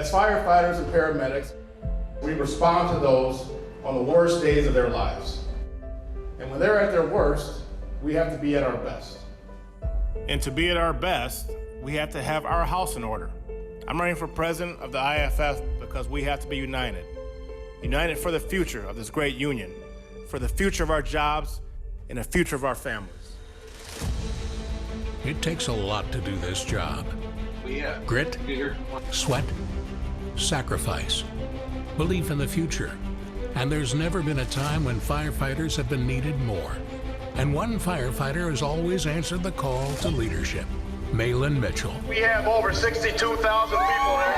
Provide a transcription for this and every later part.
As firefighters and paramedics, we respond to those on the worst days of their lives. And when they're at their worst, we have to be at our best. And to be at our best, we have to have our house in order. I'm running for president of the IAFF because we have to be united. United for the future of this great union, for the future of our jobs, and the future of our families. It takes a lot to do this job. Grit, sweat, sacrifice, belief in the future. And there's never been a time when firefighters have been needed more. And one firefighter has always answered the call to leadership, Mahlon Mitchell. We have over 62,000 people there.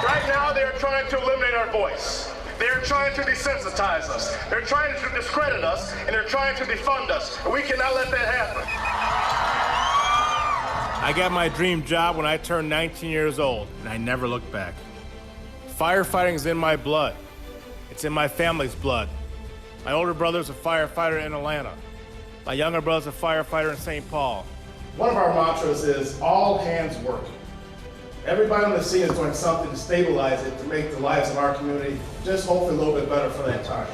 Right now, they're trying to eliminate our voice. They're trying to desensitize us. They're trying to discredit us, and they're trying to defund us. And we cannot let that happen. I got my dream job when I turned 19 years old, and I never looked back. Firefighting is in my blood. It's in my family's blood. My older brother's a firefighter in Atlanta. My younger brother's a firefighter in St. Paul. One of our mantras is all hands working. Everybody on the scene is doing something to stabilize it, to make the lives of our community just hopefully a little bit better for that time.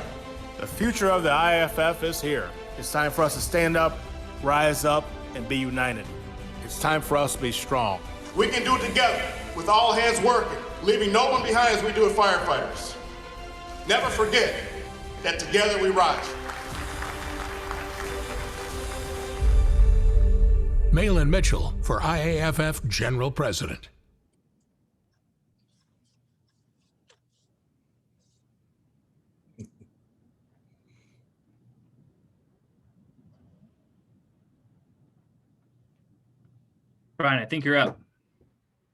The future of the IAFF is here. It's time for us to stand up, rise up, and be united. It's time for us to be strong. We can do it together, with all hands working, leaving no one behind as we do as firefighters. Never forget that together we rise. Mahlon Mitchell for IAFF General President. Brian, I think you're up.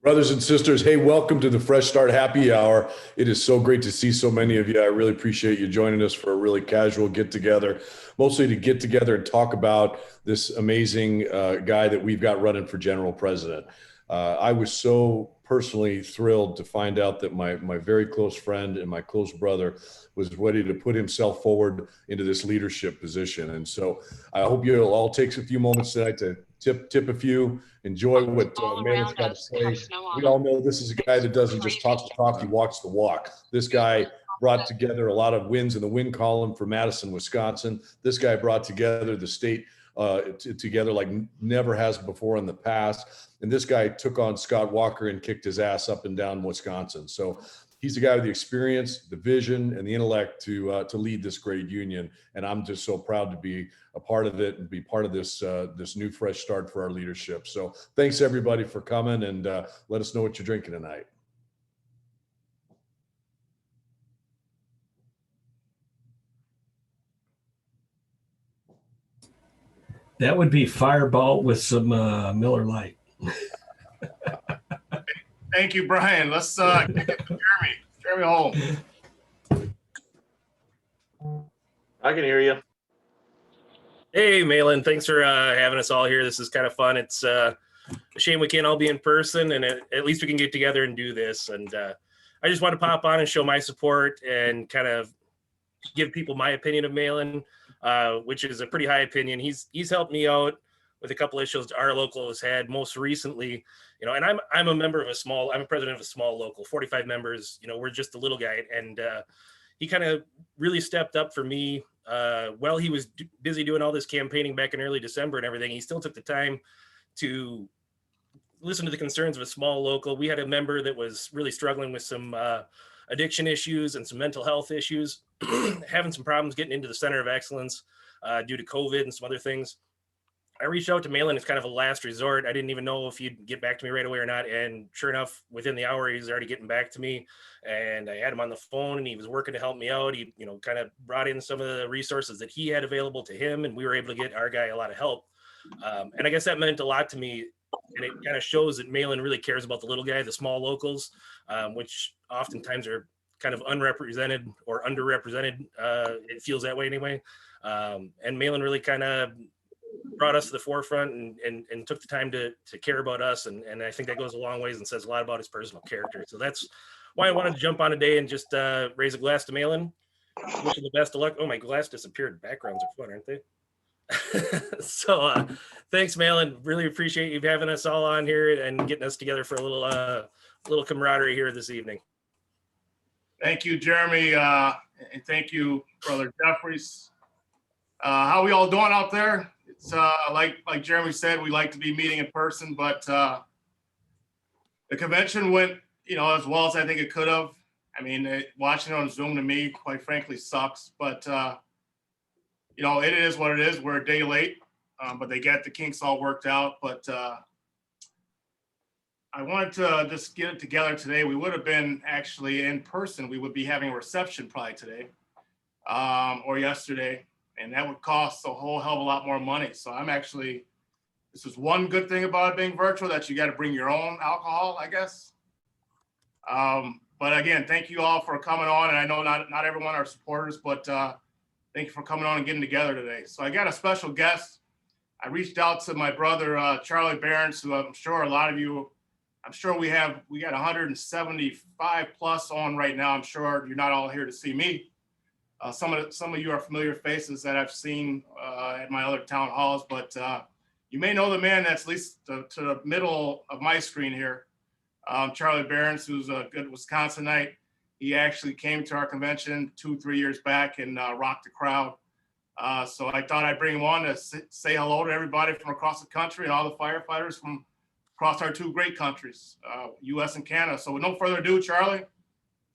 Brothers and sisters, hey, welcome to the Fresh Start Happy Hour. It is so great to see so many of you. I really appreciate you joining us for a really casual get-together, mostly to get together and talk about this amazing guy that we've got running for general president. I was so personally thrilled to find out that my very close friend and my close brother was ready to put himself forward into this leadership position. And so I hope you'll all take a few moments tonight to tip a few, enjoy what Mahlon's got to say. We all know this is a guy that doesn't just talk the talk, he walks the walk. This guy brought together a lot of wins in the win column for Madison, Wisconsin. This guy brought together the state together like never has before in the past. And this guy took on Scott Walker and kicked his ass up and down Wisconsin. So he's the guy with the experience, the vision, and the intellect to lead this great union. And I'm just so proud to be a part of it and be part of this this new fresh start for our leadership. So thanks everybody for coming, and let us know what you're drinking tonight. That would be Fireball with some Miller Lite. Thank you, Brian. Let's get Jeremy home. I can hear you. Hey, Mahlon, thanks for having us all here. This is kind of fun. It's a shame we can't all be in person, and at least we can get together and do this. And I just want to pop on and show my support and kind of give people my opinion of Mahlon, which is a pretty high opinion. He's helped me out with a couple issues our local has had most recently, you know, and I'm a member of I'm a president of a small local, 45 members, you know, we're just a little guy. And he kind of really stepped up for me while he was busy doing all this campaigning back in early December and everything. He still took the time to listen to the concerns of a small local. We had a member that was really struggling with some addiction issues and some mental health issues, having some problems getting into the center of excellence due to COVID and some other things. I reached out to Mahlon as kind of a last resort. I didn't even know if he'd get back to me right away or not. And sure enough, within the hour, he was already getting back to me. And I had him on the phone and he was working to help me out. He, you know, kind of brought in some of the resources that he had available to him. And we were able to get our guy a lot of help. And I guess that meant a lot to me. And it kind of shows that Mahlon really cares about the little guy, the small locals, which oftentimes are kind of unrepresented or underrepresented. It feels that way anyway. And Mahlon really kind of brought us to the forefront and took the time to care about us. And I think that goes a long ways and says a lot about his personal character. So that's why I wanted to jump on today and just raise a glass to Mahlon. Wish him the best of luck. Oh, my glass disappeared. Backgrounds are fun, aren't they? So thanks, Mahlon. Really appreciate you having us all on here and getting us together for a little camaraderie here this evening. Thank you, Jeremy, and thank you, Brother Jeffries. How we all doing out there? It's like Jeremy said, we like to be meeting in person, but the convention went, as well as I think it could have. I mean, watching it on Zoom to me, quite frankly, sucks. But it is what it is. We're a day late, but they got the kinks all worked out. But I wanted to just get it together today. We would have been actually in person. We would be having a reception probably today or yesterday. And that would cost a whole hell of a lot more money. So this is one good thing about it being virtual, that you got to bring your own alcohol, I guess. But again, thank you all for coming on. And I know not everyone are supporters, but thank you for coming on and getting together today. So I got a special guest. I reached out to my brother, Charlie Berens, who I'm sure a lot of you, we got 175 plus on right now. I'm sure you're not all here to see me. Some of you are familiar faces that I've seen at my other town halls, but you may know the man that's at least to the middle of my screen here, Charlie Berens, who's a good Wisconsinite. He actually came to our convention 2-3 years back and rocked the crowd. So I thought I'd bring him on to say hello to everybody from across the country and all the firefighters from across our two great countries, U.S. and Canada. So with no further ado, Charlie,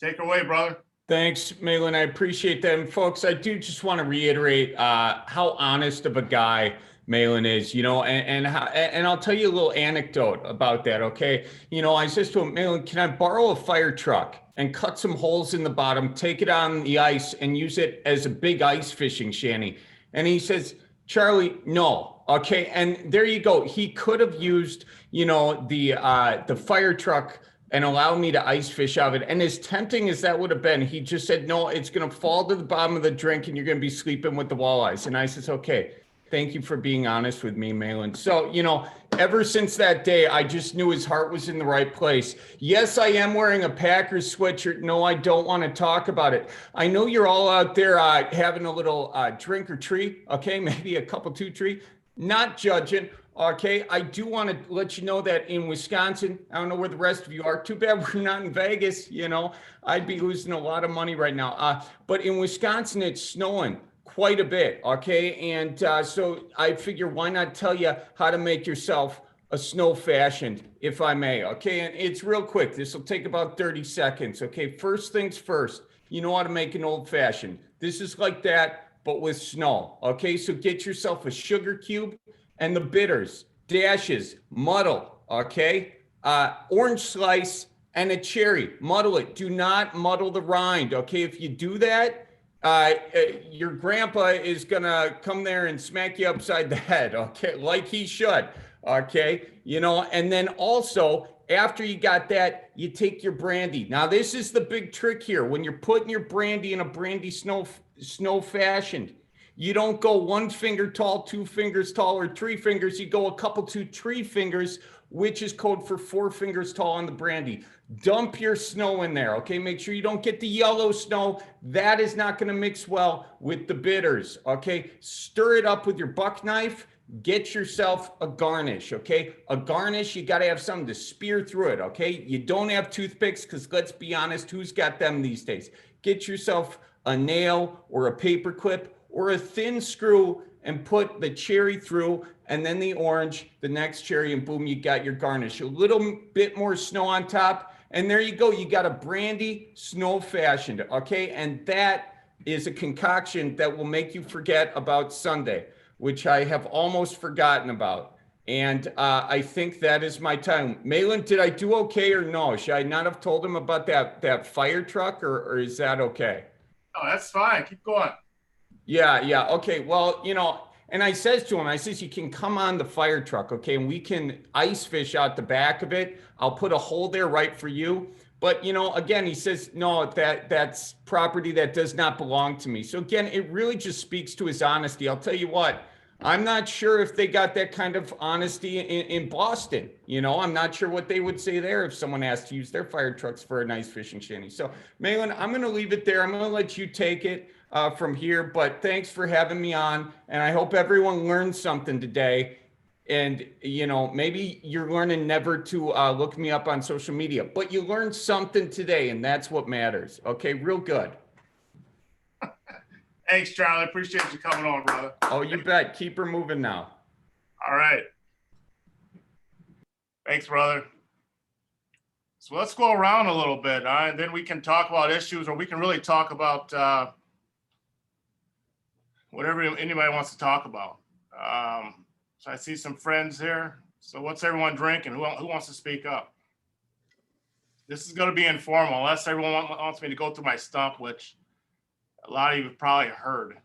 take it away, brother. Thanks, Mahlon. I appreciate that. And folks, I do just want to reiterate how honest of a guy Mahlon is, and I'll tell you a little anecdote about that, okay? I says to him, Mahlon, can I borrow a fire truck and cut some holes in the bottom, take it on the ice and use it as a big ice fishing shanty? And he says, Charlie, no. Okay. And there you go. He could have used, the fire truck and allow me to ice fish out of it. And as tempting as that would have been, he just said, no, it's going to fall to the bottom of the drink and you're going to be sleeping with the walleyes. And I says, okay, thank you for being honest with me, Mahlon. So, ever since that day, I just knew his heart was in the right place. Yes, I am wearing a Packers sweatshirt. No, I don't want to talk about it. I know you're all out there having a little drink or treat. Okay, maybe a couple, 2-3, not judging. Okay, I do want to let you know that in Wisconsin, I don't know where the rest of you are. Too bad we're not in Vegas. I'd be losing a lot of money right now. But in Wisconsin, it's snowing quite a bit. Okay, and so I figure why not tell you how to make yourself a snow fashioned, if I may. Okay, and it's real quick. This will take about 30 seconds. Okay, first things first. You know how to make an old fashioned. This is like that, but with snow. Okay, so get yourself a sugar cube. And the bitters, dashes, muddle, okay? Orange slice and a cherry, muddle it. Do not muddle the rind, okay? If you do that, your grandpa is gonna come there and smack you upside the head, okay? Like he should, okay? And then also, after you got that, you take your brandy. Now, this is the big trick here. When you're putting your brandy in a brandy snow fashioned, you don't go 1 finger tall, 2 fingers tall, or 3 fingers. You go a couple, 2-3 fingers, which is code for 4 fingers tall on the brandy. Dump your snow in there, okay? Make sure you don't get the yellow snow. That is not going to mix well with the bitters, okay? Stir it up with your buck knife. Get yourself a garnish, okay? A garnish, you got to have something to spear through it, okay? You don't have toothpicks because let's be honest, who's got them these days? Get yourself a nail or a paper clip or a thin screw and put the cherry through and then the orange, the next cherry, and boom, you got your garnish. A little bit more snow on top. And there you go. You got a brandy snow fashioned. Okay. And that is a concoction that will make you forget about Sunday, which I have almost forgotten about. And I think that is my time. Mahlon, did I do okay or no? Should I not have told him about that fire truck or is that okay? Oh, that's fine. Keep going. Yeah. Okay. Well, and I says to him, you can come on the fire truck, okay? And we can ice fish out the back of it. I'll put a hole there right for you. But, again, he says, no, that's property that does not belong to me. So again, it really just speaks to his honesty. I'll tell you what, I'm not sure if they got that kind of honesty in Boston. You know, I'm not sure what they would say there if someone asked to use their fire trucks for a nice fishing shanty. So, Mahlon, I'm going to leave it there. I'm going to let you take it from here. But thanks for having me on. And I hope everyone learned something today. And, you know, maybe you're learning never to look me up on social media, but you learned something today, and that's what matters. Okay, real good. Thanks, Charlie. Appreciate you coming on, brother. Oh, you bet. Keep her moving now. All right. Thanks, brother. So let's go around a little bit, and then we can talk about issues, or we can really talk about whatever anybody wants to talk about. So I see some friends here. So what's everyone drinking? Who wants to speak up? This is going to be informal, unless everyone wants me to go through my stump, which a lot of you have probably heard.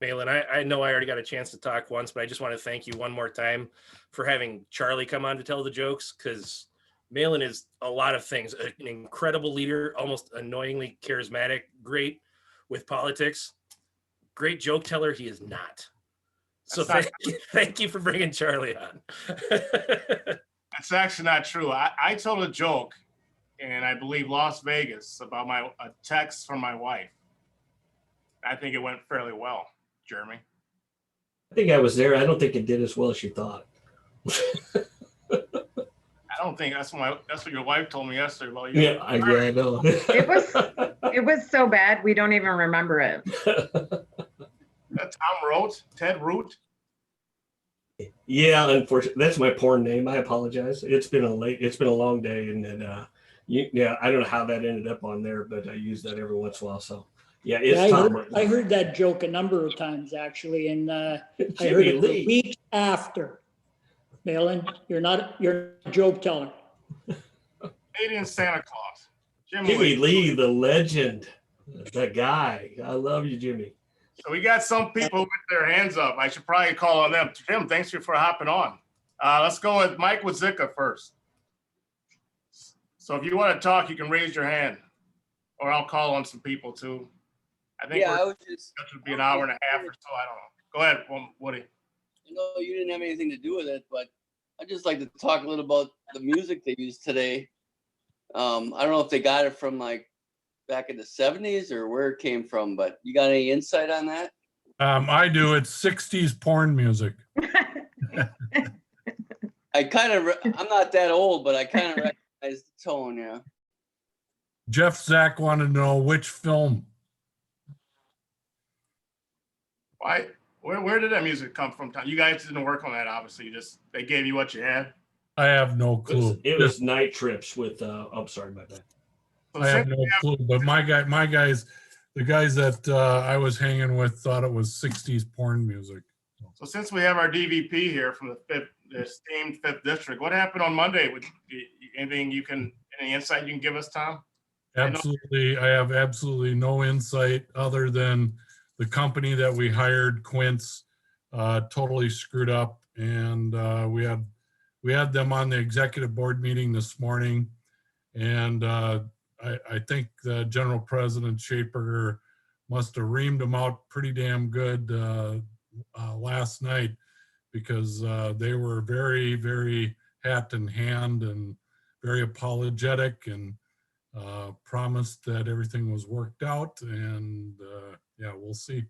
Mahlon, I know I already got a chance to talk once, but I just want to thank you one more time for having Charlie come on to tell the jokes, because Mahlon is a lot of things. An incredible leader, almost annoyingly charismatic, great with politics, great joke teller. He is not. So thank you for bringing Charlie on. That's actually not true. I told a joke in, I believe, Las Vegas about a text from my wife. I think it went fairly well, Jeremy. I think I was there. I don't think it did as well as you thought. I don't think that's what your wife told me yesterday about you. Yeah, I know. It was so bad we don't even remember it. Tom Root, Ted Root. Yeah, unfortunately, that's my porn name. I apologize. It's been a long day, and then I don't know how that ended up on there, but I use that every once in a while. So yeah, it's Tom. I heard that joke a number of times actually, and I Jimmy heard it the Lee. week after. Mahlon, you're a joke teller. Canadian Santa Claus. Jimmy Lee, the legend, the guy. I love you, Jimmy. So we got some people with their hands up. I should probably call on them. Jim, thanks for hopping on. Let's go with Mike Wazika first. So if you want to talk, you can raise your hand, or I'll call on some people too. I think it would be an hour and a half or so. I don't know. Go ahead, Woody. I know you didn't have anything to do with it, but I'd just like to talk a little about the music they used today. I don't know if they got it from like back in the 70s or where it came from, but you got any insight on that? I do. It's 60s porn music. I'm not that old, but I kind of recognize the tone, yeah. Jeff Zach wanted to know which film. Why? Where did that music come from? You guys didn't work on that, obviously. They gave you what you had. I have no clue. It was Night Trips with. I'm sorry, my bad. I have no clue, but my guys, the guys that I was hanging with thought it was 60s porn music. So since we have our DVP here from the esteemed 5th District, what happened on Monday? Any insight you can give us, Tom? Absolutely. I have absolutely no insight other than the company that we hired, Quince, totally screwed up. And we had them on the executive board meeting this morning. And I think the General President Shaper must have reamed them out pretty damn good last night, because they were very, very hat in hand and very apologetic, and promised that everything was worked out. And yeah, we'll see.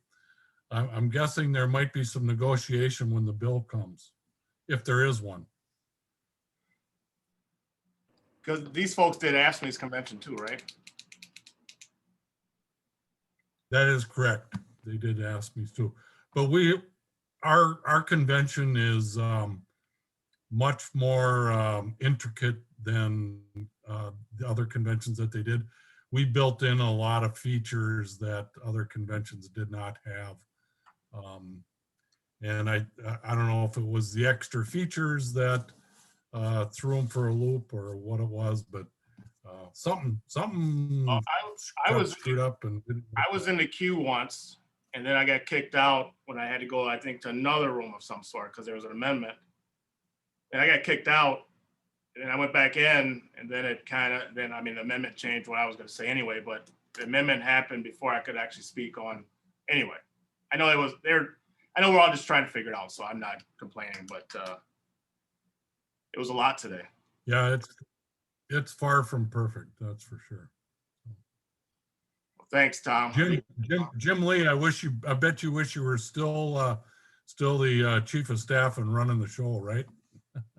I'm guessing there might be some negotiation when the bill comes, if there is one. Because these folks did AFSCME's convention too, right? That is correct. They did ask me too. But our convention is much more intricate than the other conventions that they did. We built in a lot of features that other conventions did not have. And I don't know if it was the extra features that threw them for a loop or what it was, but something I was screwed up. And I was in the queue once, and then I got kicked out when I had to go, I think, to another room of some sort because there was an amendment. And I got kicked out, and then I went back in, and then the amendment changed what I was going to say anyway, but the amendment happened before I could actually speak on. Anyway, I know I know we're all just trying to figure it out, so I'm not complaining, but it was a lot today. Yeah, it's far from perfect, that's for sure. Well, thanks, Tom. Jim Lee, I bet you wish you were still the chief of staff and running the show, right?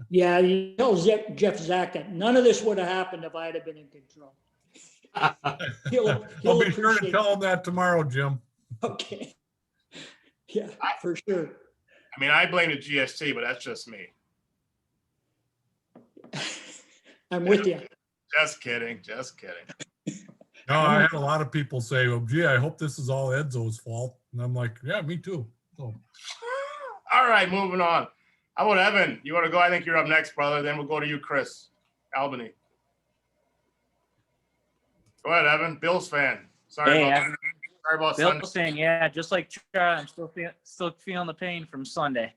Yeah, you tell Jeff Zaka, none of this would have happened if I'd have been in control. I'll be sure to tell him that tomorrow, Jim. Okay. Yeah, for sure. I mean, I blame the GST, but that's just me. I'm with you. Just kidding. No, I had a lot of people say, "Well, gee, I hope this is all Edzo's fault," and I'm like, "Yeah, me too." So. All right, moving on. How about Evan? You want to go? I think you're up next, brother. Then we'll go to you, Chris Albany. Go ahead, Evan. Bills fan. Sorry about Sunday. Bills fan. Yeah, just like Charlie, I'm still feeling the pain from Sunday.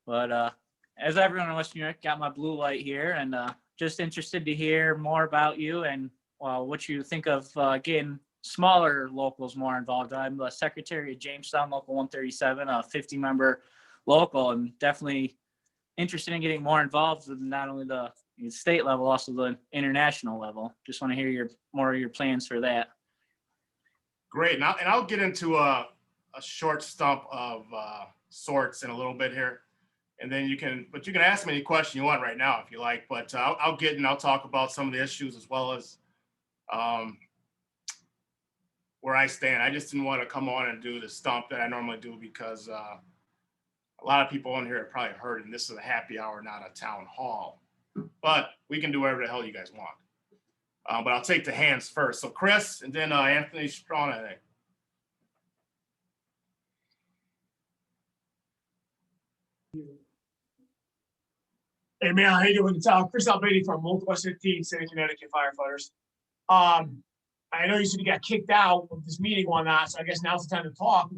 But as everyone in Western New York, got my blue light here, and just interested to hear more about you and what you think of getting smaller locals more involved. I'm the secretary of Jamestown Local 137, a 50-member local, and definitely interested in getting more involved with not only the state level, also the international level. Just want to hear more of your plans for that. Great. Now, and I'll get into a short stump of sorts in a little bit here. And then you can ask me any question you want right now if you like, but I'll get and I'll talk about some of the issues as well as where I stand. I just didn't want to come on and do the stump that I normally do because a lot of people on here have probably heard, and this is a happy hour, not a town hall. But we can do whatever the hell you guys want. But I'll take the hands first. So Chris, and then Anthony Strawn, I think. Hey man, how you doing? It's Chris Albany from Local West 15, City, Connecticut firefighters. I know you said you got kicked out of this meeting or not, so I guess now's the time to talk.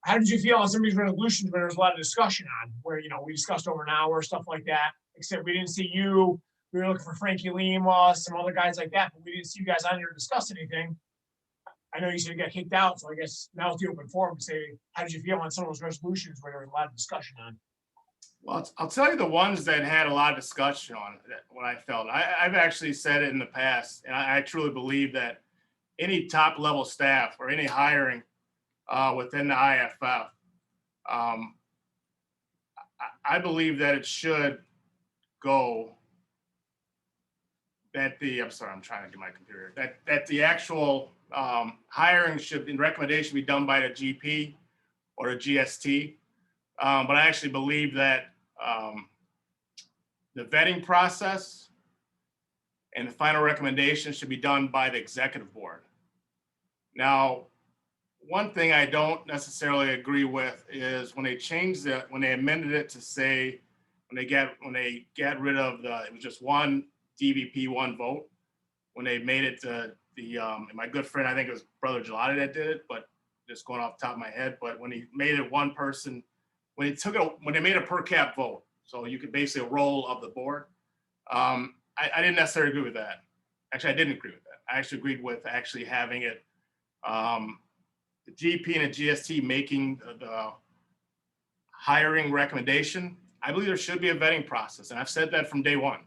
How did you feel on some of these resolutions where there was a lot of discussion on, where, we discussed over an hour, stuff like that, except we didn't see you. We were looking for Frankie Lima, some other guys like that, but we didn't see you guys on here to discuss anything. I know you said you got kicked out, so I guess now's the open forum to say, how did you feel on some of those resolutions where there was a lot of discussion on? Well, I'll tell you the ones that had a lot of discussion on what I felt. I've actually said it in the past, and I truly believe that any top level staff or any hiring within the IAFF, I believe that it should go that I'm trying to get my computer, that the actual hiring and recommendation be done by the GP or the GST. But I actually believe that the vetting process and the final recommendation should be done by the executive board. Now, one thing I don't necessarily agree with is when they amended it to say, when they get rid of it was just one DVP, one vote, when they made it to my good friend, I think it was Brother Gelati that did it, but just going off the top of my head, but when he made it one person, when they made a per cap vote, so you could basically a roll of the board. I didn't necessarily agree with that. Actually, I didn't agree with that. I actually agreed with actually having it, the GP and the GST making the hiring recommendation. I believe there should be a vetting process, and I've said that from day one.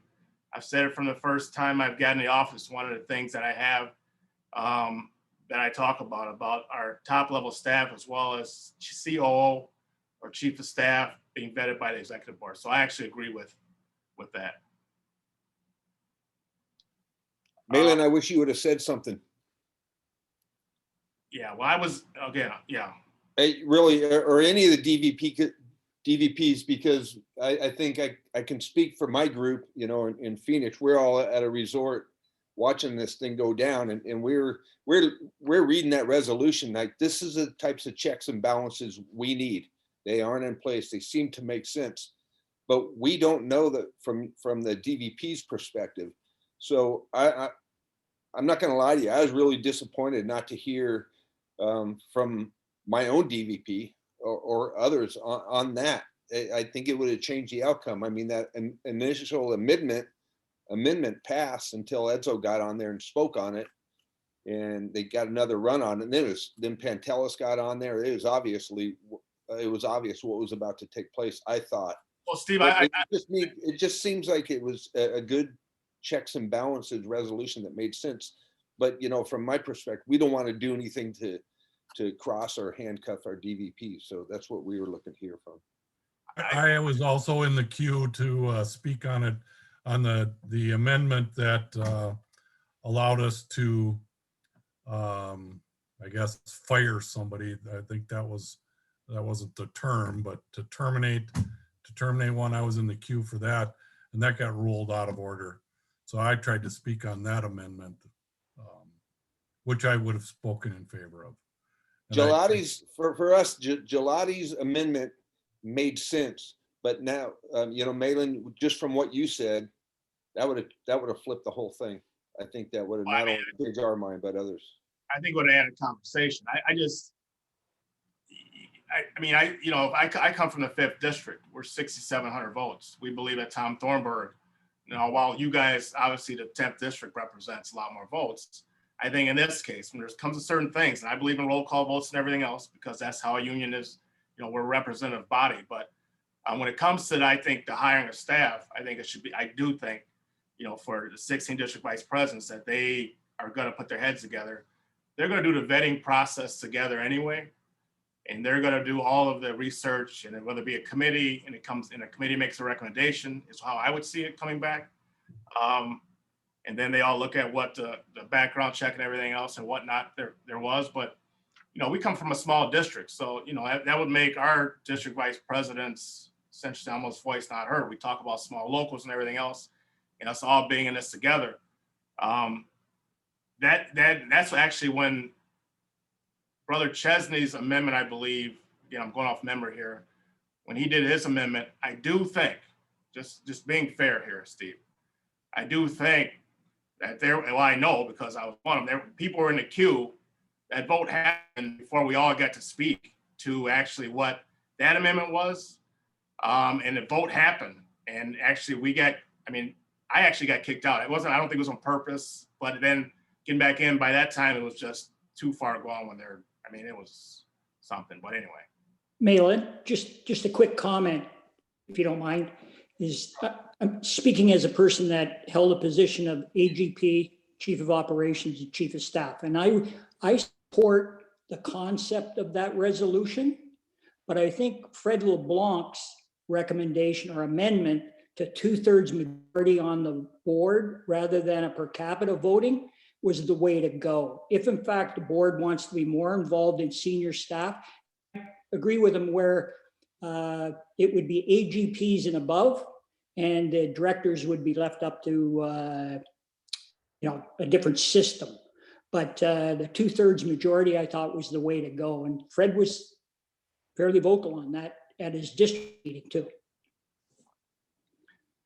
I've said it from the first time I've gotten in the office. One of the things that I have that I talk about our top level staff as well as COO or chief of staff being vetted by the executive board. So I actually agree with that. Mahlon, I wish you would have said something. Yeah, well, I was, again, yeah. Really, or any of the DVPs, because I think I can speak for my group, in Phoenix. We're all at a resort watching this thing go down, and we're reading that resolution like this is the types of checks and balances we need. They aren't in place. They seem to make sense, but we don't know that from the DVP's perspective. So I'm not going to lie to you. I was really disappointed not to hear from my own DVP or others on that. I think it would have changed the outcome. I mean, that initial amendment passed until Edzo got on there and spoke on it, and they got another run on it. And then Pantelis got on there. It was obviously it was obvious what was about to take place, I thought. Well, Steve, It just seems like it was a good checks and balances resolution that made sense. But, you know, from my perspective, we don't want to do anything to cross or handcuff our DVP. So that's what we were looking to hear from. I was also in the queue to speak on it, on the amendment that allowed us to, I guess, fire somebody. I think that wasn't the term, but to terminate one. I was in the queue for that, and that got ruled out of order. So I tried to speak on that amendment, which I would have spoken in favor of. Gelati's, for us, Gelati's amendment made sense, but now, you know, Mahlon, just from what you said, that would have flipped the whole thing. I think that would have not only changed our mind, but others. I think would have added conversation. You know, I come from the 5th district. We're 6,700 votes. We believe that Tom Thornburg, you know, while you guys, obviously the 10th district represents a lot more votes, I think in this case, when there comes to certain things, and I believe in roll call votes and everything else, because that's how a union is, you know, we're a representative body. But when it comes to, I think, the hiring of staff, I think it should be, I do think, you know, for the 16 district vice presidents, that they are going to put their heads together. They're going to do the vetting process together anyway. And they're going to do all of the research, and whether it be a committee, and a committee makes a recommendation, is how I would see it coming back. And then they all look at what the background check and everything else and whatnot there was. But, you know, we come from a small district. So, you know, that would make our district vice presidents essentially almost voice not heard. We talk about small locals and everything else, and us all being in this together. That's actually when Brother Chesney's amendment, I believe, again, I'm going off memory here, when he did his amendment, I do think, just being fair here, Steve, I do think that I know because I was one of them, people were in the queue, that vote happened before we all got to speak to actually what that amendment was. And the vote happened. And actually I actually got kicked out. I don't think it was on purpose, but then getting back in, by that time, it was just too far gone when it was something, but anyway. Mahlon, just a quick comment, if you don't mind, is I'm speaking as a person that held a position of AGP, Chief of Operations, and Chief of Staff. And I support the concept of that resolution, but I think Fred LeBlanc's recommendation or amendment to 2/3 majority on the board rather than a per capita voting was the way to go. If in fact the board wants to be more involved in senior staff, I agree with them where it would be AGPs and above, and the directors would be left up to a different system. But the 2/3 majority I thought was the way to go, and Fred was fairly vocal on that at his district meeting too.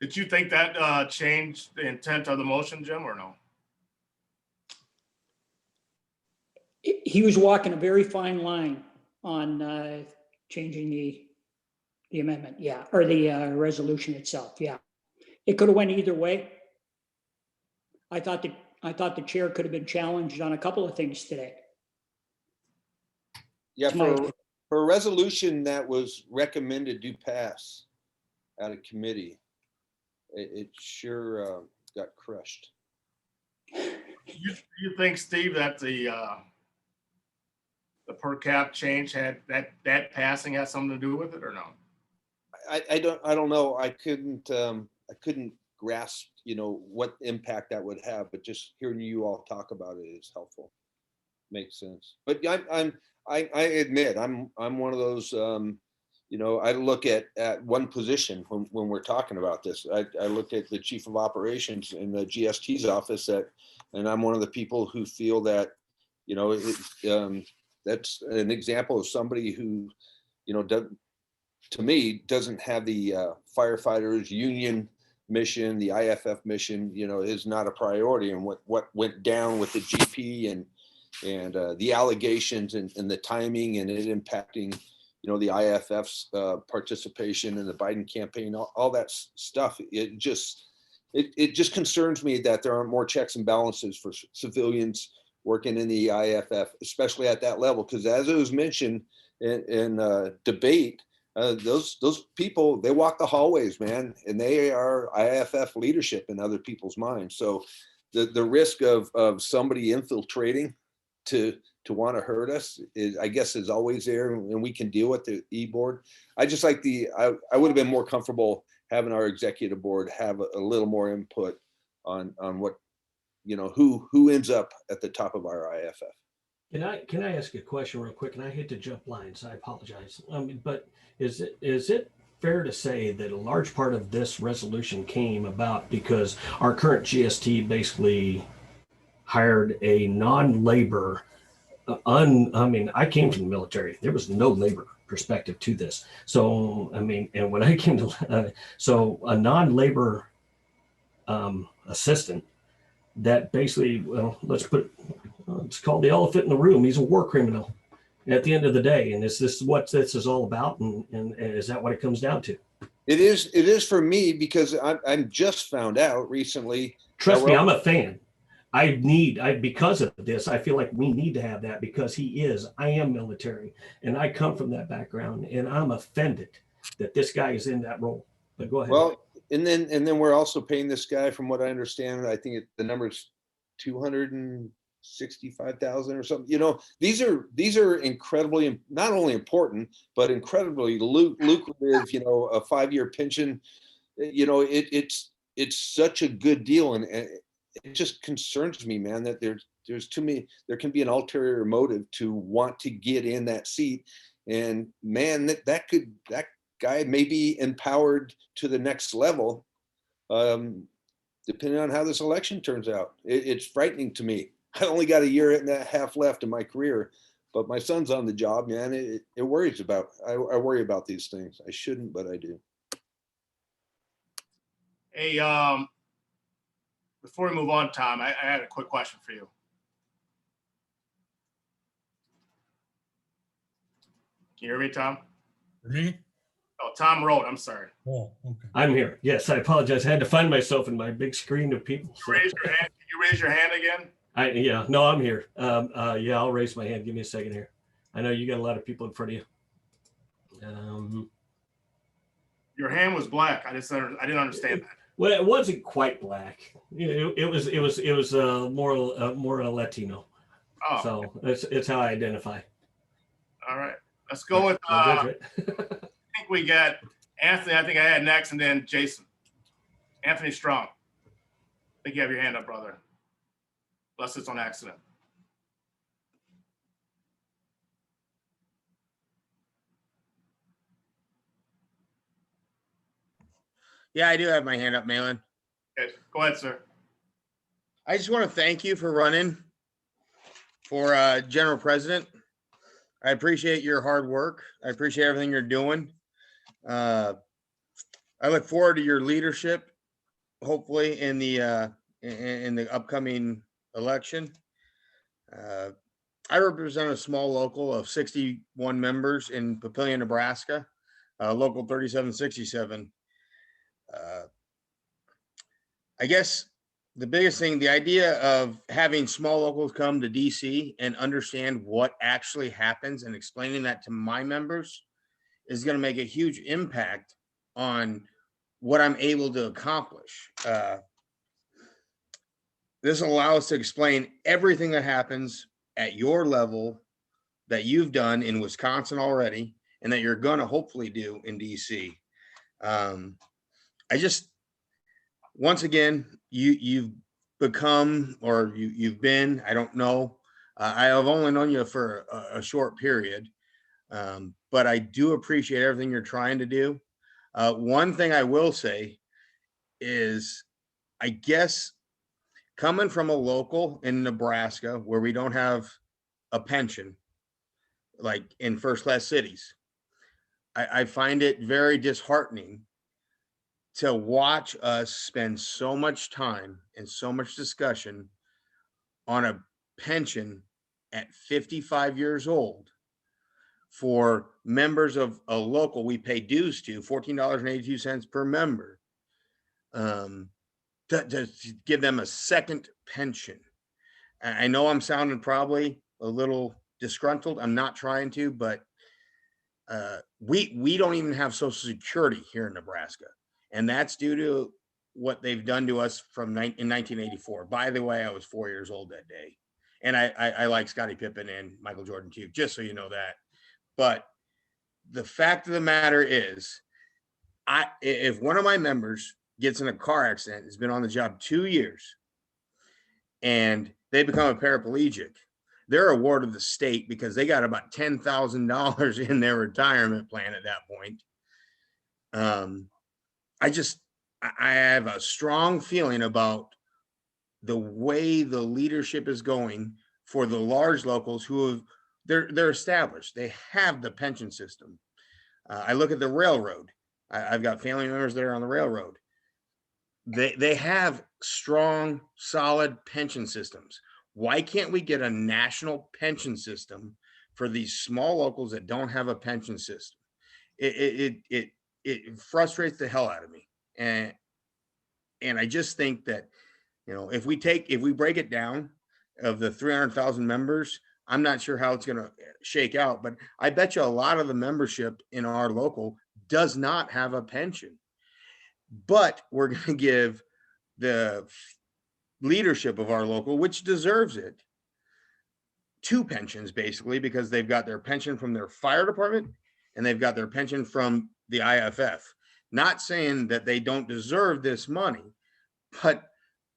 Did you think that changed the intent of the motion, Jim, or no? He was walking a very fine line on changing the amendment, yeah, or the resolution itself, yeah. It could have went either way. I thought the chair could have been challenged on a couple of things today. Yeah, for a resolution that was recommended to pass out of committee, it sure got crushed. You think, Steve, that the per cap change had that passing had something to do with it, or no? I don't know. I couldn't grasp, what impact that would have, but just hearing you all talk about it is helpful. Makes sense. But I admit I'm one of those, I look at one position when we're talking about this. I look at the chief of operations in the GST's office and I'm one of the people who feel that, that's an example of somebody who, to me, doesn't have the firefighters union mission, the IAFF mission, is not a priority. And what went down with the GP and the allegations and the timing and it impacting, the IAFF's participation in the Biden campaign, all that stuff. It just concerns me that there aren't more checks and balances for civilians working in the IAFF, especially at that level. Because as it was mentioned and debate. Those people, they walk the hallways, man, and they are IAFF leadership in other people's minds. So the risk of somebody infiltrating to want to hurt us is, I guess, is always there, and we can deal with the e-board. I just like I would have been more comfortable having our executive board have a little more input on what, who ends up at the top of our IAFF. Can I ask a question real quick? And I hate to jump lines. I apologize. But is it fair to say that a large part of this resolution came about because our current GST basically hired a non-labor, I came from the military. There was no labor perspective to this. So, and when I came to, so a non-labor assistant that basically, well, it's called the elephant in the room. He's a war criminal at the end of the day. And is this what this is all about? And is that what it comes down to? It is for me, because I'm just found out recently. Trust me, I'm a fan. Because of this, I feel like we need to have that, because I am military and I come from that background, and I'm offended that this guy is in that role. But go ahead. Well, and then we're also paying this guy, from what I understand, I think the number's 265,000 or something. These are incredibly, not only important, but incredibly lucrative. A 5-year pension. It's such a good deal, and it just concerns me, man, that there's too many. There can be an ulterior motive to want to get in that seat, and man, that guy may be empowered to the next level, depending on how this election turns out. It's frightening to me. I only got a year and a half left in my career, but my son's on the job, man. It worries about. I worry about these things. I shouldn't, but I do. Hey, before we move on, Tom, I had a quick question for you. Can you hear me, Tom? For me? Oh, Tom wrote. I'm sorry. Oh, okay. I'm here. Yes, I apologize. I had to find myself in my big screen of people. Can you raise your hand again? No, I'm here. I'll raise my hand. Give me a second here. I know you got a lot of people in front of you. Your hand was black. I didn't understand that. Well, it wasn't quite black. It was more Latino. Oh, so it's how I identify. All right, let's go with. I think we got Anthony. I think I had next, and then Jason. Anthony Strong. I think you have your hand up, brother. Unless it's on accident. Yeah, I do have my hand up, Mahlon. Okay, go ahead, sir. I just want to thank you for running for General President. I appreciate your hard work. I appreciate everything you're doing. I look forward to your leadership, hopefully in the upcoming election. I represent a small local of 61 members in Papillion, Nebraska, local 3767. I guess the biggest thing, the idea of having small locals come to DC and understand what actually happens and explaining that to my members is going to make a huge impact on what I'm able to accomplish. This will allow us to explain everything that happens at your level that you've done in Wisconsin already and that you're going to hopefully do in DC. Once again, you've become, or you've been, I don't know. I have only known you for a short period, but I do appreciate everything you're trying to do. One thing I will say is, I guess, coming from a local in Nebraska where we don't have a pension, like in first-class cities, I find it very disheartening to watch us spend so much time and so much discussion on a pension at 55 years old for members of a local we pay dues to, $14.82 per member, to give them a second pension. I know I'm sounding probably a little disgruntled. I'm not trying to, but we don't even have Social Security here in Nebraska, and that's due to what they've done to us in 1984. By the way, I was 4 years old that day, and I like Scottie Pippen and Michael Jordan too, just so you know that. But the fact of the matter is, if one of my members gets in a car accident, has been on the job 2 years, and they become a paraplegic, they're awarded the state because they got about $10,000 in their retirement plan at that point. I have a strong feeling about the way the leadership is going for the large locals who have, they're established. They have the pension system. I look at the railroad. I've got family members that are on the railroad. They have strong, solid pension systems. Why can't we get a national pension system for these small locals that don't have a pension system? It frustrates the hell out of me. And I just think that, if we break it down, of the 300,000 members, I'm not sure how it's going to shake out, but I bet you a lot of the membership in our local does not have a pension. But we're going to give the leadership of our local, which deserves it, 2 pensions basically, because they've got their pension from their fire department and they've got their pension from the IAFF. Not saying that they don't deserve this money, but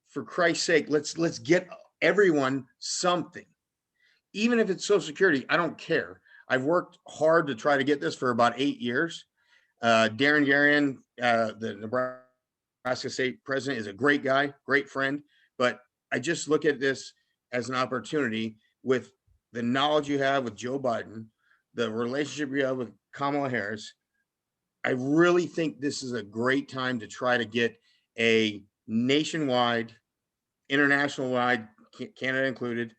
for Christ's sake, let's get everyone something. Even if it's Social Security, I don't care. I've worked hard to try to get this for about 8 years. Darren Garion, the Nebraska State president, is a great guy, great friend, but I just look at this as an opportunity with the knowledge you have with Joe Biden, the relationship you have with Kamala Harris. I really think this is a great time to try to get a nationwide, international-wide, Canada included,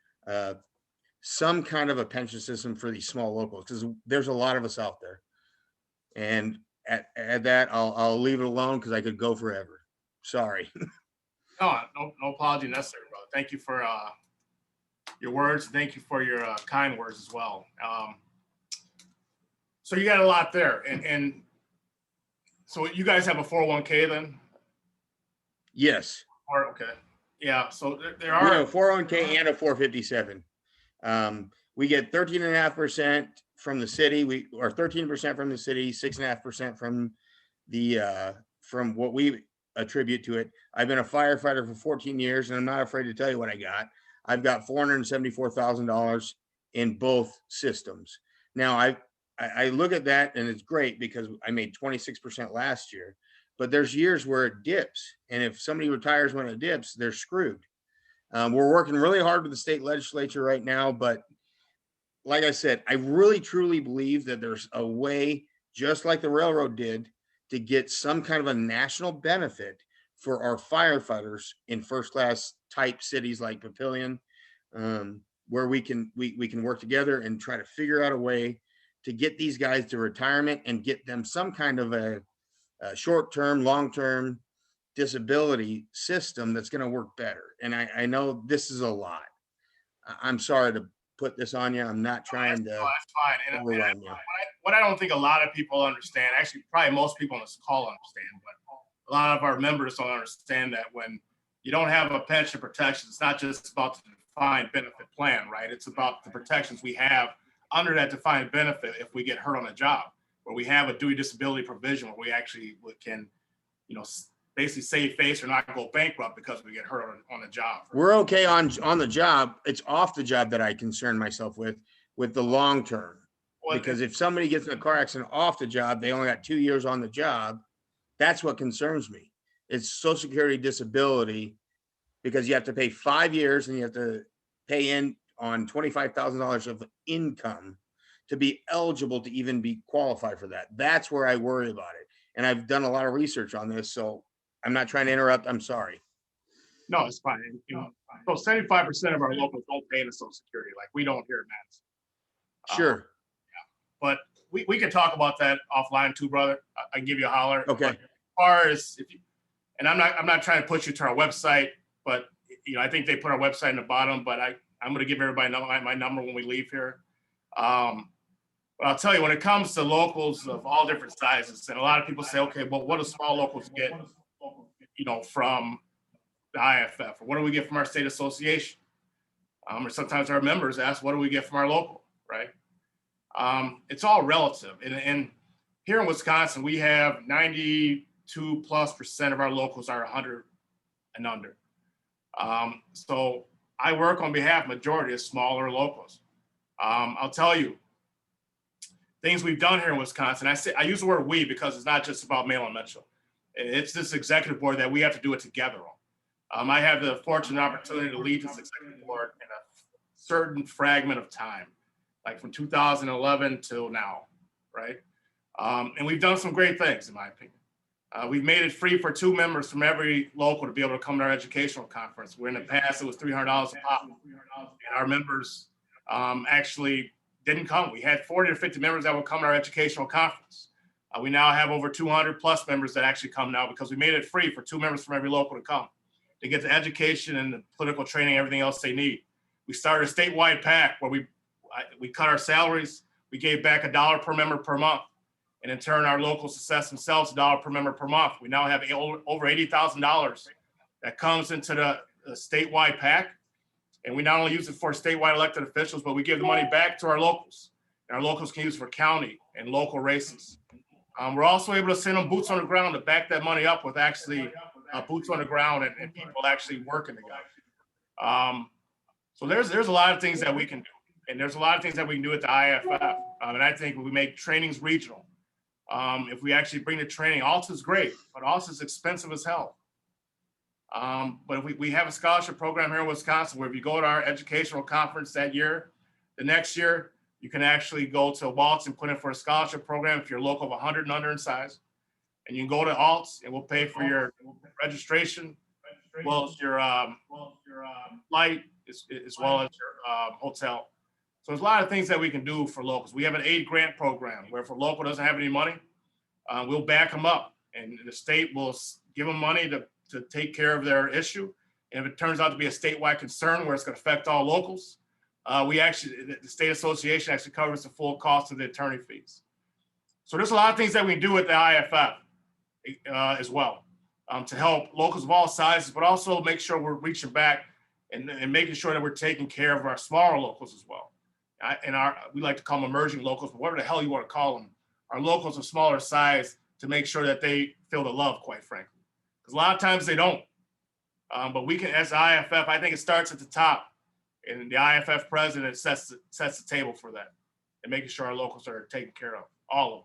some kind of a pension system for these small locals, because there's a lot of us out there. And at that, I'll leave it alone because I could go forever. Sorry. No apology necessary, brother. Thank you for your words. Thank you for your kind words as well. So you got a lot there, and so you guys have a 401k then? Yes. Or okay, yeah. So there are a 401k and a 457. We get 13.5% from the city. We are 13% from the city, 6.5% from the from what we attribute to it. I've been a firefighter for 14 years, and I'm not afraid to tell you what I got. I've got $474,000 in both systems. Now I look at that and it's great because I made 26% last year, but there's years where it dips. And if somebody retires when it dips, they're screwed. We're working really hard with the state legislature right now, but like I said, I really truly believe that there's a way, just like the railroad did, to get some kind of a national benefit for our firefighters in first class type cities like Papillion, where we can work together and try to figure out a way to get these guys to retirement and get them some kind of a short-term, long-term disability system that's going to work better. And I know this is a lot. I'm sorry to put this on you. I'm not trying to. That's fine. And overwhelm you. What I don't think a lot of people understand, actually probably most people on this call understand, but a lot of our members don't understand that when you don't have a pension protection, it's not just about the defined benefit plan, right? It's about the protections we have under that defined benefit if we get hurt on a job, where we have a duty disability provision where we actually can, basically save face or not go bankrupt because we get hurt on a job. We're okay on the job. It's off the job that I concern myself with the long term. Because if somebody gets in a car accident off the job, they only got 2 years on the job. That's what concerns me. It's Social Security disability, because you have to pay 5 years and you have to pay in on $25,000 of income to be eligible to even be qualified for that. That's where I worry about it. And I've done a lot of research on this, so I'm not trying to interrupt. I'm sorry. No, it's fine. So 75% of our locals don't pay into Social Security. Like, we don't hear that. Sure. But we can talk about that offline too, brother. I can give you a holler. Okay. But as far as and I'm not trying to push you to our website, but I think they put our website in the bottom. But I'm going to give everybody my number when we leave here. But I'll tell you, when it comes to locals of all different sizes, and a lot of people say, okay, well, what do small locals get, from the IAFF, or what do we get from our state association? Or sometimes our members ask, what do we get from our local, right? It's all relative. And here in Wisconsin, we have 92+% of our locals are 100 and under. So I work on behalf of majority of smaller locals. I'll tell you, things we've done here in Wisconsin, I use the word we because it's not just about Mahlon Mitchell. It's this executive board that we have to do it together on. I have the fortunate opportunity to lead this executive board in a certain fragment of time, like from 2011 till now, right? And we've done some great things, in my opinion. We've made it free for 2 members from every local to be able to come to our educational conference, where in the past it was $300 a pop. And our members actually didn't come. We had 40 to 50 members that would come to our educational conference. We now have over 200+ members that actually come now because we made it free for 2 members from every local to come to get the education and the political training, everything else they need. We started a statewide PAC where we cut our salaries. We gave back $1 per member per month. And in turn, our locals assess themselves $1 per member per month. We now have over $80,000 that comes into the statewide PAC. And we not only use it for statewide elected officials, but we give the money back to our locals. And our locals can use it for county and local races. We're also able to send them boots on the ground to back that money up with actually boots on the ground and people actually working together. So there's a lot of things that we can do. And there's a lot of things that we can do at the IAFF. And I think we make trainings regional. If we actually bring the training, ALTA is great, but ALTA is expensive as hell. But if we have a scholarship program here in Wisconsin where if you go to our educational conference that year, the next year, you can actually go to Waltz and put in for a scholarship program if you're local of 100 and under in size. And you can go to Alts and we'll pay for your registration, as well as your flight, as well as your hotel. So there's a lot of things that we can do for locals. We have an aid grant program where if a local doesn't have any money, we'll back them up. And the state will give them money to take care of their issue. And if it turns out to be a statewide concern where it's going to affect all locals, the state association actually covers the full cost of the attorney fees. So there's a lot of things that we do at the IAFF as well to help locals of all sizes, but also make sure we're reaching back and making sure that we're taking care of our smaller locals as well. We like to call them emerging locals, but whatever the hell you want to call them, our locals of smaller size to make sure that they feel the love, quite frankly. Because a lot of times they don't. But we can, as IAFF, I think it starts at the top. And the IAFF president sets the table for that and making sure our locals are taken care of, all of them.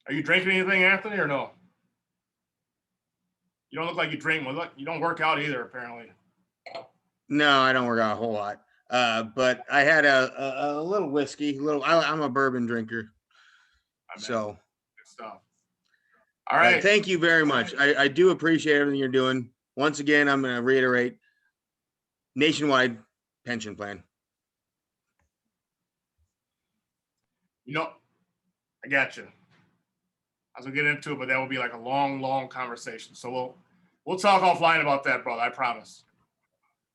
Are you drinking anything, Anthony, or no? You don't look like you drink. Well, look, you don't work out either, apparently. No, I don't work out a whole lot. But I had a little whiskey, I'm a bourbon drinker. So good stuff. All right. Thank you very much. I do appreciate everything you're doing. Once again, I'm going to reiterate nationwide pension plan. I got you. I was gonna get into it, but that will be like a long, long conversation. So we'll talk offline about that, brother. I promise.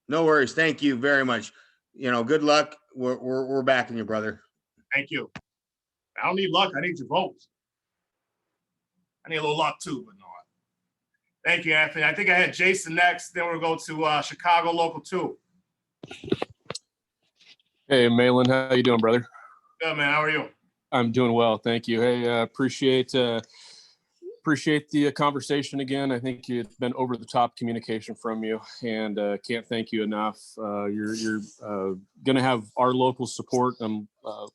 No worries. Thank you very much. Good luck. We're backing you, brother. Thank you. I don't need luck. I need your votes. I need a little luck too, but no. Thank you, Anthony. I think I had Jason next. Then we'll go to Chicago Local 2. Hey, Mahlon, how you doing, brother? Good, man. How are you? I'm doing well, thank you. Hey, appreciate the conversation again. I think it's been over the top communication from you, and can't thank you enough. You're going to have our local support. I'm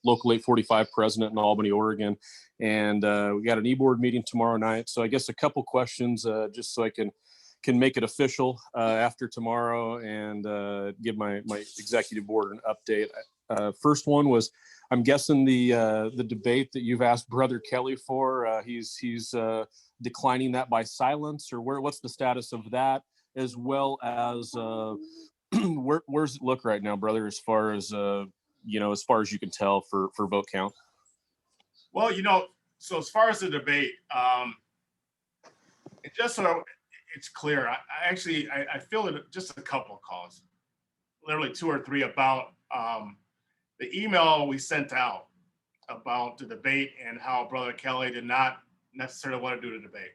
local 845 president in Albany, Oregon, and we got an e-board meeting tomorrow night. So I guess a couple questions just so I can make it official after tomorrow and give my executive board an update. First one was, I'm guessing the debate that you've asked Brother Kelly for, he's declining that by silence, or what's the status of that, as well as where's it look right now, brother, as far as as far as you can tell for vote count? Well, so as far as the debate, just so it's clear, I feel it just a couple of calls, literally 2 or 3 about the email we sent out about the debate and how Brother Kelly did not necessarily want to do the debate.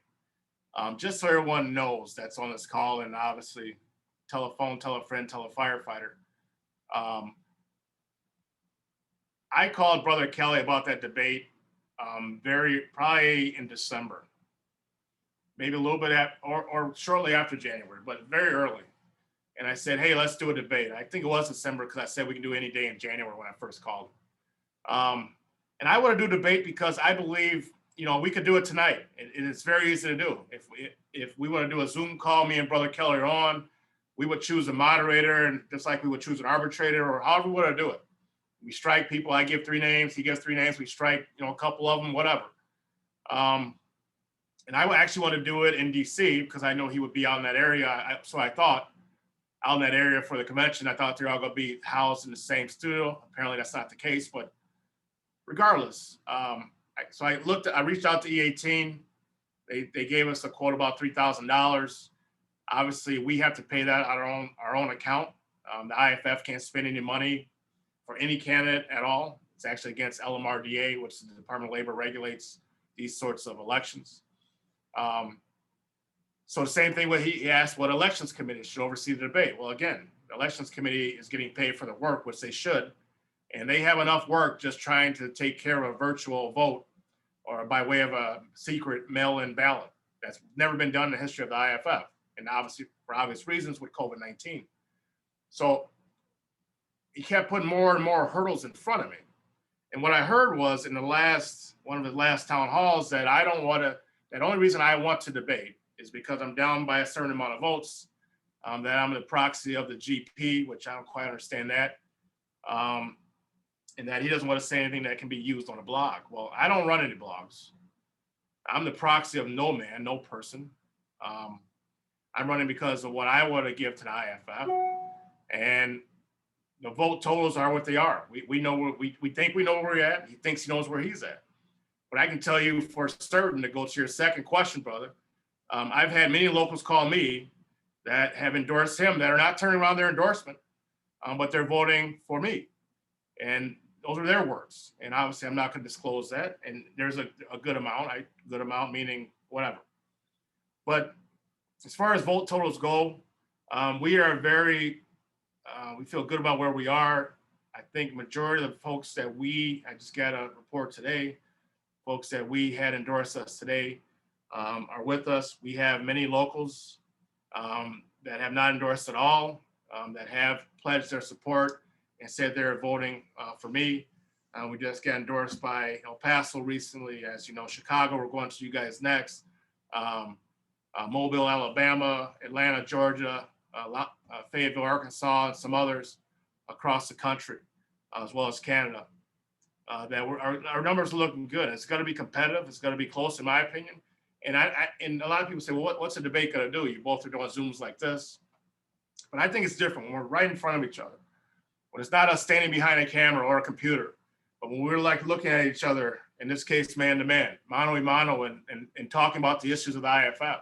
Just so everyone knows that's on this call, and obviously tell a phone, tell a friend, tell a firefighter. I called Brother Kelly about that debate probably in December, maybe a little bit or shortly after January, but very early. And I said, hey, let's do a debate. I think it was December because I said we can do any day in January when I first called. And I want to do debate because I believe, we could do it tonight. It's very easy to do. If we want to do a Zoom call, me and Brother Kelly are on, we would choose a moderator, and just like we would choose an arbitrator or however we want to do it. We strike people. I give 3 names. He gives 3 names. We strike, a couple of them, whatever. And I actually want to do it in DC because I know he would be out in that area. So I thought out in that area for the convention, I thought they're all going to be housed in the same studio. Apparently that's not the case, but regardless. So I reached out to E18. They gave us a quote about $3,000. Obviously we have to pay that out of our own account. The IAFF can't spend any money for any candidate at all. It's actually against LMRDA, which the Department of Labor regulates these sorts of elections. So the same thing when he asked what elections committee should oversee the debate. Well, again, the elections committee is getting paid for the work, which they should. And they have enough work just trying to take care of a virtual vote or by way of a secret mail-in ballot. That's never been done in the history of the IAFF. And obviously for obvious reasons with COVID-19. So he kept putting more and more hurdles in front of me. And what I heard was in one of his last town halls that that only reason I want to debate is because I'm down by a certain amount of votes, that I'm the proxy of the GP, which I don't quite understand that. And that he doesn't want to say anything that can be used on a blog. Well, I don't run any blogs. I'm the proxy of no man, no person. I'm running because of what I want to give to the IAFF. And the vote totals are what they are. We know where we think we know where we're at. He thinks he knows where he's at. But I can tell you for certain, to go to your second question, brother, I've had many locals call me that have endorsed him that are not turning around their endorsement, but they're voting for me. And those are their words. And obviously I'm not going to disclose that. And there's a good amount, good amount meaning whatever. But as far as vote totals go, we are we feel good about where we are. I think majority of the folks that I just got a report today, folks that we had endorsed us today are with us. We have many locals that have not endorsed at all, that have pledged their support and said they're voting for me. We just got endorsed by El Paso recently. As you know, Chicago, we're going to you guys next. Mobile, Alabama, Atlanta, Georgia, Fayetteville, Arkansas, and some others across the country, as well as Canada. Our numbers are looking good. It's going to be competitive. It's going to be close, in my opinion. And and a lot of people say, well, what's a debate going to do? You both are doing Zooms like this. But I think it's different when we're right in front of each other. When it's not us standing behind a camera or a computer, but when we're like looking at each other, in this case, man to man, mano a mano, and talking about the issues of the IAFF.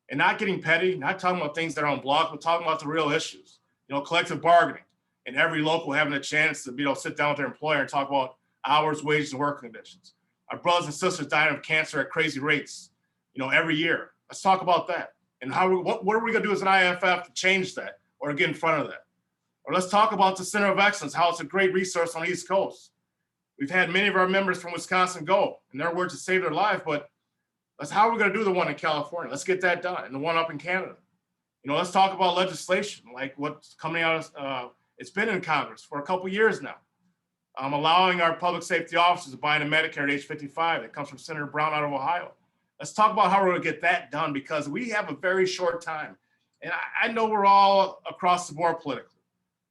And not getting petty, not talking about things that are on blogs, but talking about the real issues. Collective bargaining, and every local having a chance to sit down with their employer and talk about hours, wages, and work conditions. Our brothers and sisters dying of cancer at crazy rates, every year. Let's talk about that. And what are we going to do as an IAFF to change that or get in front of that? Or let's talk about the Center of Excellence, how it's a great resource on the East Coast. We've had many of our members from Wisconsin go, in their words, to save their life, but how are we going to do the one in California? Let's get that done, and the one up in Canada. Let's talk about legislation, like what's coming out of, it's been in Congress for a couple of years now, allowing our public safety officers to buy into Medicare at age 55. That comes from Senator Brown out of Ohio. Let's talk about how we're going to get that done, because we have a very short time. And I know we're all across the board politically.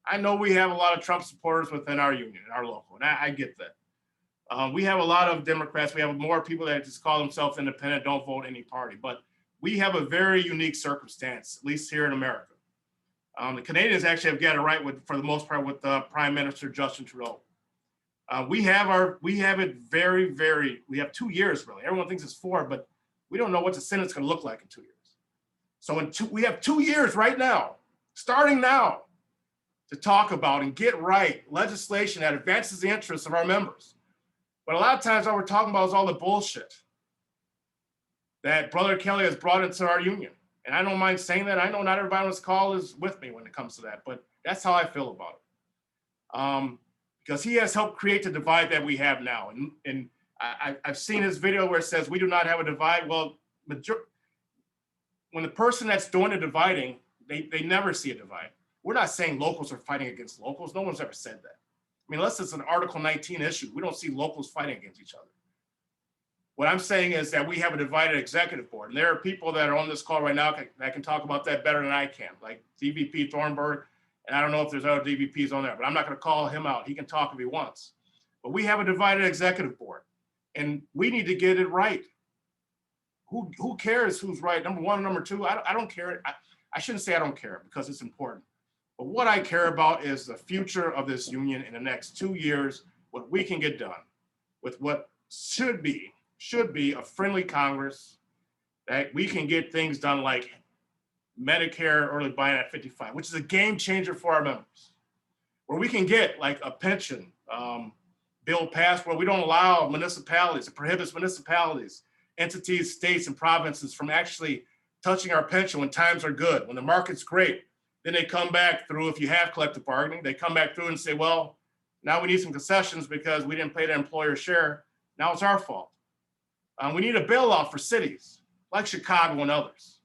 I know we have a lot of Trump supporters within our union, our local, and I get that. We have a lot of Democrats. We have more people that just call themselves independent, don't vote any party. But we have a very unique circumstance, at least here in America. The Canadians actually have got it right for the most part, with Prime Minister Justin Trudeau. We have it very, we have 2 years really. Everyone thinks it's 4, but we don't know what the Senate's going to look like in 2 years. So we have 2 years right now, starting now, to talk about and get right legislation that advances the interests of our members. But a lot of times all we're talking about is all the bullshit that Brother Kelly has brought into our union. And I don't mind saying that. I know not everybody on this call is with me when it comes to that, but that's how I feel about it. Because he has helped create the divide that we have now. And I've seen his video where it says we do not have a divide. Well, when the person that's doing the dividing, they never see a divide. We're not saying locals are fighting against locals. No one's ever said that. I mean, unless it's an Article 19 issue, we don't see locals fighting against each other. What I'm saying is that we have a divided executive board. And there are people that are on this call right now that can talk about that better than I can, like DVP Thornburg. And I don't know if there's other DVPs on there, but I'm not going to call him out. He can talk if he wants. But we have a divided executive board, and we need to get it right. Who cares who's right? Number one, number two, I don't care. I shouldn't say I don't care because it's important. But what I care about is the future of this union in the next 2 years, what we can get done with what should be a friendly Congress, that we can get things done like Medicare early buy-in at 55, which is a game changer for our members, where we can get like a pension bill passed where we don't allow municipalities, it prohibits municipalities, entities, states, and provinces from actually touching our pension when times are good, when the market's great. Then they come back through, if you have collective bargaining, they come back through and say, well, now we need some concessions because we didn't pay the employer share. Now it's our fault. We need a bailout for cities like Chicago and others.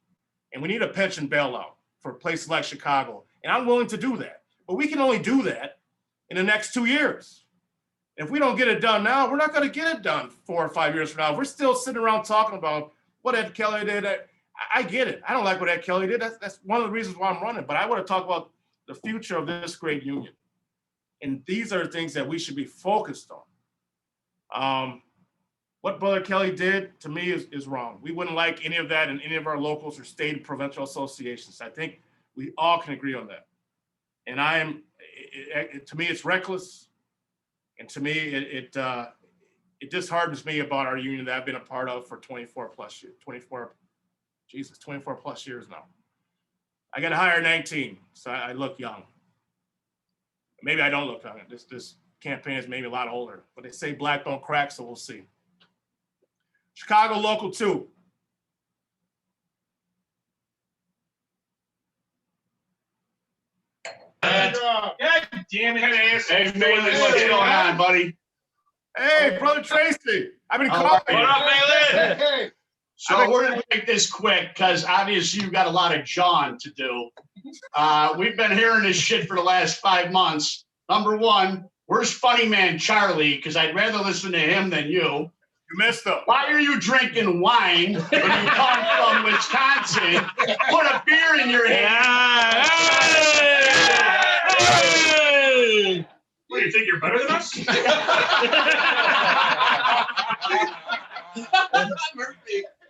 And we need a pension bailout for places like Chicago. And I'm willing to do that. But we can only do that in the next 2 years. If we don't get it done now, we're not going to get it done 4 or 5 years from now. We're still sitting around talking about what Ed Kelly did. I get it. I don't like what Ed Kelly did. That's one of the reasons why I'm running. But I want to talk about the future of this great union. And these are things that we should be focused on. What Brother Kelly did, to me, is wrong. We wouldn't like any of that in any of our locals or state and provincial associations. I think we all can agree on that. And to me, it's reckless. And to me, it disheartens me about our union that I've been a part of for 24 plus years now. I got hired 19, so I look young. Maybe I don't look young. This campaign has made me a lot older, but they say black don't crack, so we'll see. Chicago Local 2. God damn it. Hey, Mahlon, what's going on, buddy? Hey, Brother Tracy. I've been calling. What up, Mahlon? Hey. So we're going to make this quick because obviously you've got a lot of John to do. We've been hearing this shit for the last 5 months. Number one, where's funny man Charlie? Because I'd rather listen to him than you. You missed him. Why are you drinking wine when you come from Wisconsin? Put a beer in your hand. Hey! What, do you think you're better than us?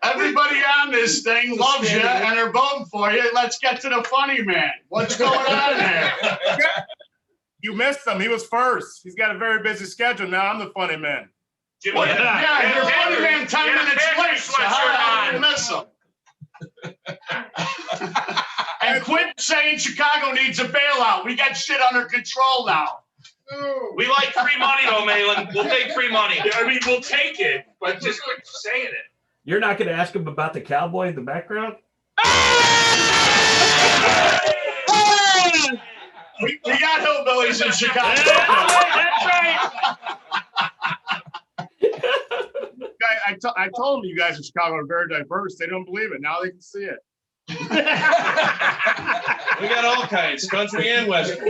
Everybody on this thing loves you and are voting for you. Let's get to the funny man. What's going on there? You missed him. He was first. He's got a very busy schedule. Now I'm the funny man. Well, yeah, you're funny man 10 minutes late. So how did you miss him? And quit saying Chicago needs a bailout. We got shit under control now. We like free money, though, Mahlon. We'll take free money. I mean, we'll take it, but just quit saying it. You're not going to ask him about the cowboy in the background? We got hillbillies in Chicago. That's right. I told them you guys in Chicago are very diverse. They don't believe it. Now they can see it. We got all kinds, country and western.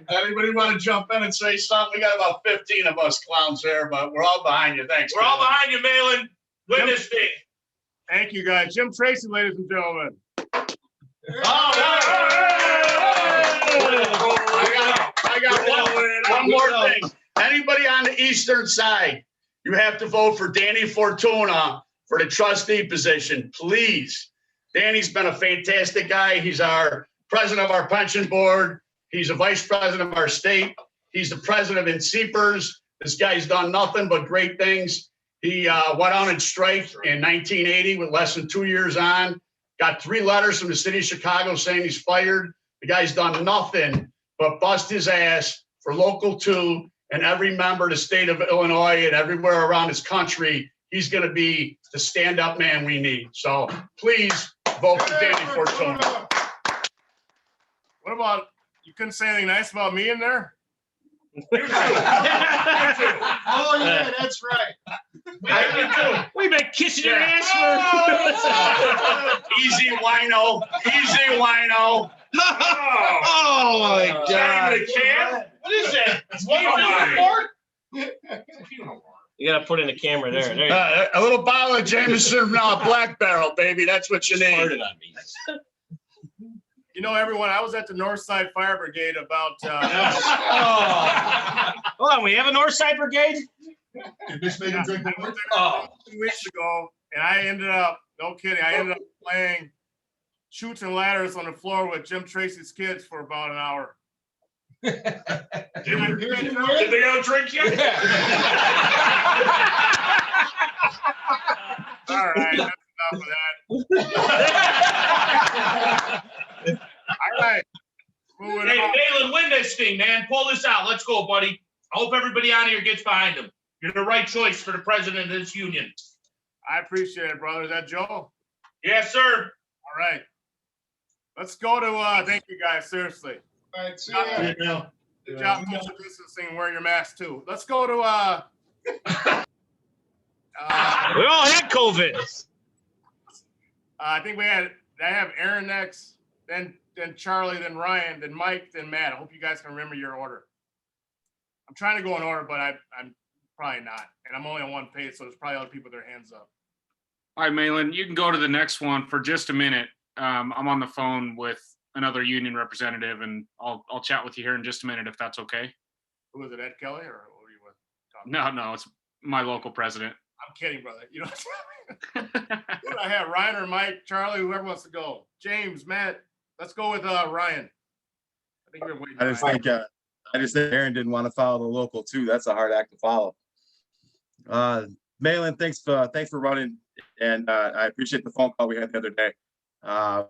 Anybody want to jump in and say something? We got about 15 of us clowns here, but we're all behind you. Thanks. We're all behind you, Mahlon. Witness me. Thank you, guys. Jim Tracy, ladies and gentlemen. I got one more thing. Anybody on the eastern side, you have to vote for Danny Fortuna for the trustee position, please. Danny's been a fantastic guy. He's our president of our pension board. He's a vice president of our state. He's the president of NCPERS. This guy's done nothing but great things. He went on and strike in 1980 with less than 2 years on. Got 3 letters from the city of Chicago saying he's fired. The guy's done nothing but bust his ass for Local 2 and every member of the state of Illinois and everywhere around this country. He's going to be the stand-up man we need. So please vote for Danny Fortuna. What about, you couldn't say anything nice about me in there? Oh, yeah, that's right. We've been kissing your ass for. Easy wino. Easy wino. Oh my God. What is that? You gotta put in the camera there. There you go. A little bottle of Jameson Black Barrel, baby. That's what you need. You know, everyone, I was at the Northside Fire Brigade about Hold on, we have a Northside Brigade? I was there 2 weeks ago, and I ended up, no kidding, I ended up playing Chutes and Ladders on the floor with Jim Tracy's kids for about an hour. Did they go drink you? All right, that's enough of that. All right. Moving Hey, on. Mahlon, win this thing, man. Pull this out. Let's go, buddy. I hope everybody on here gets behind him. You're the right choice for the president of this union. I appreciate it, brother. Is that Joe? Yes, sir. All right. Let's go to, thank you guys, seriously. All right, see Good job social distancing and wearing your mask too. Let's go to, We all had COVID. I think I have Aaron next, then Charlie, then Ryan, then Mike, then Matt. I hope you guys can remember your order. I'm trying to go in order, but I'm probably not. And I'm only on one page, so there's probably other people with their hands up. All right, Mahlon, you can go to the next one for just a minute. I'm on the phone with another union representative, and I'll chat with you here in just a minute if that's okay. Who was it, Ed Kelly, or who are you with? No, it's my local president. I'm kidding, brother. You know, who do I have? Ryan or Mike, Charlie, whoever wants to go. James, Matt. Let's go with Ryan. I think we're waiting. I just think Aaron didn't want to follow the local too. That's a hard act to follow. Mahlon, thanks for running, and I appreciate the phone call we had the other day. I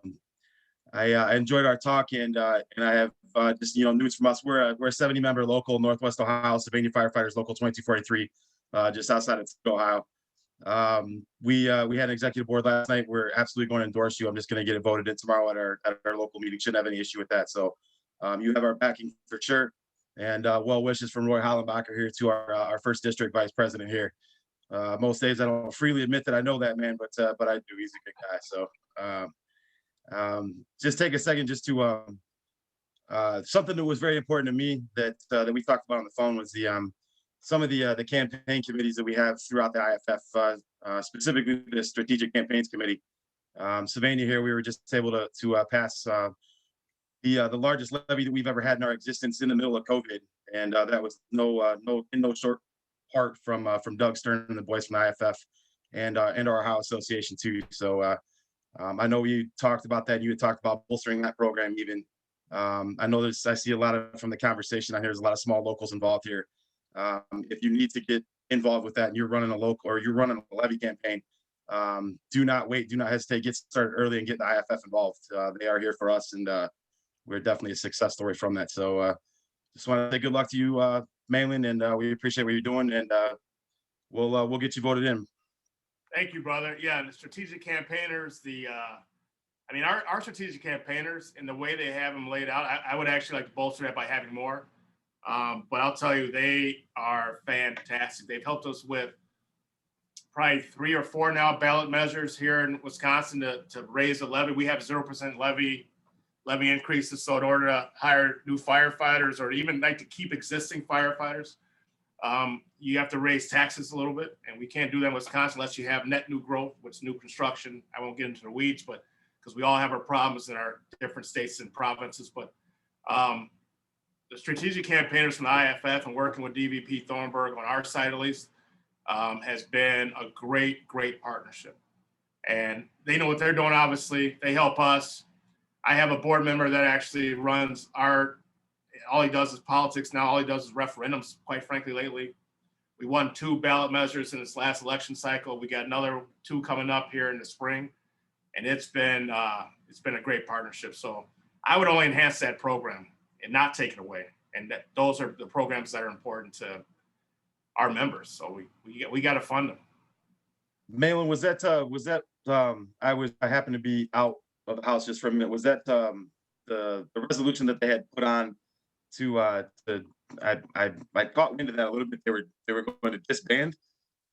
enjoyed our talk, and I have just news from us. We're a 70-member local, Northwest Ohio, Sylvania Firefighters Local 2243, just outside of Ohio. We had an executive board last night. We're absolutely going to endorse you. I'm just going to get it voted in tomorrow at our local meeting. Shouldn't have any issue with that. So you have our backing for sure. And well wishes from Roy Hollenbacher here to our first district vice president here. Most days I don't freely admit that I know that man, but I do. He's a good guy. So just take a second just to something that was very important to me that we talked about on the phone was some of the campaign committees that we have throughout the IAFF, specifically the Strategic Campaigns Committee. Sylvania here, we were just able to pass the largest levy that we've ever had in our existence in the middle of COVID, and that was in no short part from Doug Stern and the boys from the IAFF and our Ohio Association too. So I know you talked about that. You had talked about bolstering that program even. I know I see a lot of from the conversation. I hear there's a lot of small locals involved here. If you need to get involved with that and you're running a local or you're running a levy campaign, do not wait, do not hesitate, get started early and get the IAFF involved. They are here for us, and we're definitely a success story from that. So just want to say good luck to you, Mahlon, and we appreciate what you're doing, and we'll get you voted in. Thank you, brother. Yeah, the strategic campaigners, our strategic campaigners and the way they have them laid out, I would actually like to bolster that by having more. But I'll tell you, they are fantastic. They've helped us with probably 3 or 4 now ballot measures here in Wisconsin to raise the levy. We have 0% levy increases. So in order to hire new firefighters or even like to keep existing firefighters, you have to raise taxes a little bit. And we can't do that in Wisconsin unless you have net new growth, which is new construction. I won't get into the weeds, but because we all have our problems in our different states and provinces. But the strategic campaigners from the IAFF and working with DVP Thornburg on our side, at least, has been a great, great partnership. And they know what they're doing, obviously. They help us. I have a board member that actually runs all he does is politics now. All he does is referendums, quite frankly, lately. We won 2 ballot measures in this last election cycle. We got another 2 coming up here in the spring. And it's been a great partnership. So I would only enhance that program and not take it away. And those are the programs that are important to our members. So we got to fund them. Mahlon, was that I happened to be out of the house just for a minute. Was that the resolution that they had put on to I caught wind of that a little bit. They were going to disband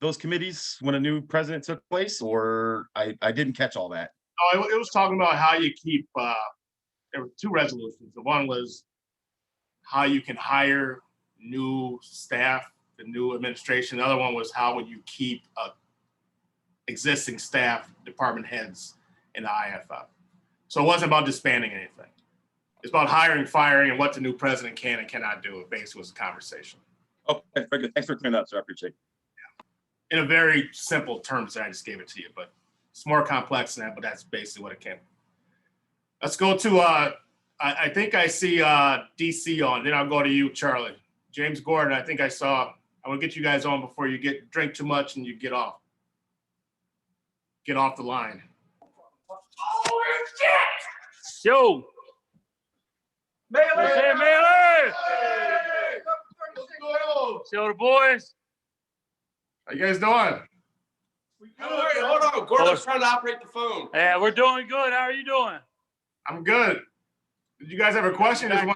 those committees when a new president took place, or I didn't catch all that. Oh, it was talking about how you keep. There were two resolutions. The one was how you can hire new staff, the new administration. The other one was how would you keep existing staff, department heads in the IAFF. So it wasn't about disbanding anything. It's about hiring, firing, and what the new president can and cannot do. It basically was a conversation. Okay, very good. Thanks for clearing that up, sir. I appreciate it. In a very simple terms, I just gave it to you, but it's more complex than that, but that's basically what it came. Let's go to, I think I see DC on, then I'll go to you, Charlie. James Gordon, I think I saw, I want to get you guys on before you drink too much and you get off the line. Oh, shit! Yo! Mahlon! Hey, Mahlon! Show the boys. How you guys doing? Hold on. Gordon's trying to operate the phone. Yeah, we're doing good. How are you doing? I'm good. Did you guys have a question? Back,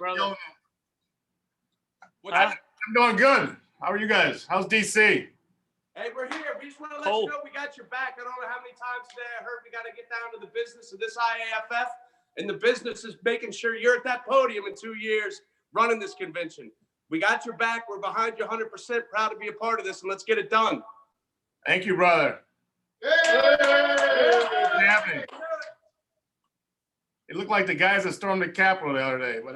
I'm doing good. How are you guys? How's DC? Hey, we're here. We just want to let you know we got your back. I don't know how many times today I heard we got to get down to the business of this IAFF, and the business is making sure you're at that podium in 2 years running this convention. We got your back. We're behind you 100%. Proud to be a part of this, and let's get it done. Thank you, brother. What's happening? It looked like the guys that stormed the Capitol the other day, but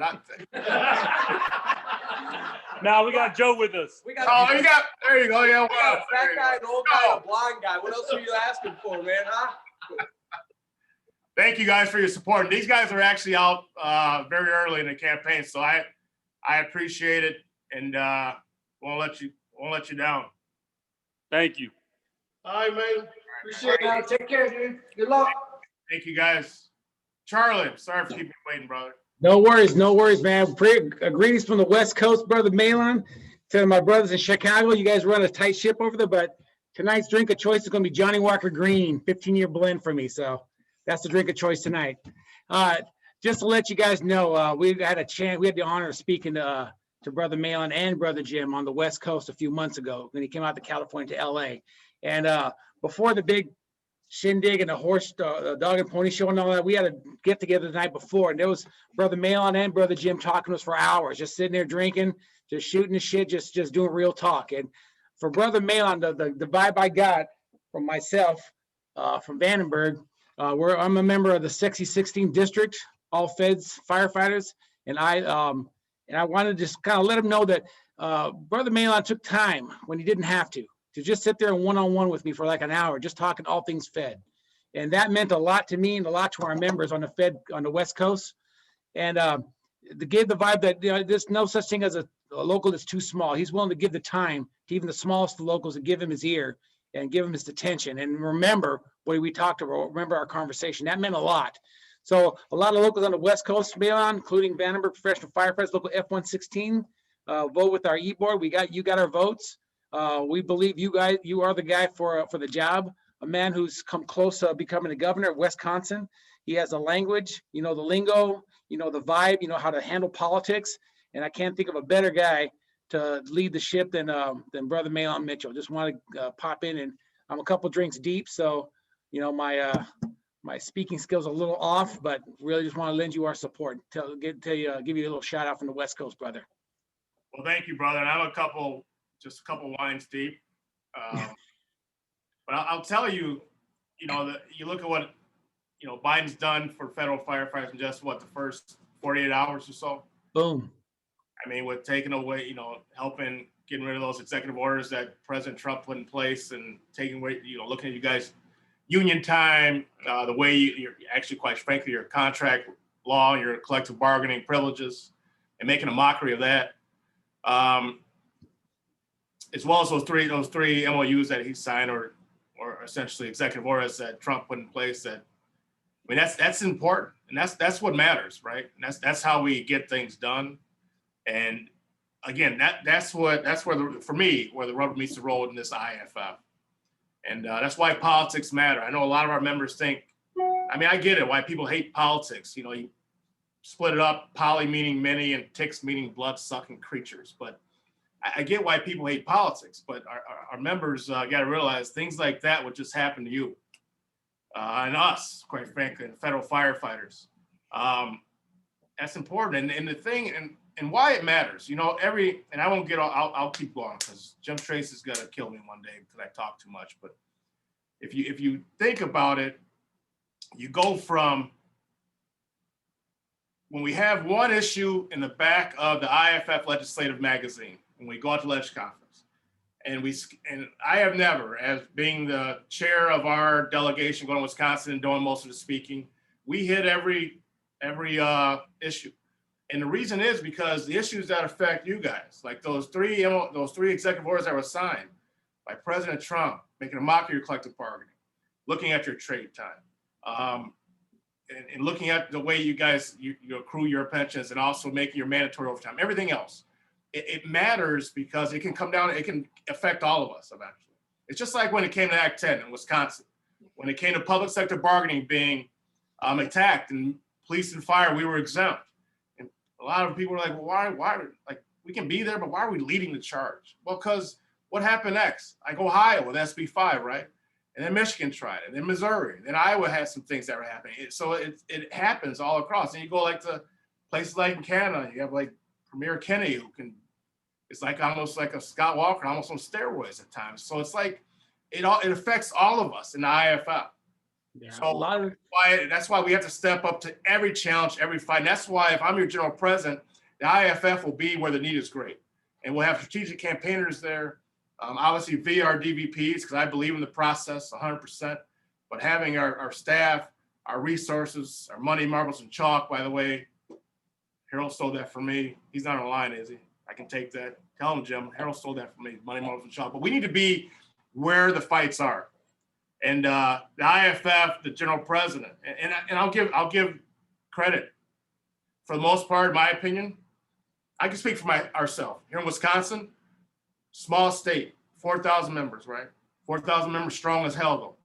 Now we got Joe with us. We got. Oh, there you go. Yeah, we got a fat guy, an old guy, a blind guy. What else are you asking for, man? Huh? Thank you guys for your support. These guys are actually out very early in the campaign, so I appreciate it, and won't let you down. Thank you. All right, man. Appreciate it. Take care, dude. Good luck. Thank you, guys. Charlie, sorry for keeping you waiting, brother. No worries, man. Greetings from the West Coast, brother Mahlon. To my brothers in Chicago, you guys run a tight ship over there, but tonight's drink of choice is going to be Johnny Walker Green, 15-year blend for me. So that's the drink of choice tonight. Just to let you guys know, we had the honor of speaking to brother Mahlon and brother Jim on the West Coast a few months ago when he came out to California to LA. And before the big shindig and the dog and pony show and all that, we had a get together the night before, and there was brother Mahlon and brother Jim talking to us for hours, just sitting there drinking, just shooting the shit, just doing real talk. And for brother Mahlon, the vibe I got from myself, from Vandenberg, I'm a member of the Sexy 16 district, all feds firefighters, and I wanted to just kind of let him know that brother Mahlon took time when he didn't have to just sit there and one-on-one with me for like an hour, just talking all things Fed. And that meant a lot to me and a lot to our members on the Fed, on the West Coast. And to give the vibe that there's no such thing as a local that's too small. He's willing to give the time to even the smallest of locals and give him his ear and give him his attention. And remember what we talked about, remember our conversation. That meant a lot. So a lot of locals on the West Coast, Mahlon, including Vandenberg Professional Firefighters, local F-116, vote with our e-board. You got our votes. We believe you are the guy for the job, a man who's come close to becoming a governor of Wisconsin. He has a language, the lingo, the vibe, how to handle politics. And I can't think of a better guy to lead the ship than brother Mahlon Mitchell. Just want to pop in, and I'm a couple drinks deep. So, my speaking skills are a little off, but really just want to lend you our support. Give you a little shout out from the West Coast, brother. Well, thank you, brother. And I'm just a couple wines deep. But I'll tell you, that you look at what, Biden's done for federal firefighters in just the first 48 hours or so. Boom. I mean, with taking away, helping getting rid of those executive orders that President Trump put in place and taking away, looking at you guys' union time, the way you're actually, quite frankly, your contract law, your collective bargaining privileges, and making a mockery of that. As well as those three MOUs that he signed or essentially executive orders that Trump put in place that, I mean, that's important, and that's what matters, right? And that's how we get things done. And again, that's where for me, where the rubber meets the road in this IAFF. And that's why politics matter. I know a lot of our members think, I mean, I get it, why people hate politics. You know, you split it up, poly meaning many and ticks meaning blood-sucking creatures. But I get why people hate politics, but our members got to realize things like that would just happen to you and us, quite frankly, and federal firefighters. That's important. And the thing, and why it matters, you know, and I won't get all, I'll keep going because Jim Tracy's got to kill me one day because I talk too much. But if you think about it, you go from when we have one issue in the back of the IAFF legislative magazine, when we go out to Ledge Conference, and I have never, as being the chair of our delegation going to Wisconsin and doing most of the speaking, we hit every issue. And the reason is because the issues that affect you guys, like those three executive orders that were signed by President Trump, making a mockery of collective bargaining, looking at your trade time, and looking at the way you guys you accrue your pensions, and also making your mandatory overtime, everything else. It matters because it can come down, it can affect all of us eventually. It's just like when it came to Act 10 in Wisconsin, when it came to public sector bargaining being attacked, and police and fire, we were exempt. And a lot of people were like, well, why, like, we can be there, but why are we leading the charge? Well, because what happened next? Like Ohio with SB 5, right? And then Michigan tried it, and then Missouri, and then Iowa had some things that were happening. So it happens all across. And you go like to places like in Canada, you have like Premier Kennedy, who it's like almost like a Scott Walker, almost on steroids at times. So it's like it affects all of us in the IAFF. Yeah, so that's why we have to step up to every challenge, every fight. And that's why if I'm your general president, the IAFF will be where the need is great. And we'll have strategic campaigners there, obviously via our DVPs, because I believe in the process 100%. But having our staff, our resources, our money, marbles, and chalk, by the way, Harold stole that from me. He's not on the line, is he? I can take that. Tell him, Jim, Harold stole that from me, money, marbles, and chalk. But we need to be where the fights are. And the IAFF, the general president, and I'll give credit. For the most part, in my opinion, I can speak for ourselves. Here in Wisconsin, small state, 4,000 members, right? 4,000 members strong as hell,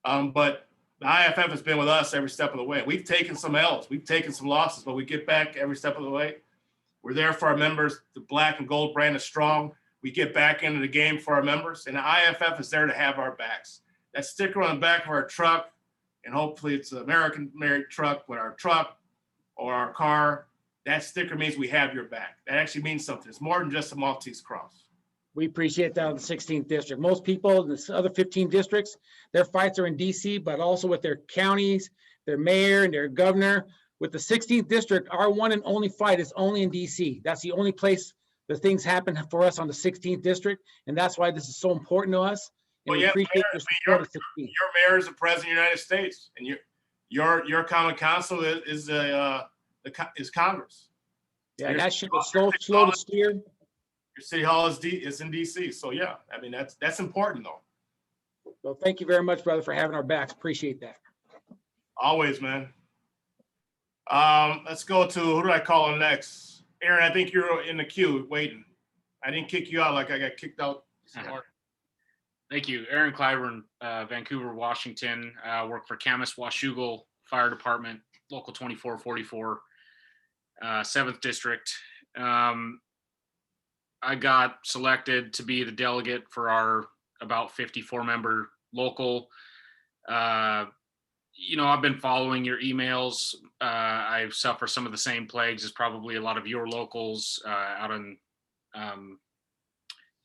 though. But the IAFF has been with us every step of the way. We've taken some L's, we've taken some losses, but we get back every step of the way. We're there for our members. The black and gold brand is strong. We get back into the game for our members, and the IAFF is there to have our backs. That sticker on the back of our truck, and hopefully it's an American-made truck with our truck or our car, that sticker means we have your back. That actually means something. It's more than just a Maltese cross. We appreciate that in the 16th district. Most people in the other 15 districts, their fights are in DC, but also with their counties, their mayor and their governor. With the 16th district, our one and only fight is only in DC. That's the only place that things happen for us on the 16th district. And that's why this is so important to us. And well, we appreciate your support of 16. Your mayor is the president of the United States, and your common council is Congress. Yeah, that ship is slow to steer. Your city hall is in DC. So yeah, I mean that's important though. Well, thank you very much, brother, for having our backs. Appreciate that. Always, man. Let's go to who do I call on next? Aaron, I think you're in the queue waiting. I didn't kick you out like I got kicked out. Thank you. Aaron Clyburn, Vancouver, Washington. Work for Camas Washougal Fire Department, Local 2444, 7th District. I got selected to be the delegate for our about 54-member local. You know, I've been following your emails. I suffer some of the same plagues as probably a lot of your locals out in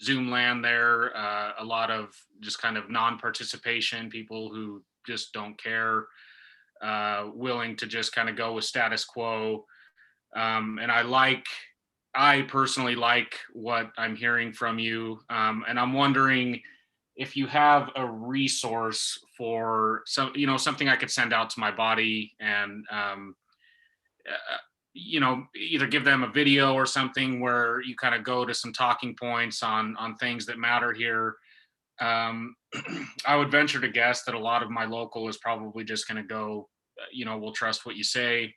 Zoom land there. A lot of just kind of non-participation, people who just don't care, willing to just kind of go with status quo. And I personally like what I'm hearing from you. And I'm wondering if you have a resource for something I could send out to my body and, either give them a video or something where you kind of go to some talking points on things that matter here. I would venture to guess that a lot of my local is probably just going to go we'll trust what you say.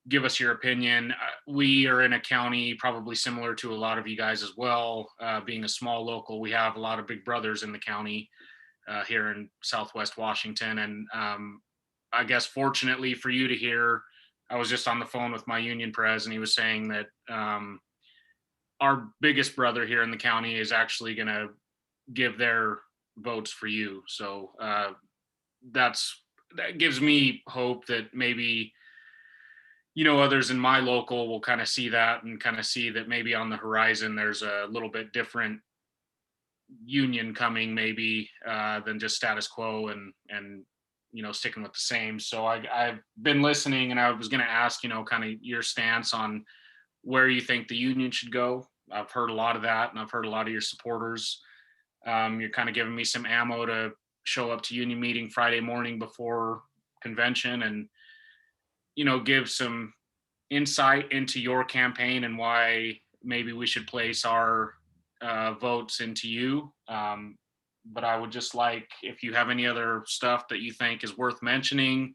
Give us your opinion. We are in a county probably similar to a lot of you guys as well. Being a small local, we have a lot of big brothers in the county here in Southwest Washington. And I guess fortunately for you to hear, I was just on the phone with my union pres, and he was saying that our biggest brother here in the county is actually going to give their votes for you. So that gives me hope that maybe, others in my local will kind of see that and kind of see that maybe on the horizon there's a little bit different union coming maybe than just status quo and sticking with the same. So I've been listening, and I was going to ask, kind of your stance on where you think the union should go. I've heard a lot of that, and I've heard a lot of your supporters. You're kind of giving me some ammo to show up to union meeting Friday morning before convention and, give some insight into your campaign and why maybe we should place our votes into you. But I would just like, if you have any other stuff that you think is worth mentioning,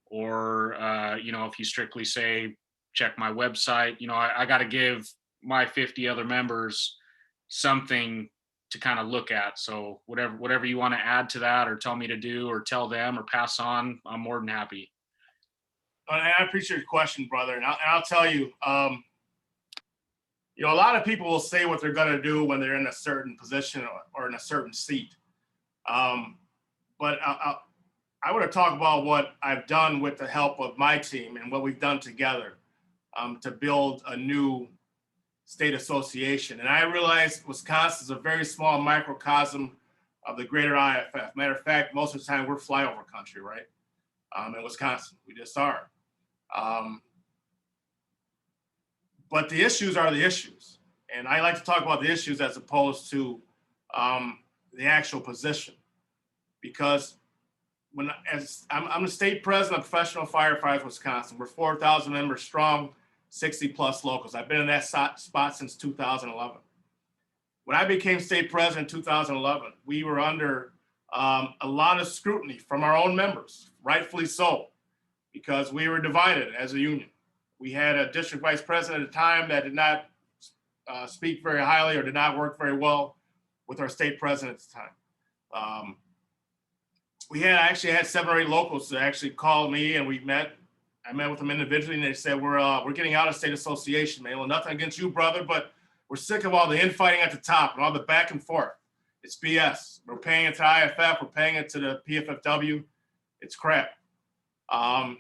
or, if you strictly say, check my website, I got to give my 50 other members something to kind of look at. So whatever you want to add to that, or tell me to do, or tell them, or pass on, I'm more than happy. I appreciate your question, brother. And I'll tell you, a lot of people will say what they're going to do when they're in a certain position or in a certain seat. But I want to talk about what I've done with the help of my team and what we've done together to build a new state association. And I realize Wisconsin is a very small microcosm of the greater IAFF. Matter of fact, most of the time we're flyover country, right? In Wisconsin, we just are. But the issues are the issues. And I like to talk about the issues as opposed to the actual position. Because I'm the state president of Professional Firefighters Wisconsin. We're 4,000 members strong, 60 plus locals. I've been in that spot since 2011. When I became state president in 2011, we were under a lot of scrutiny from our own members, rightfully so, because we were divided as a union. We had a district vice president at the time that did not speak very highly or did not work very well with our state president at the time. We actually had 7 or 8 locals that actually called me, and we met. I met with them individually, and they said, we're getting out of state association, man. Well, nothing against you, brother, but we're sick of all the infighting at the top and all the back and forth. It's BS. We're paying it to IAFF. We're paying it to the PFFW. It's crap. I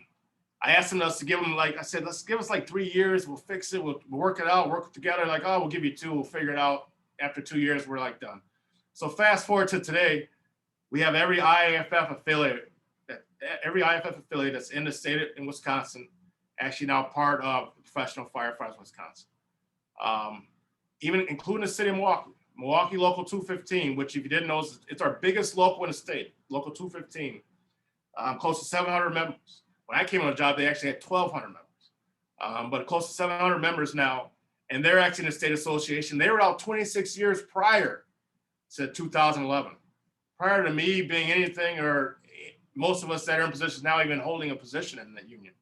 asked them to give them, I said, let's give us 3 years. We'll fix it. We'll work it out, work together. We'll give you 2. We'll figure it out. After 2 years, we're done. So fast forward to today, we have every IAFF affiliate that's in the state in Wisconsin, actually now part of Professional Firefighters Wisconsin. Even including the city of Milwaukee Local 215, which if you didn't know, it's our biggest local in the state, Local 215, close to 700 members. When I came on the job, they actually had 1,200 members, but close to 700 members now, and they're actually in the state association. They were out 26 years prior to 2011. Prior to me being anything, or most of us that are in positions now even holding a position in the union.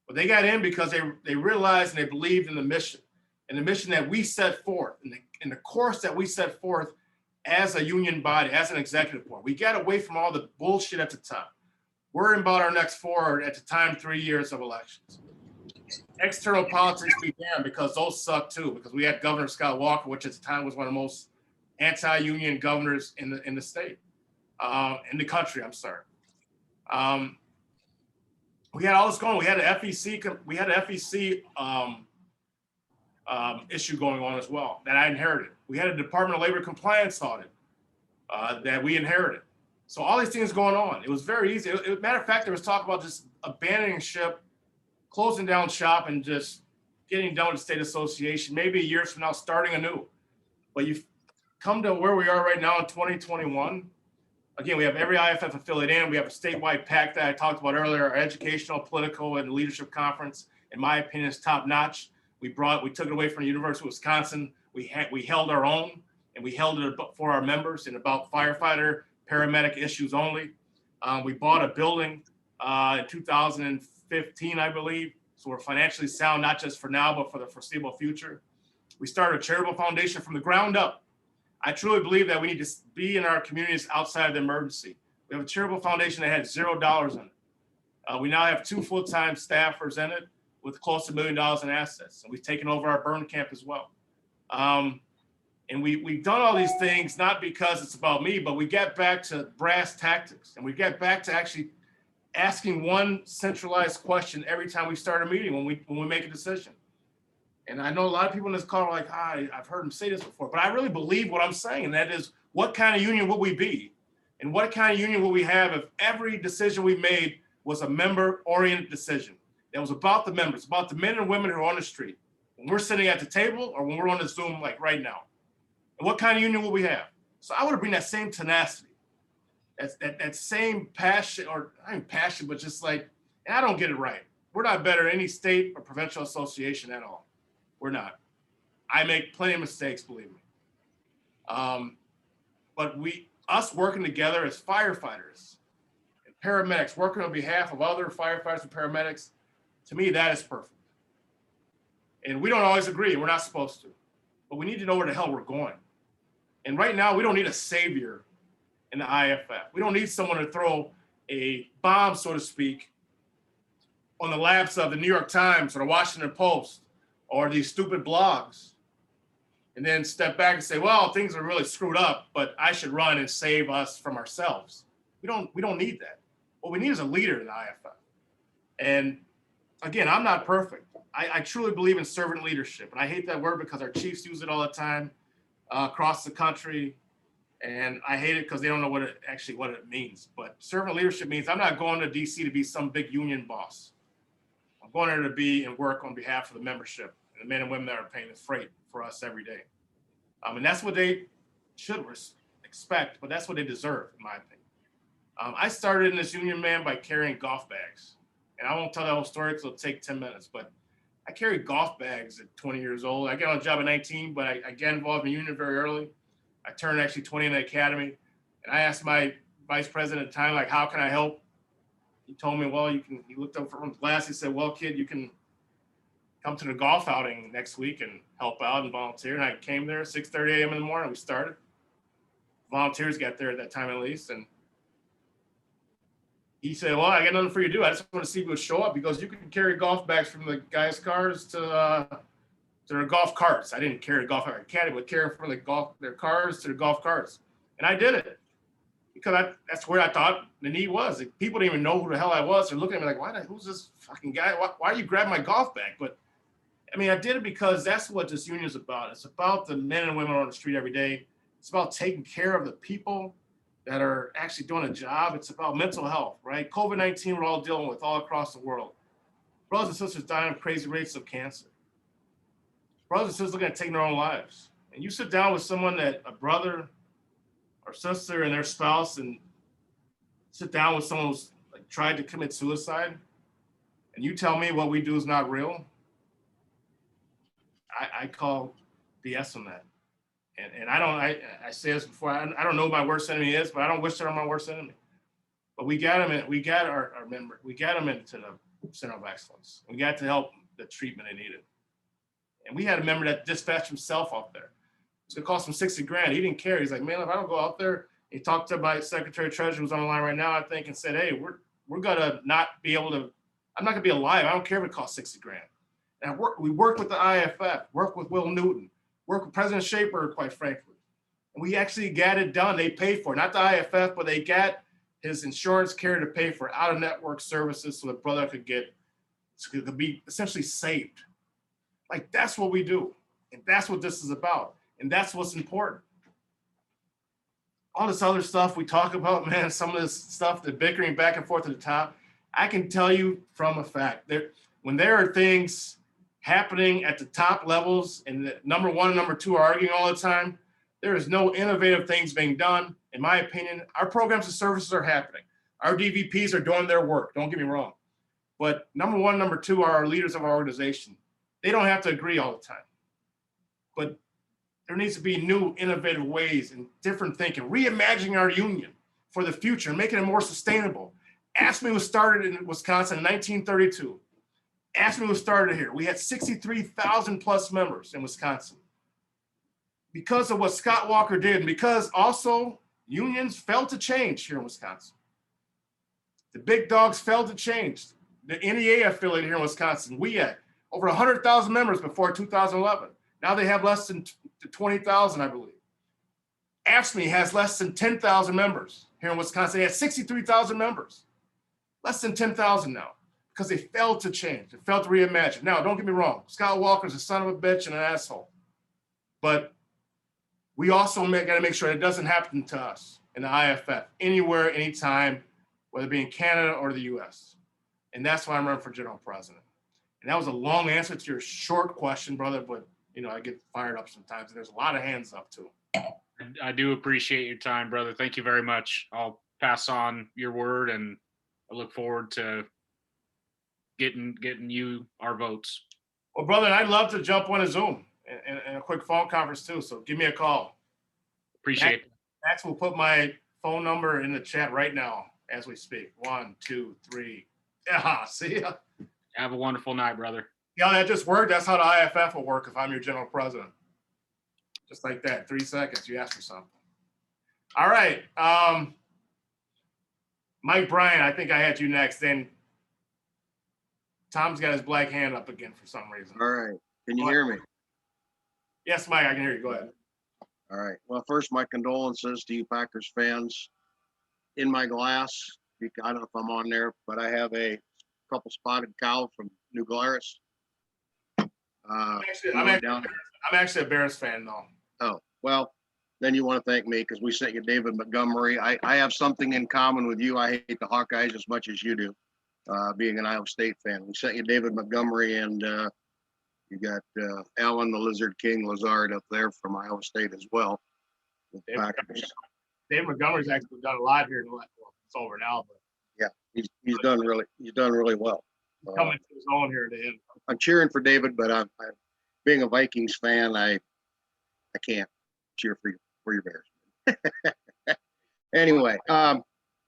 But they got in because they realized and they believed in the mission, and the mission that we set forth, in the course that we set forth as a union body, as an executive board. We got away from all the bullshit at the top. Worrying about our next 4, at the time, 3 years of elections. External politics began because those sucked too, because we had Governor Scott Walker, which at the time was one of the most anti-union governors in the state, in the country, I'm sorry. We had all this going. We had an FEC issue going on as well that I inherited. We had a Department of Labor compliance audit that we inherited. So all these things going on. It was very easy. Matter of fact, there was talk about just abandoning ship, closing down shop, and just getting done with the state association, maybe years from now, starting anew. But you've come to where we are right now in 2021. Again, we have every IAFF affiliate in. We have a statewide pact that I talked about earlier. Our educational, political, and leadership conference, in my opinion, is top notch. We took it away from the University of Wisconsin. We held our own, and we held it for our members and about firefighter, paramedic issues only. We bought a building in 2015, I believe. So we're financially sound, not just for now, but for the foreseeable future. We started a charitable foundation from the ground up. I truly believe that we need to be in our communities outside of the emergency. We have a charitable foundation that had $0 in it. We now have 2 full-time staffers in it with close to $1 million in assets. And we've taken over our burn camp as well. And we've done all these things, not because it's about me, but we get back to brass tactics. And we get back to actually asking one centralized question every time we start a meeting when we make a decision. And I know a lot of people in this call are like, I've heard him say this before, but I really believe what I'm saying. And that is, what kind of union will we be? And what kind of union will we have if every decision we made was a member-oriented decision? That was about the members, about the men and women who are on the street. When we're sitting at the table or when we're on the Zoom like right now. And what kind of union will we have? So I want to bring that same tenacity, that same passion, or not even passion, but just like, and I don't get it right. We're not better than any state or provincial association at all. We're not. I make plenty of mistakes, believe me. But us working together as firefighters and paramedics, working on behalf of other firefighters and paramedics, to me, that is perfect. And we don't always agree. We're not supposed to. But we need to know where the hell we're going. And right now, we don't need a savior in the IAFF. We don't need someone to throw a bomb, so to speak, on the laps of the New York Times or the Washington Post or these stupid blogs, and then step back and say, well, things are really screwed up, but I should run and save us from ourselves. We don't need that. What we need is a leader in the IAFF. And again, I'm not perfect. I truly believe in servant leadership. And I hate that word because our chiefs use it all the time across the country. And I hate it because they don't know what it means. But servant leadership means I'm not going to DC to be some big union boss. I'm going there to be and work on behalf of the membership and the men and women that are paying the freight for us every day. And that's what they should expect, but that's what they deserve, in my opinion. I started in this union, man, by carrying golf bags. And I won't tell that whole story because it'll take 10 minutes, but I carried golf bags at 20 years old. I got on a job at 19, but I got involved in the union very early. I turned actually 20 in the academy. And I asked my vice president at the time, like, how can I help? He told me, well, he looked up from his glass. He said, well, kid, you can come to the golf outing next week and help out and volunteer. And I came there 6:30 a.m. in the morning. We started. Volunteers got there at that time at least. And he said, well, I got nothing for you to do. I just want to see if you would show up. He goes, you can carry golf bags from the guys' cars to their golf carts. I didn't carry the golf academy, but carry from their cars to the golf carts. And I did it because that's where I thought the need was. Like, people didn't even know who the hell I was. They're looking at me like, who's this fucking guy? Why are you grabbing my golf bag? But I mean, I did it because that's what this union is about. It's about the men and women on the street every day. It's about taking care of the people that are actually doing a job. It's about mental health, right? COVID-19 we're all dealing with all across the world. Brothers and sisters dying of crazy rates of cancer. Brothers and sisters looking at taking their own lives. And you sit down with someone that a brother or sister and their spouse and sit down with someone who's like tried to commit suicide, and you tell me what we do is not real, I call BS on that. And I say this before, I don't know who my worst enemy is, but I don't wish they're my worst enemy. But we got them in, we got our member, we got them into the Center of Excellence. We got to help the treatment they needed. And we had a member that dispatched himself out there. It's gonna cost him 60 grand. He didn't care. He's like, man, if I don't go out there, he talked to my Secretary of Treasury who's on the line right now, I think, and said, hey, we're gonna not be able to, I'm not gonna be alive. I don't care if it costs 60 grand. And we worked with the IAFF, worked with Will Newton, worked with President Shaper, quite frankly. And we actually got it done. They paid for it, not the IAFF, but they got his insurance carrier to pay for out-of-network services so the brother could be essentially saved. Like, that's what we do. And that's what this is about. And that's what's important. All this other stuff we talk about, man, some of this stuff, the bickering back and forth at the top, I can tell you from a fact that when there are things happening at the top levels and the number one and number two are arguing all the time, there is no innovative things being done. In my opinion, our programs and services are happening. Our DVPs are doing their work, don't get me wrong. But number one, number two are our leaders of our organization. They don't have to agree all the time. But there needs to be new innovative ways and different thinking, reimagining our union. for the future, making it more sustainable. AFSCME was started in Wisconsin in 1932. AFSCME was started here. We had 63,000 plus members in Wisconsin. Because of what Scott Walker did, and because also unions failed to change here in Wisconsin. The big dogs failed to change. The NEA affiliate here in Wisconsin, we had over 100,000 members before 2011. Now they have less than 20,000, I believe. AFSCME has less than 10,000 members here in Wisconsin. They had 63,000 members, less than 10,000 now, because they failed to change. They failed to reimagine. Now, don't get me wrong. Scott Walker's a son of a bitch and an asshole. But we also got to make sure it doesn't happen to us in the IAFF, anywhere, anytime, whether it be in Canada or the US. And that's why I'm running for general president. And that was a long answer to your short question, brother, but you know, I get fired up sometimes, and there's a lot of hands up too. I do appreciate your time, brother. Thank you very much. I'll pass on your word, and I look forward to getting you our votes. Well, brother, I'd love to jump on a Zoom and a quick phone conference too. So give me a call. Appreciate it. Max will put my phone number in the chat right now as we speak. 1, 2, 3. Yeah, see ya. Have a wonderful night, brother. Yeah, that just worked. That's how the IAFF will work if I'm your general president. Just like that, 3 seconds, you ask for something. All right. Mike Bryan, I think I had you next. Then Tom's got his black hand up again for some reason. All right. Can you hear me? Yes, Mike, I can hear you. Go ahead. All right. Well, first, my condolences to you Packers fans. In my glass, I don't know if I'm on there, but I have a couple spotted cow from New Glarus. I'm actually a Bears fan, though. Oh, well, then you want to thank me because we sent you David Montgomery. I have something in common with you. I hate the Hawkeyes as much as you do, being an Iowa State fan. We sent you David Montgomery, and you got Alan the Lizard King Lazard up there from Iowa State as well. David Montgomery's actually done a lot here. It's over now, but yeah, he's done really well. Coming to his own here to him. I'm cheering for David, but I'm being a Vikings fan. I can't cheer for your Bears. Anyway,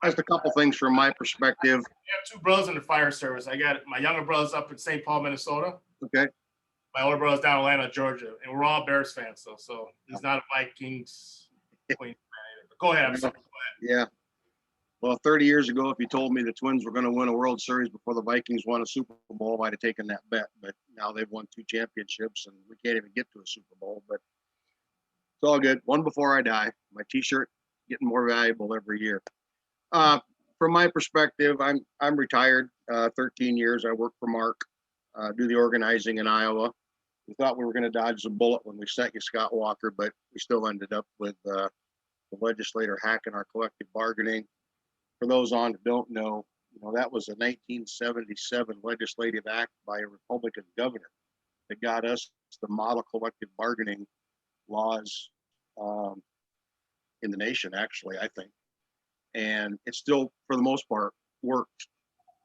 just a couple things from my perspective. I have 2 brothers in the fire service. I got my younger brother's up in St. Paul, Minnesota. Okay. My older brother's down in Atlanta, Georgia, and we're all Bears fans. So he's not a Vikings Queen fan. But go ahead. I'm sorry. Go ahead. Yeah. Well, 30 years ago, if you told me the Twins were going to win a World Series before the Vikings won a Super Bowl, I'd have taken that bet. But now they've won 2 championships, and we can't even get to a Super Bowl. But it's all good. One before I die. My T-shirt getting more valuable every year. From my perspective, I'm retired. 13 years. I work for Mark. Do the organizing in Iowa. We thought we were going to dodge the bullet when we sent you Scott Walker, but we still ended up with the legislator hacking our collective bargaining. For those on that don't know, that was a 1977 legislative act by a Republican governor that got us the model collective bargaining laws in the nation, actually, I think. And it still, for the most part, worked,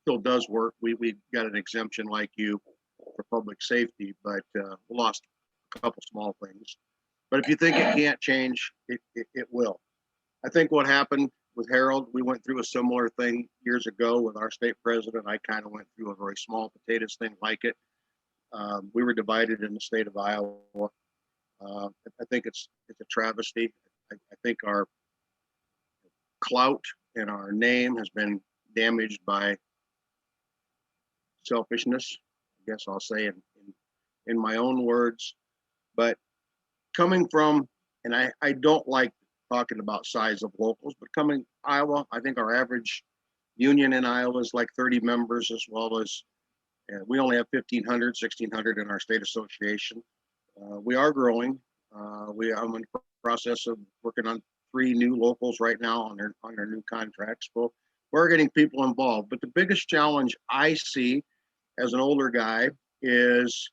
still does work. We got an exemption like you for public safety, but we lost a couple small things. But if you think it can't change, it will. I think what happened with Harold, we went through a similar thing years ago with our state president. I kind of went through a very small potatoes thing like it. We were divided in the state of Iowa. I think it's a travesty. I think our clout and our name has been damaged by selfishness, I guess I'll say in my own words. But coming from, and I don't like talking about size of locals, but coming Iowa, I think our average union in Iowa is like 30 members, as well as we only have 1,500, 1,600 in our state association. We are growing. I'm in the process of working on 3 new locals right now on their new contracts. So we're getting people involved. But the biggest challenge I see as an older guy is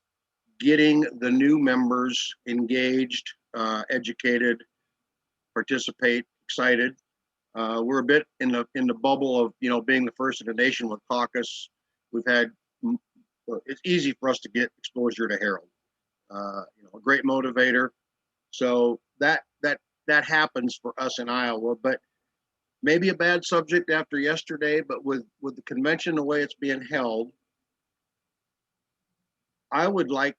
getting the new members engaged, educated, participate, excited. We're a bit in the bubble of being the first in the nation with caucus. We've had it's easy for us to get exposure to Harold, a great motivator. So that happens for us in Iowa. But maybe a bad subject after yesterday, but with the convention, the way it's being held, I would like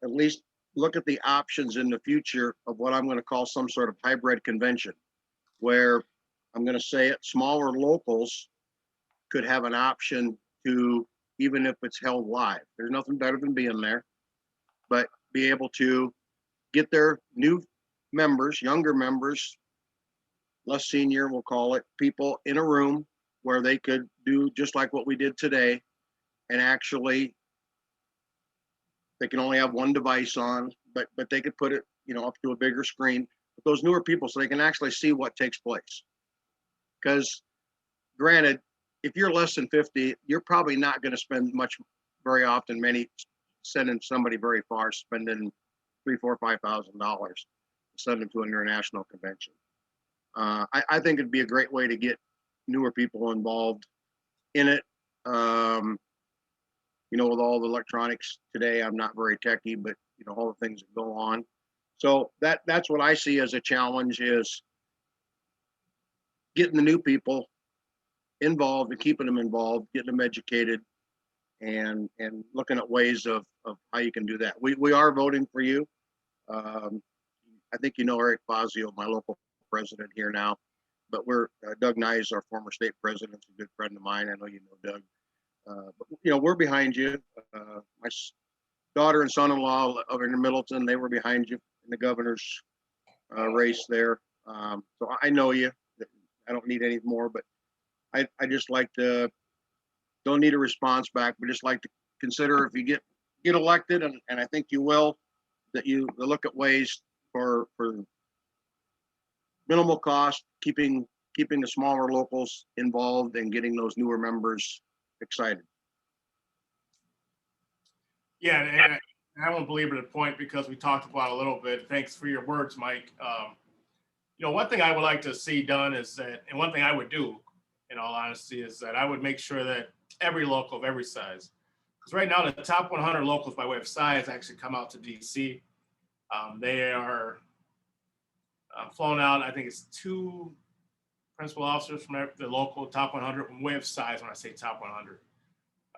at least look at the options in the future of what I'm going to call some sort of hybrid convention, where I'm going to say it, smaller locals could have an option to, even if it's held live, there's nothing better than being there, but be able to get their new members, younger members, less senior, we'll call it, people in a room where they could do just like what we did today. And actually, they can only have one device on, but they could put it, up to a bigger screen with those newer people so they can actually see what takes place. Because granted, if you're less than 50, you're probably not going to spend much very often, sending somebody very far, spending $3,000, $4,000, $5,000 to send them to an international convention. I think it'd be a great way to get newer people involved in it. With all the electronics today, I'm not very techy, but all the things that go on. So that's what I see as a challenge, is getting the new people involved and keeping them involved, getting them educated, and looking at ways of how you can do that. We are voting for you. I think Eric Fazio, my local president here now, but Doug Nye is our former state president, a good friend of mine. I know you know Doug. But we're behind you. My daughter and son-in-law over in Middleton, they were behind you in the governor's race there. So I know you. I don't need any more, but I just like to, don't need a response back, but just like to consider, if you get elected, and I think you will, that you look at ways for minimal cost, keeping the smaller locals involved and getting those newer members excited. Yeah, and I won't belabor the point because we talked about it a little bit. Thanks for your words, Mike. One thing I would like to see done is that, and one thing I would do, in all honesty, is that I would make sure that every local of every size, because right now the top 100 locals by way of size actually come out to DC. They are flown out. I think it's 2 principal officers from the local top 100 from way of size. When I say top 100,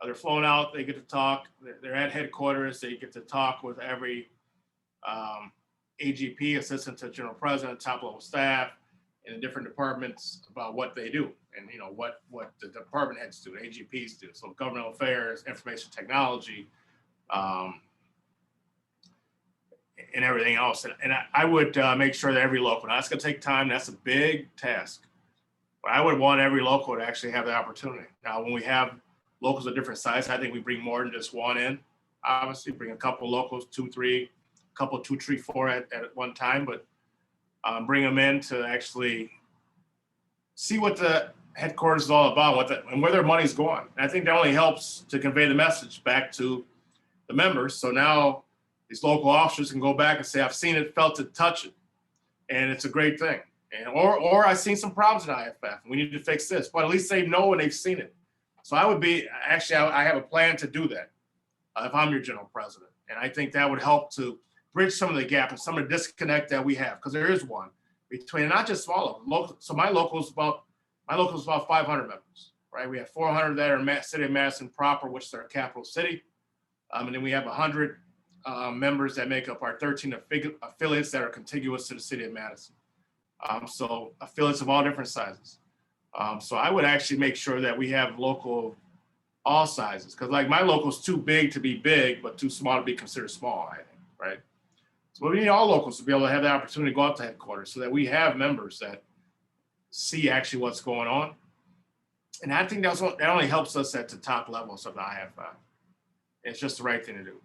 they're flown out. They get to talk. They're at headquarters. They get to talk with every AGP, assistant to general president, top level staff in the different departments about what they do, and what the department heads do, AGPs do. So governmental affairs, information technology, and everything else. And I would make sure that every local, now that's going to take time. That's a big task. But I would want every local to actually have the opportunity. Now, when we have locals of different size, I think we bring more than just one in. Obviously, bring a couple locals, 2, 3, a couple, 2, 3, 4 at one time, but bring them in to actually see what the headquarters is all about, and where their money's going. And I think that only helps to convey the message back to the members. So now these local officers can go back and say, I've seen it, felt it, touch it, and it's a great thing. And or I've seen some problems in IAFF. We need to fix this, but at least they know and they've seen it. So I would be, actually, I have a plan to do that if I'm your general president. And I think that would help to bridge some of the gap and some of the disconnect that we have, because there is one between not just small local. So my local is about 500 members, right? We have 400 that are in city of Madison proper, which is our capital city. And then we have 100 members that make up our 13 affiliates that are contiguous to the city of Madison. So affiliates of all different sizes. So I would actually make sure that we have local all sizes, because like my local's too big to be big, but too small to be considered small, I think, right? So we need all locals to be able to have the opportunity to go out to headquarters so that we have members that see actually what's going on. And I think that only helps us at the top levels of the IAFF. It's just the right thing to do.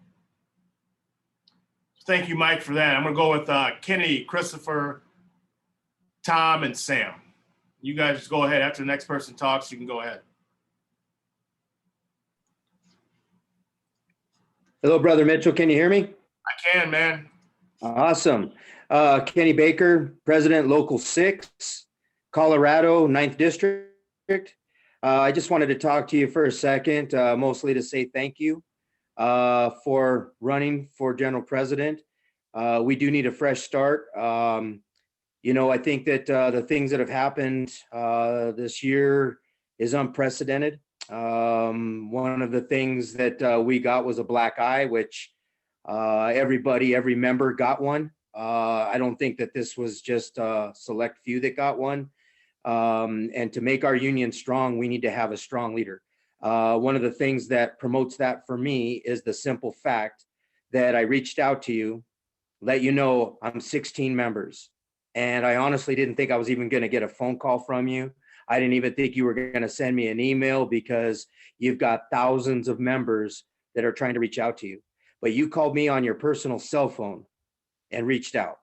Thank you, Mike, for that. I'm gonna go with Kenny, Christopher, Tom, and Sam. You guys just go ahead. After the next person talks, you can go ahead. Hello, Brother Mitchell. Can you hear me? I can, man. Awesome. Kenny Baker, President, Local 6, Colorado, 9th District. I just wanted to talk to you for a second, mostly to say thank you for running for General President. We do need a fresh start. I think that the things that have happened this year is unprecedented. One of the things that we got was a black eye, which every member got one. I don't think that this was just a select few that got one. And to make our union strong, we need to have a strong leader. One of the things that promotes that for me is the simple fact that I reached out to you, let you know I'm 16 members. And I honestly didn't think I was even going to get a phone call from you. I didn't even think you were going to send me an email because you've got thousands of members that are trying to reach out to you. But you called me on your personal cell phone and reached out.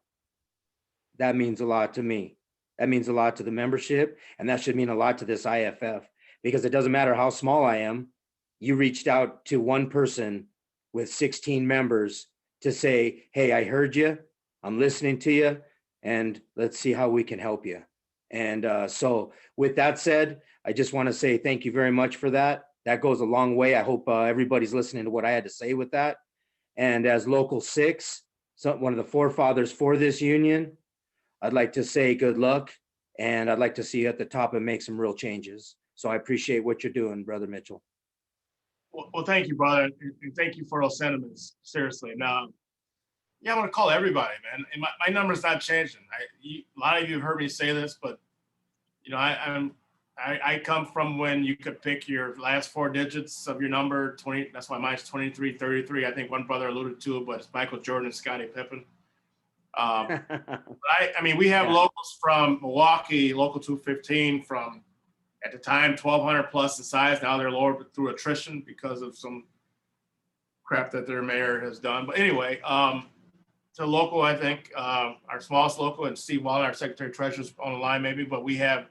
That means a lot to me. That means a lot to the membership, and that should mean a lot to this IAFF, because it doesn't matter how small I am. You reached out to one person with 16 members to say, hey, I heard you, I'm listening to you, and let's see how we can help you. And so with that said, I just want to say thank you very much for that. That goes a long way. I hope everybody's listening to what I had to say with that. And as Local 6, one of the forefathers for this union, I'd like to say good luck, and I'd like to see you at the top and make some real changes. So I appreciate what you're doing, Brother Mitchell. Well, thank you, brother, and thank you for those sentiments. Seriously. Now, yeah, I want to call everybody, man. And my number's not changing. A lot of you have heard me say this, but I come from when you could pick your last 4 digits of your number, 20. That's why mine's 2333. I think one brother alluded to it, but it's Michael Jordan and Scottie Pippen. I mean, we have locals from Milwaukee, Local 215, from at the time 1,200 plus in size. Now they're lower through attrition because of some crap that their mayor has done. But anyway, to local, I think our smallest local, and Steve Waller, our Secretary Treasurer, is on the line maybe, but we have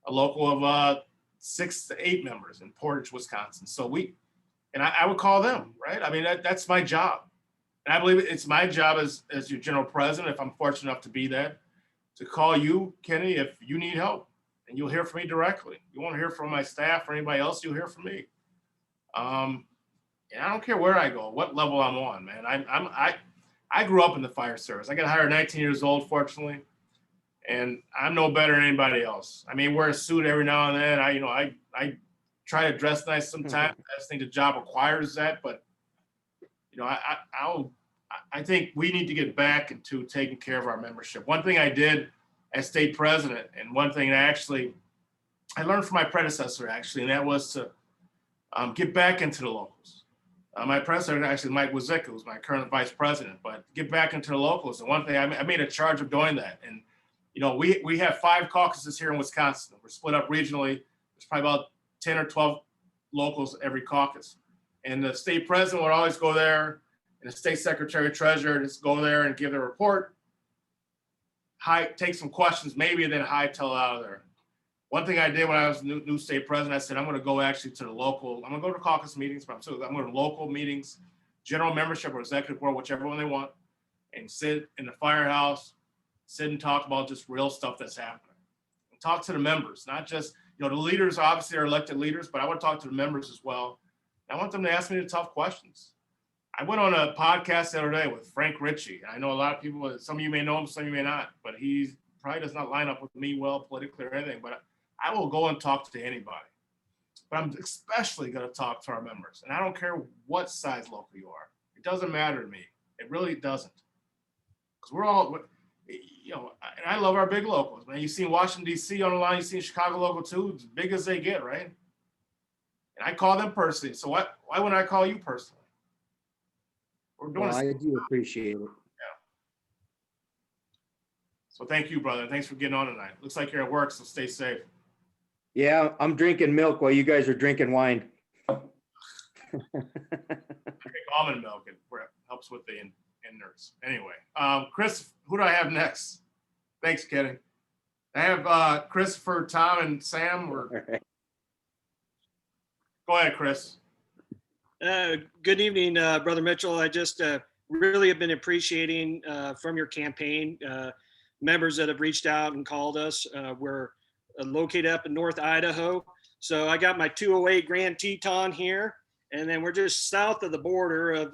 a local of 6 to 8 members in Portage, Wisconsin. So I would call them, right? I mean, that's my job. And I believe it's my job as your general president, if I'm fortunate enough to be that, to call you, Kenny, if you need help. And you'll hear from me directly. You won't hear from my staff or anybody else, you'll hear from me. And I don't care where I go, what level I'm on, man. I grew up in the fire service. I got hired 19 years old, fortunately, and I'm no better than anybody else. I mean, wear a suit every now and then. I try to dress nice sometimes. I just think the job requires that, but I think we need to get back into taking care of our membership. One thing I did as state president, and one thing I learned from my predecessor, actually, and that was to get back into the locals. My predecessor, actually, Mike Wazick, who's my current vice president, but get back into the locals. And one thing I made a charge of doing that. And, we have 5 caucuses here in Wisconsin. We're split up regionally. There's probably about 10 or 12 locals every caucus. And the state president would always go there, and the state secretary treasurer just go there and give their report, take some questions, maybe, and then hightail out of there. One thing I did when I was new state president, I said, I'm going to go actually to the local, I'm going to go to caucus meetings, but I'm going to local meetings, general membership or executive board, whichever one they want, and sit in the firehouse, sit and talk about just real stuff that's happening. And talk to the members, not just, the leaders obviously are elected leaders, but I want to talk to the members as well. I want them to ask me the tough questions. I went on a podcast the other day with Frank Ritchie. I know a lot of people, some of you may know him, some of you may not, but he probably does not line up with me well politically or anything, but I will go and talk to anybody. But I'm especially going to talk to our members. And I don't care what size local you are. It doesn't matter to me. It really doesn't. Because we're all, and I love our big locals, man. You've seen Washington, D.C. on the line. You've seen Chicago local too, as big as they get, right? And I call them personally. So why wouldn't I call you personally? We're doing I do appreciate it. Yeah. So thank you, brother. Thanks for getting on tonight. Looks like you're at work, so stay safe. Yeah, I'm drinking milk while you guys are drinking wine. I drink almond milk. It helps with the innards. Anyway, Chris, who do I have next? Thanks, Kenny. I have Christopher, Tom, and Sam. Go ahead, Chris. Good evening, Brother Mitchell. I just really have been appreciating from your campaign, members that have reached out and called us. We're located up in North Idaho. So I got my 208 Grand Teton here, and then we're just south of the border of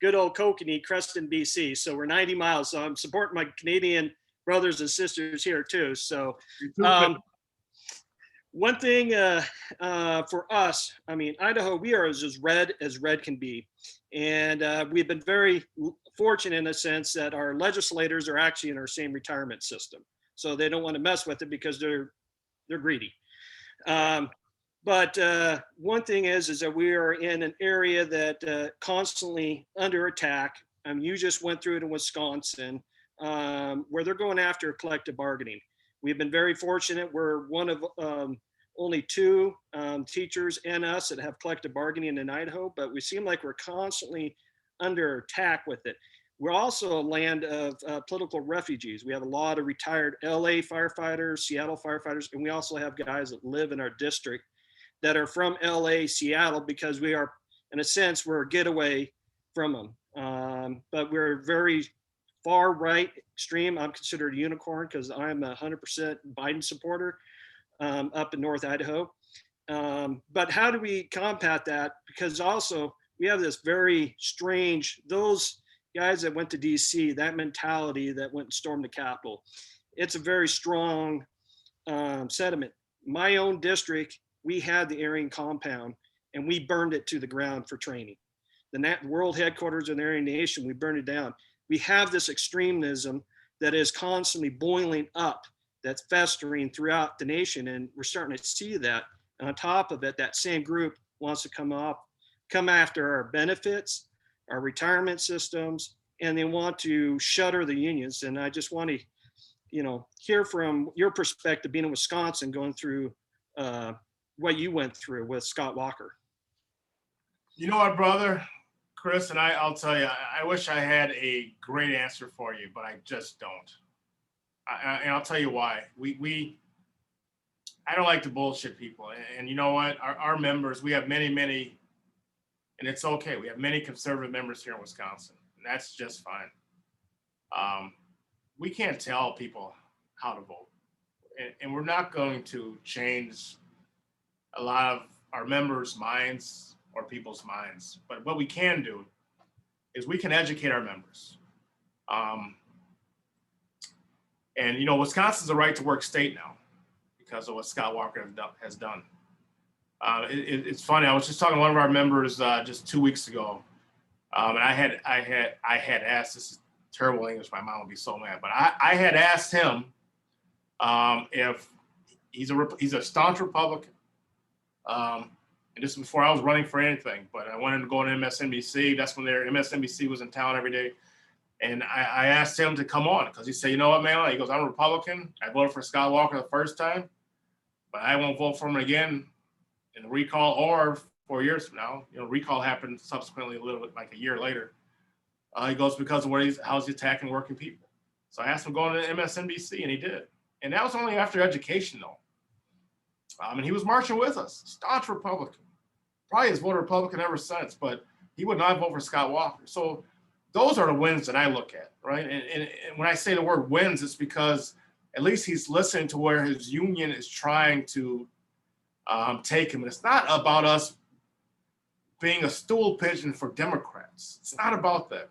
good old Kokanee, Creston, BC. So we're 90 miles. So I'm supporting my Canadian brothers and sisters here too. So one thing for us, I mean, Idaho, we are as red can be. And we've been very fortunate in the sense that our legislators are actually in our same retirement system. So they don't want to mess with it because they're greedy. But one thing is that we are in an area that constantly under attack. You just went through it in Wisconsin, where they're going after collective bargaining. We've been very fortunate. We're one of only two teachers and us that have collective bargaining in Idaho, but we seem like we're constantly under attack with it. We're also a land of political refugees. We have a lot of retired LA firefighters, Seattle firefighters, and we also have guys that live in our district that are from LA, Seattle, because we are, in a sense, we're a getaway from them. But we're very far right extreme. I'm considered a unicorn because I'm a 100% Biden supporter up in North Idaho. But how do we combat that? Because also we have this very strange, those guys that went to DC, that mentality that went and stormed the Capitol, it's a very strong sentiment. My own district, we had the Aryan compound and we burned it to the ground for training. The world headquarters of the Aryan Nation, we burned it down. We have this extremism that is constantly boiling up, that's festering throughout the nation. And we're starting to see that. And on top of it, that same group wants to come after our benefits, our retirement systems, and they want to shutter the unions. And I just want to, hear from your perspective, being in Wisconsin, going through what you went through with Scott Walker. You know what, brother? Chris, and I'll tell you, I wish I had a great answer for you, but I just don't. And I'll tell you why. I don't like to bullshit people. And you know what? Our members, we have many, and it's okay. We have many conservative members here in Wisconsin, and that's just fine. We can't tell people how to vote. And we're not going to change a lot of our members' minds or people's minds. But what we can do is we can educate our members. And Wisconsin's a right to work state now because of what Scott Walker has done. It's funny. I was just talking to one of our members just 2 weeks ago, and I had asked. This is terrible English. My mom would be so mad. But I had asked him if he's a staunch Republican. And this is before I was running for anything. But I wanted to go to MSNBC. That's when MSNBC was in town every day. And I asked him to come on because he said, you know what, man? He goes, I'm a Republican. I voted for Scott Walker the first time, but I won't vote for him again in the recall or 4 years from now. Recall happened subsequently a little bit like a year later. He goes, because of how's he attacking working people. So I asked him going to MSNBC, and he did. And that was only after education, though. And he was marching with us, staunch Republican. Probably has voted Republican ever since, but he would not vote for Scott Walker. So those are the wins that I look at, right? And when I say the word wins, it's because at least he's listening to where his union is trying to take him. And it's not about us being a stool pigeon for Democrats. It's not about that.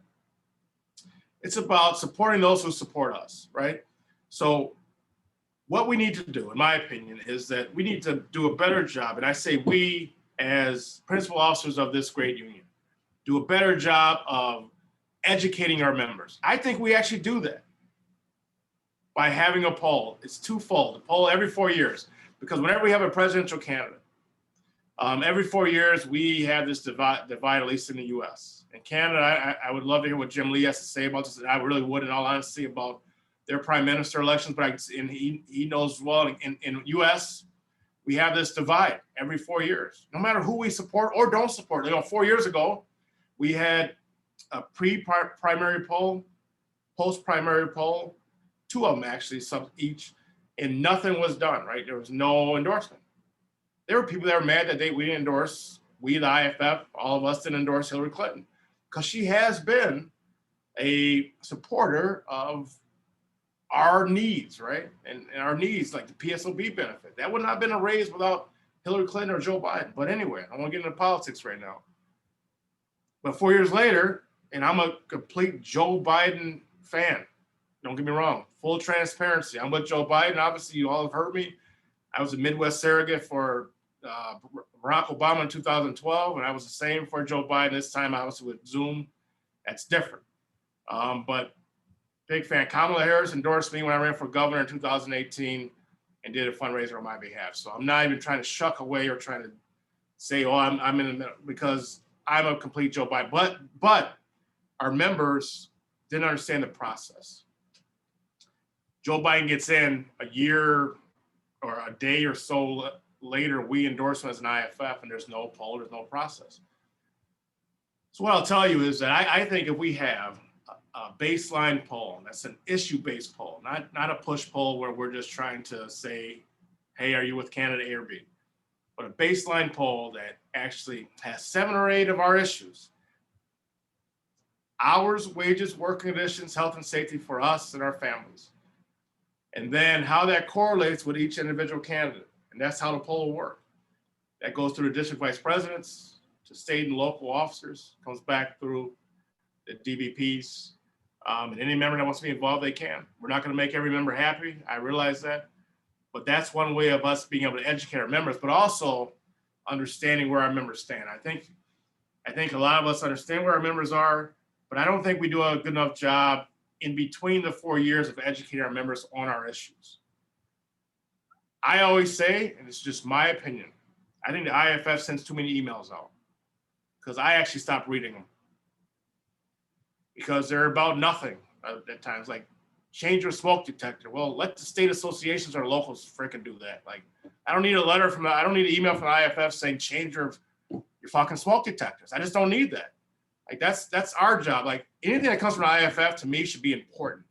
It's about supporting those who support us, right? So what we need to do, in my opinion, is that we need to do a better job. And I say we, as principal officers of this great union, do a better job of educating our members. I think we actually do that by having a poll. It's twofold, a poll every 4 years, because whenever we have a presidential candidate, every 4 years we have this divide, at least in the US. In Canada, I would love to hear what Jim Lee has to say about this. I really would, in all honesty, about their prime minister elections, but he knows well, in US, we have this divide every 4 years, no matter who we support or don't support. 4 years ago, we had a pre-primary poll, post-primary poll, two of them actually, some each, and nothing was done, right? There was no endorsement. There were people that were mad that we didn't endorse, we, the IAFF, all of us didn't endorse Hillary Clinton, because she has been a supporter of our needs, right? And our needs, like the PSOB benefit. That would not have been raised without Hillary Clinton or Joe Biden. But anyway, I don't want to get into politics right now. But 4 years later, and I'm a complete Joe Biden fan, don't get me wrong, full transparency. I'm with Joe Biden. Obviously, you all have heard me. I was a Midwest surrogate for Barack Obama in 2012, and I was the same for Joe Biden this time, obviously with Zoom. That's different. But big fan. Kamala Harris endorsed me when I ran for governor in 2018 and did a fundraiser on my behalf. So I'm not even trying to shuck away or trying to say, oh, I'm in the middle, because I'm a complete Joe Biden. But our members didn't understand the process. Joe Biden gets in a year or a day or so later, we endorse him as an IAFF, and there's no poll, there's no process. So what I'll tell you is that I think if we have a baseline poll, that's an issue-based poll, not a push poll where we're just trying to say, hey, are you with candidate A or B? But a baseline poll that actually has 7 or 8 of our issues: hours, wages, work conditions, health and safety for us and our families. And then how that correlates with each individual candidate. And that's how the poll will work. That goes through the district vice presidents, to state and local officers, comes back through the DVPs. And any member that wants to be involved, they can. We're not going to make every member happy. I realize that. But that's one way of us being able to educate our members, but also understanding where our members stand. I think a lot of us understand where our members are, but I don't think we do a good enough job in between the 4 years of educating our members on our issues. I always say, and it's just my opinion, I think the IAFF sends too many emails out, because I actually stopped reading them because they're about nothing at times. Like, change your smoke detector. Well, let the state associations or locals freaking do that. Like, I don't need a letter from I don't need an email from the IAFF saying change your fucking smoke detectors. I just don't need that. Like, that's our job. Like, anything that comes from the IAFF to me should be important,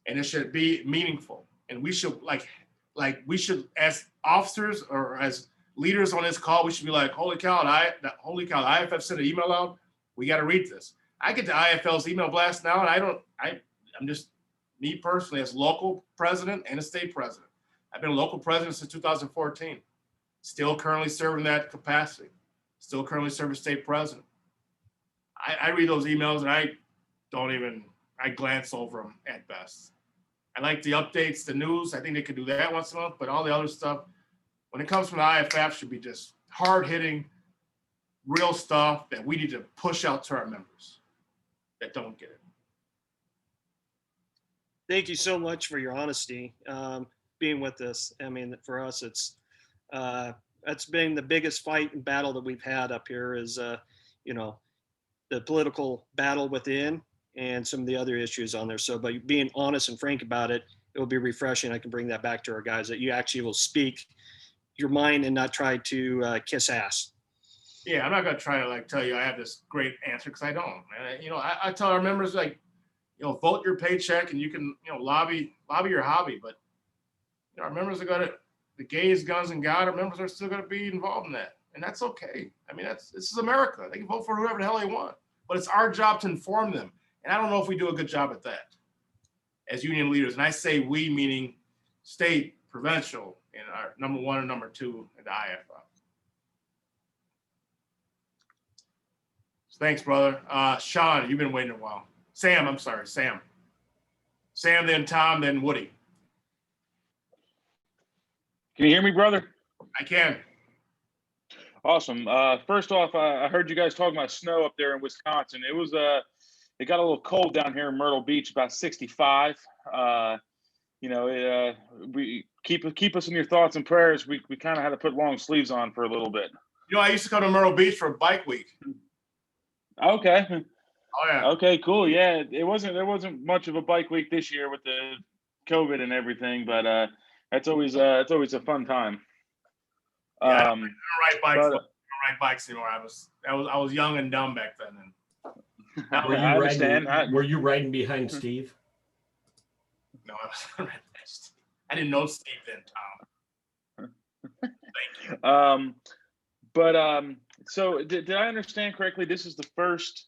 and it should be meaningful. And we should we should, as officers or as leaders on this call, we should be like, holy cow, the IAFF sent an email out. We got to read this. I get the IFL's email blast now, and I'm just, me personally, as local president and a state president. I've been a local president since 2014. Still currently serving that capacity. Still currently serving state president. I read those emails and I glance over them at best. I like the updates, the news. I think they could do that once in a month, but all the other stuff, when it comes from the IAFF, should be just hard-hitting, real stuff that we need to push out to our members that don't get it. Thank you so much for your honesty, being with us. I mean, for us, that's been the biggest fight and battle that we've had up here is, the political battle within and some of the other issues on there. So by being honest and frank about it, it will be refreshing. I can bring that back to our guys, that you actually will speak your mind and not try to kiss ass. Yeah, I'm not going to try to tell you I have this great answer, because I don't. I tell our members, vote your paycheck and you can, lobby your hobby. But our members are going to, the gays, guns, and God, our members are still going to be involved in that. And that's okay. I mean, this is America. They can vote for whoever the hell they want. But it's our job to inform them. And I don't know if we do a good job at that as union leaders. And I say we, meaning state, provincial, and our number 1 and number 2 in the IAFF. So thanks, brother. Sean, you've been waiting a while. Sam, I'm sorry, Sam. Sam, then Tom, then Woody. Can you hear me, brother? I can. Awesome. First off, I heard you guys talking about snow up there in Wisconsin. It was it got a little cold down here in Myrtle Beach, about 65. We keep us in your thoughts and prayers. We kind of had to put long sleeves on for a little bit. I used to come to Myrtle Beach for Bike Week. Okay. Oh yeah. Okay, cool. Yeah, there wasn't much of a bike week this year with the COVID and everything, but it's always a fun time. Yeah, I don't ride bikes anymore. I was young and dumb back then. Were you riding behind Steve? No, I wasn't riding behind Steve. I didn't know Steve then, Tom. Thank you. So did I understand correctly? This is the first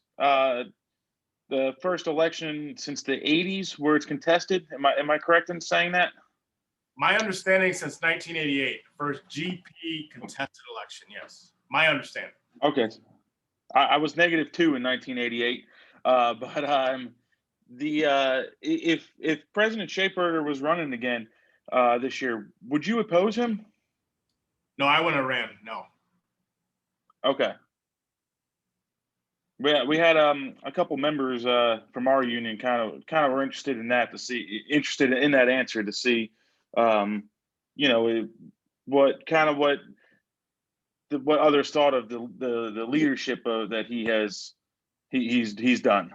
election since the 80s where it's contested. Am I correct in saying that? My understanding, since 1988, first GP contested election. Yes, my understanding. Okay, I was -2 in 1988, but if President Shapeberger was running again this year, would you oppose him? No, I wouldn't have ran. No. Okay. We had a couple members from our union kind of were interested in that answer to see what others thought of the leadership that he's done.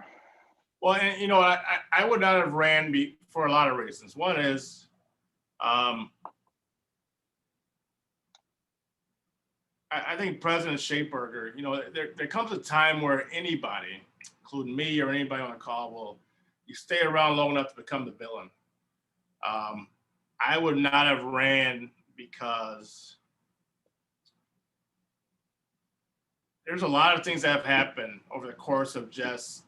Well, and you know, I would not have ran for a lot of reasons. One is, I think President Shapeberger, you know, there comes a time where anybody, including me or anybody on the call, you stay around long enough to become the villain. I would not have ran because there's a lot of things that have happened over the course of just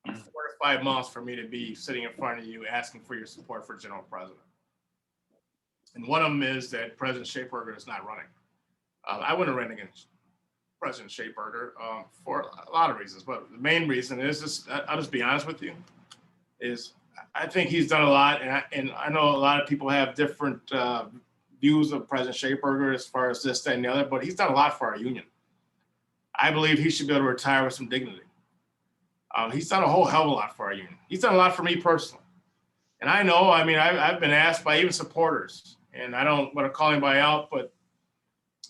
4 to 5 months for me to be sitting in front of you asking for your support for General President. And one of them is that President Shapeberger is not running. I wouldn't have ran against President Shapeberger for a lot of reasons, but the main reason is just, I'll just be honest with you, is I think he's done a lot, and I know a lot of people have different views of President Shapeberger as far as this, that, and the other, but he's done a lot for our union. I believe he should be able to retire with some dignity. He's done a whole hell of a lot for our union. He's done a lot for me personally. And I know, I mean, I've been asked by even supporters, and I don't want to call anybody out, but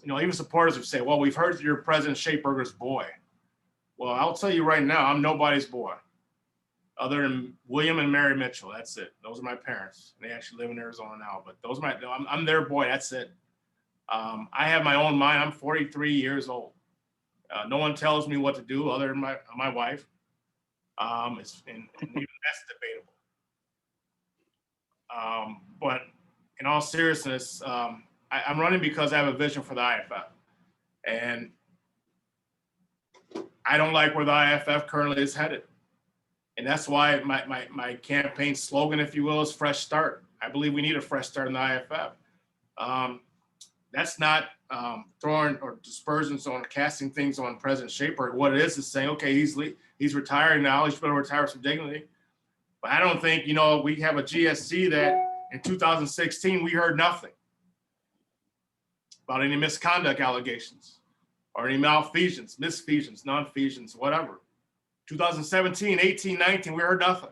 you know, even supporters would say, well, we've heard that you're President Shapeberger's boy. Well, I'll tell you right now, I'm nobody's boy other than William and Mary Mitchell. That's it. Those are my parents. They actually live in Arizona now, but those are I'm their boy. That's it. I have my own mind. I'm 43 years old. No one tells me what to do other than my wife. And even that's debatable. But in all seriousness, I'm running because I have a vision for the IAFF. And I don't like where the IAFF currently is headed. And that's why my campaign slogan, if you will, is fresh start. I believe we need a fresh start in the IAFF. That's not throwing or dispersions on casting things on President Shapeberger. What it is saying, okay, he's retiring now. He's going to retire with some dignity. But I don't think, you know, we have a GSC that in 2016, we heard nothing about any misconduct allegations or any malfeasance, misfeasance, non-feasance, whatever. 2017, 18, 19, we heard nothing.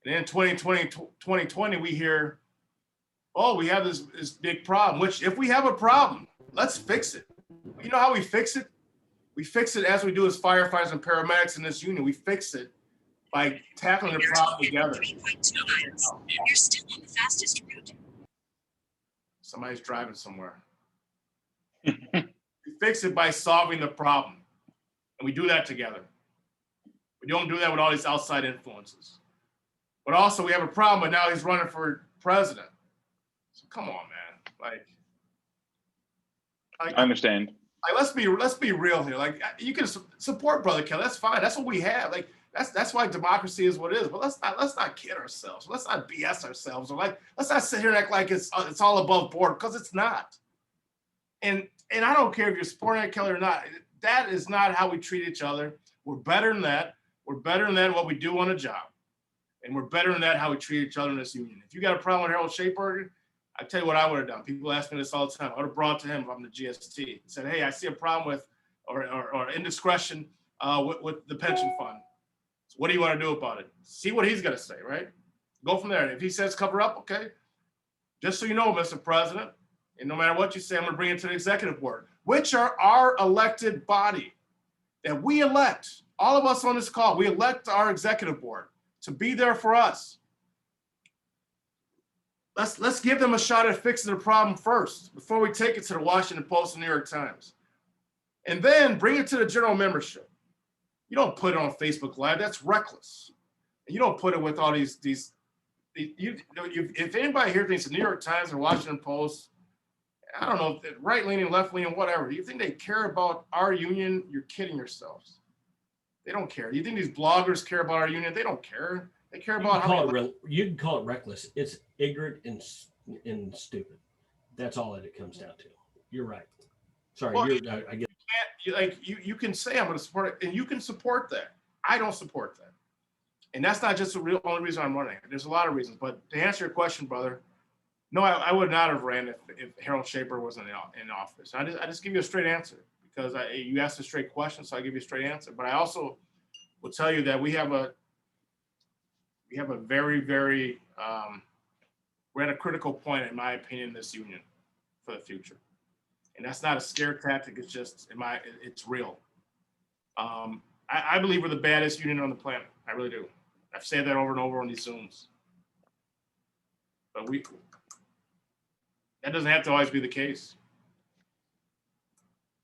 And then 2020, we hear, oh, we have this big problem, which if we have a problem, let's fix it. You know how we fix it? We fix it as we do as firefighters and paramedics in this union. We fix it by tackling the problem together. You're still on the fastest route. Somebody's driving somewhere. We fix it by solving the problem. And we do that together. We don't do that with all these outside influences. But also we have a problem, but now he's running for president. So come on, man. Like I understand. Like let's be real here. Like you can support Brother Kelly. That's fine. That's what we have. Like that's why democracy is what it is. But let's not kid ourselves. Let's not BS ourselves. Or let's not sit here and act like it's all above board, because it's not. And I don't care if you're supporting Kelly or not. That is not how we treat each other. We're better than that. We're better than that what we do on a job. And we're better than that how we treat each other in this union. If you got a problem with Harold Shapeberger, I tell you what I would have done. People ask me this all the time. I would have brought to him if I'm the GST and said, hey, I see a problem with or indiscretion with the pension fund. So what do you want to do about it? See what he's going to say, right? Go from there. And if he says cover up, okay. Just so you know, Mr. President, and no matter what you say, I'm going to bring it to the executive board, which are our elected body that we elect. All of us on this call, we elect our executive board to be there for us. Let's give them a shot at fixing the problem first before we take it to the Washington Post and New York Times. And then bring it to the general membership. You don't put it on Facebook Live. That's reckless. And you don't put it with all these if anybody here thinks the New York Times or Washington Post, I don't know, right-leaning, left-leaning, whatever, you think they care about our union? You're kidding yourselves. They don't care. You think these bloggers care about our union? They don't care. They care about you can call it reckless. It's ignorant and stupid. That's all that it comes down to. You're right. Sorry, well, I get. You can say I'm going to support it, and you can support that. I don't support that. And that's not just the real only reason I'm running. There's a lot of reasons. But to answer your question, brother, no, I would not have ran if Harold Shaper wasn't in office. I just give you a straight answer because you asked a straight question, so I give you a straight answer. But I also will tell you that we have a very, very we're at a critical point, in my opinion, in this union for the future. And that's not a scare tactic. It's just it's real. I believe we're the baddest union on the planet. I really do. I've said that over and over on these Zooms. But that doesn't have to always be the case.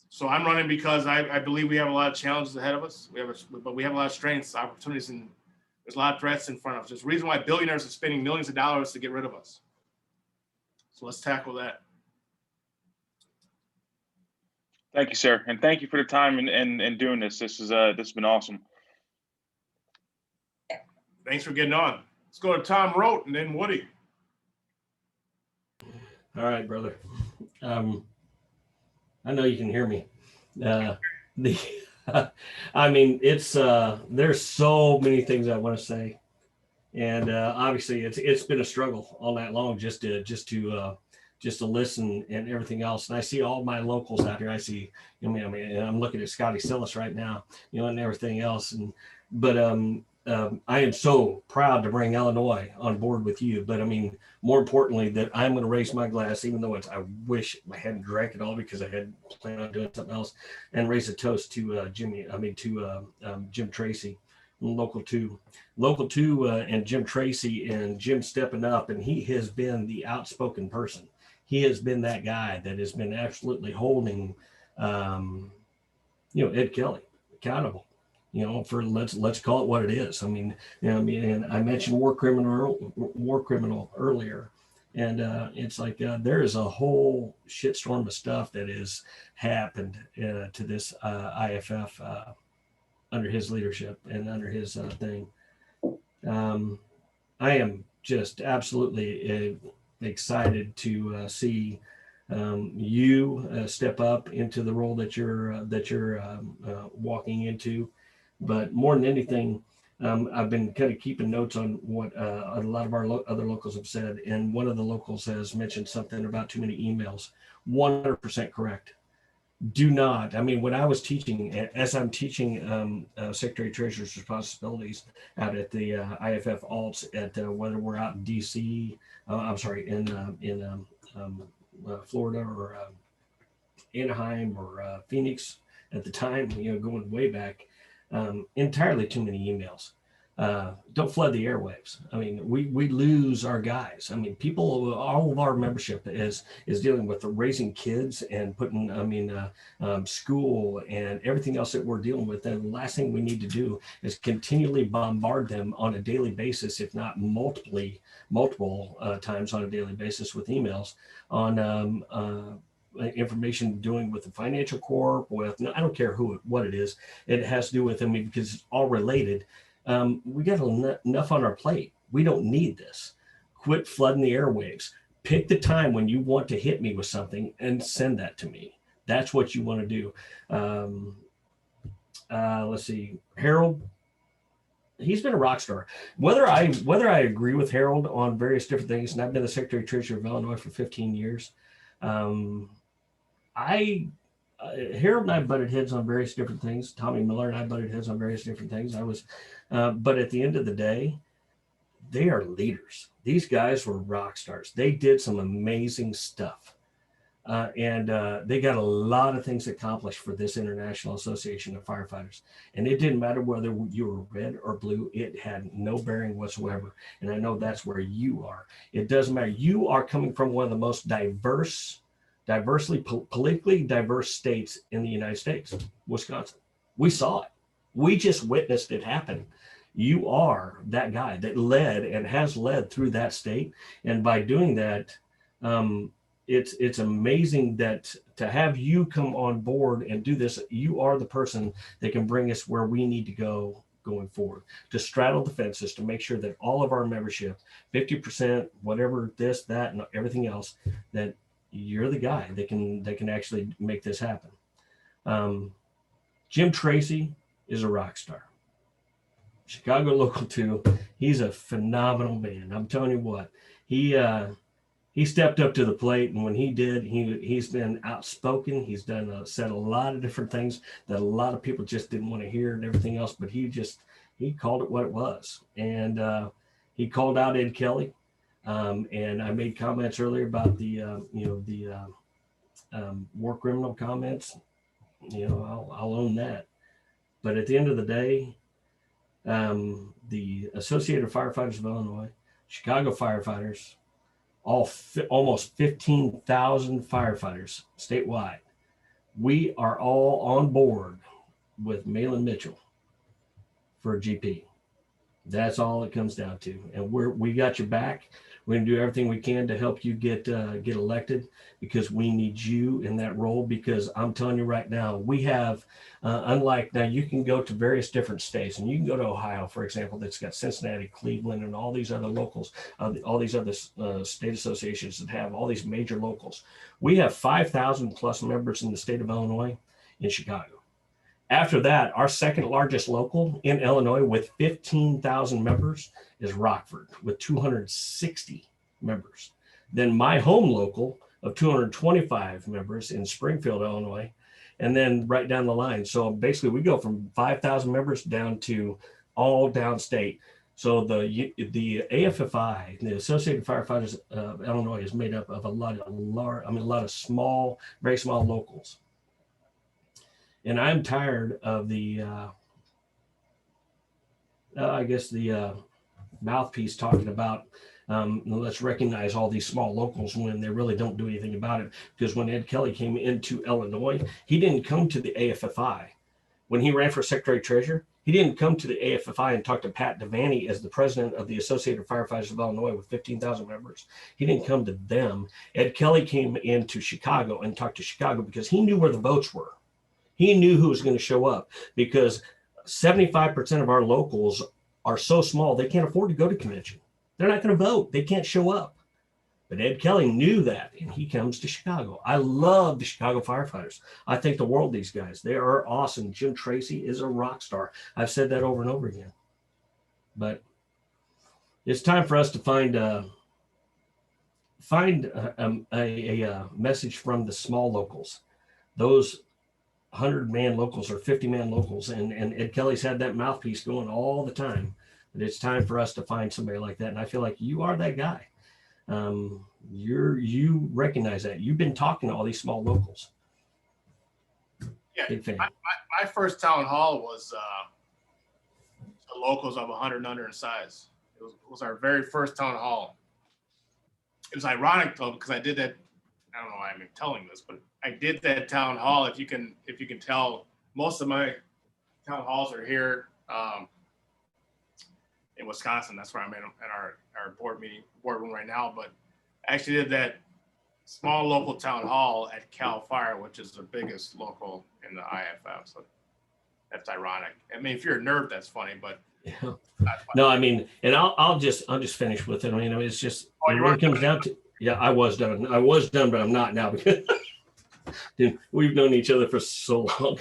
So I'm running because I believe we have a lot of challenges ahead of us. But we have a lot of strengths, opportunities, and there's a lot of threats in front of us. There's a reason why billionaires are spending millions of dollars to get rid of us. So let's tackle that. Thank you, sir. And thank you for the time and doing this. This has been awesome. Thanks for getting on. Let's go to Tom Rote and then Woody. All right, brother. I know you can hear me. I mean, it's there's so many things I want to say, and obviously it's been a struggle all night long just to listen and everything else. And I see all my locals out here. I see, I mean, I'm looking at Scotty Sillis right now, and everything else. But I am so proud to bring Illinois on board with you. But I mean, more importantly, that I'm going to raise my glass, even though I wish I hadn't drank it all because I had planned on doing something else, and raise a toast to Jim Tracy, local two, and Jim Tracy, and Jim stepping up, and he has been the outspoken person. He has been that guy that has been absolutely holding, Ed Kelly accountable. For let's call it what it is. I mean, and I mentioned war criminal earlier, and it's like there is a whole shitstorm of stuff that has happened to this IAFF under his leadership and under his thing. I am just absolutely excited to see you step up into the role that you're walking into. But more than anything, I've been kind of keeping notes on what a lot of our other locals have said. And one of the locals has mentioned something about too many emails. 100% correct. Do not. I mean, when I was teaching, as I'm teaching Secretary Treasurer's responsibilities out at the IAFF Alts at whether we're out in DC, in Florida or Anaheim or Phoenix at the time, going way back. Entirely too many emails. Don't flood the airwaves. I mean, we lose our guys. I mean, people, all of our membership is dealing with raising kids and putting, school and everything else that we're dealing with. And the last thing we need to do is continually bombard them on a daily basis, if not multiple times on a daily basis with emails on information doing with the financial corp, I don't care what it is. It has to do with, because it's all related. We got enough on our plate. We don't need this. Quit flooding the airwaves. Pick the time when you want to hit me with something and send that to me. That's what you want to do. Let's see, Harold. He's been a rock star. Whether I agree with Harold on various different things, and I've been the Secretary Treasurer of Illinois for 15 years. Harold and I butted heads on various different things. Tommy Miller and I butted heads on various different things. But at the end of the day, they are leaders. These guys were rock stars. They did some amazing stuff. And they got a lot of things accomplished for this International Association of Firefighters. And it didn't matter whether you were red or blue. It had no bearing whatsoever. And I know that's where you are. It doesn't matter. You are coming from one of the most politically diverse states in the United States, Wisconsin. We saw it. We just witnessed it happen. You are that guy that led and has led through that state. And by doing that, it's amazing that to have you come on board and do this, you are the person that can bring us where we need to go going forward, to straddle the fences, to make sure that all of our membership, 50%, whatever, this, that, and everything else, that you're the guy that can actually make this happen. Jim Tracy is a rock star. Chicago Local 2. He's a phenomenal man. I'm telling you what, he stepped up to the plate, and when he did, he's been outspoken. He's done said a lot of different things that a lot of people just didn't want to hear and everything else. But he called it what it was, and he called out Ed Kelly. And I made comments earlier about the war criminal comments. I'll own that. But at the end of the day, the Associated Firefighters of Illinois, Chicago firefighters, almost 15,000 firefighters statewide, we are all on board with Mahlon Mitchell for a GP. That's all it comes down to. And we got your back. We're going to do everything we can to help you get elected, because we need you in that role. Because I'm telling you right now, we have, unlike now, you can go to various different states, and you can go to Ohio, for example, that's got Cincinnati, Cleveland, and all these other locals, all these other state associations that have all these major locals. We have 5,000 plus members in the state of Illinois in Chicago. After that, our second largest local in Illinois with 15,000 members is Rockford with 260 members. Then my home local of 225 members in Springfield, Illinois, and then right down the line. So basically we go from 5,000 members down to all downstate. So the AFFI, the Associated Firefighters of Illinois, is made up of a lot of small, very small locals. And I'm tired of the, mouthpiece talking about let's recognize all these small locals when they really don't do anything about it. Because when Ed Kelly came into Illinois, he didn't come to the AFFI. When he ran for Secretary Treasurer, he didn't come to the AFFI and talk to Pat Devaney as the president of the Associated Firefighters of Illinois with 15,000 members. He didn't come to them. Ed Kelly came into Chicago and talked to Chicago because he knew where the votes were. He knew who was going to show up, because 75% of our locals are so small, they can't afford to go to convention. They're not going to vote. They can't show up. But Ed Kelly knew that, and he comes to Chicago. I love the Chicago firefighters. I think the world of these guys. They are awesome. Jim Tracy is a rock star. I've said that over and over again. But it's time for us to find a message from the small locals. Those 100-man locals or 50-man locals, and Ed Kelly's had that mouthpiece going all the time. But it's time for us to find somebody like that, and I feel like you are that guy. You recognize that. You've been talking to all these small locals. Yeah, my first town hall was the locals of 100 and under in size. It was our very first town hall. It was ironic though, because I did that. I don't know why I'm telling this, but I did that town hall. If you can tell, most of my town halls are here in Wisconsin. That's where I'm at our boardroom right now. But I actually did that small local town hall at Cal Fire, which is the biggest local in the IAFF. So that's ironic. I mean, if you're a nerd, that's funny, but yeah. No, I mean, and I'll just finish with it. I mean, it's just when it comes down to. Yeah, I was done, but I'm not now because dude, we've known each other for so long.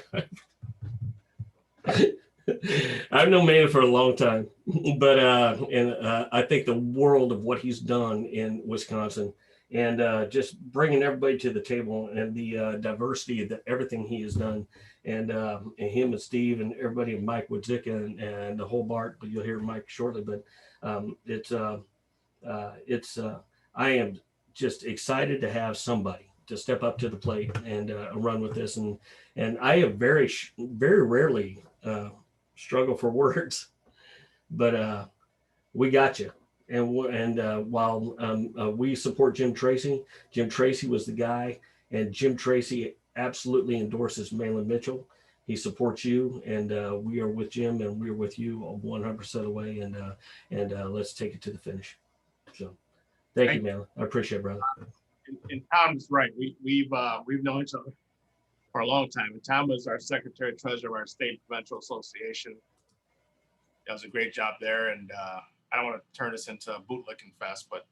I've known Mahlon for a long time, but I think the world of what he's done in Wisconsin, and just bringing everybody to the table, and the diversity of everything he has done, and him and Steve and everybody, and Mike Woodzicka and the whole Bart. But you'll hear Mike shortly. But I am just excited to have somebody to step up to the plate and run with this. And I have very rarely struggle for words, but we got you. And while we support Jim Tracy was the guy, and Jim Tracy absolutely endorses Mahlon Mitchell. He supports you, and we are with Jim, and we're with you 100% of the way. And let's take it to the finish. So. Thank you, Mahlon. I appreciate it, brother. And Tom's right. We've known each other for a long time. And Tom was our secretary treasurer of our state provincial association. Does a great job there. And I don't want to turn this into a bootlicking fest, but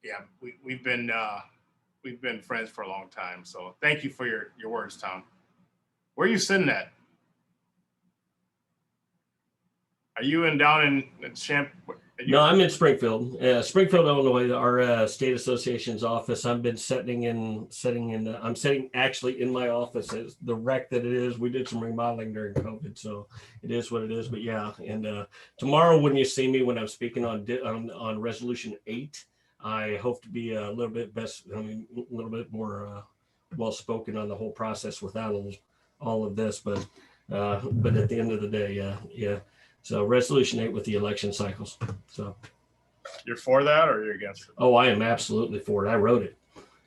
yeah, we've been friends for a long time. So thank you for your words, Tom. Where are you sitting at? Are you down in Champ? No, I'm in Springfield, Springfield, Illinois, our state association's office. I've been I'm sitting actually in my office. As the wreck that it is, we did some remodeling during COVID, so it is what it is. But yeah, and tomorrow when you see me, when I'm speaking on Resolution 8, I hope to be a little bit a little bit more well spoken on the whole process without all of this. But at the end of the day, yeah. So Resolution 8 with the election cycles. So you're for that or you're against it? Oh, I am absolutely for it. I wrote it.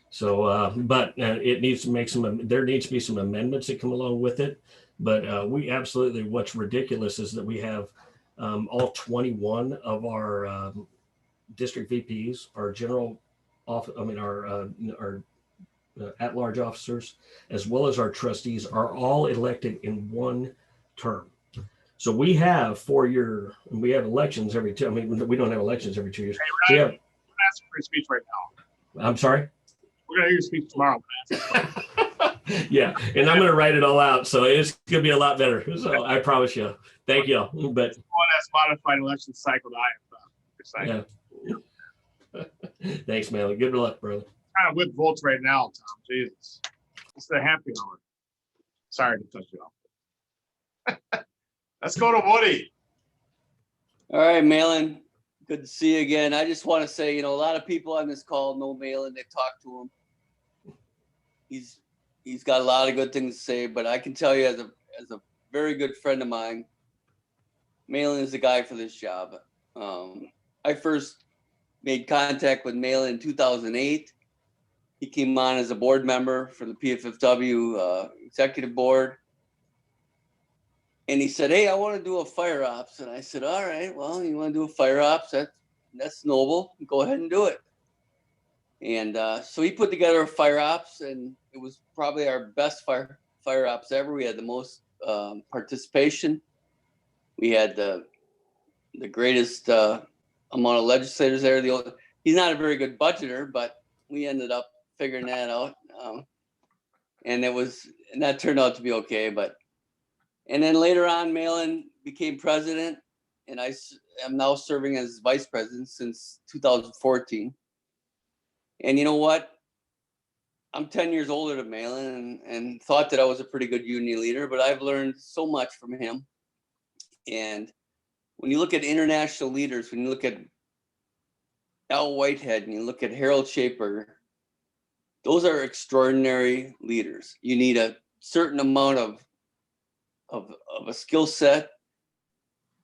So, but it needs to there needs to be some amendments that come along with it. But we absolutely, what's ridiculous is that we have all 21 of our district VPs, our our at-large officers, as well as our trustees, are all elected in one term. So we have we have elections every two. I mean, we don't have elections every 2 years. Hey, Ryan, we're asking for a speech right now. I'm sorry? We're going to hear your speech tomorrow. Yeah, and I'm going to write it all out. So it's going to be a lot better. So I promise you. Thank you. But one that's modified election cycle to yeah. Thanks, man. Good luck, brother. Kind of whip votes right now, Tom. Jesus. It's the happy hour. Sorry to cut you off. Let's go to Woody. All right, Mahlon. Good to see you again. I just want to say, a lot of people on this call know Mahlon. They talk to him. He's got a lot of good things to say, but I can tell you as a very good friend of mine, Mahlon is the guy for this job. I first made contact with Mahlon in 2008. He came on as a board member for the PFFW executive board. And he said, "Hey, I want to do a fire ops." And I said, "All right, well, you want to do a fire ops? That's noble. Go ahead and do it." And so he put together a fire ops, and it was probably our best fire ops ever. We had the most participation. We had the greatest amount of legislators there. He's not a very good budgeter, but we ended up figuring that out. And that turned out to be okay. And then later on, Mahlon became president, and I am now serving as vice president since 2014. And you know what? I'm 10 years older than Mahlon and thought that I was a pretty good union leader, but I've learned so much from him. And when you look at international leaders, when you look at Al Whitehead and you look at Harold Schaefer, those are extraordinary leaders. You need a certain amount of a skill set,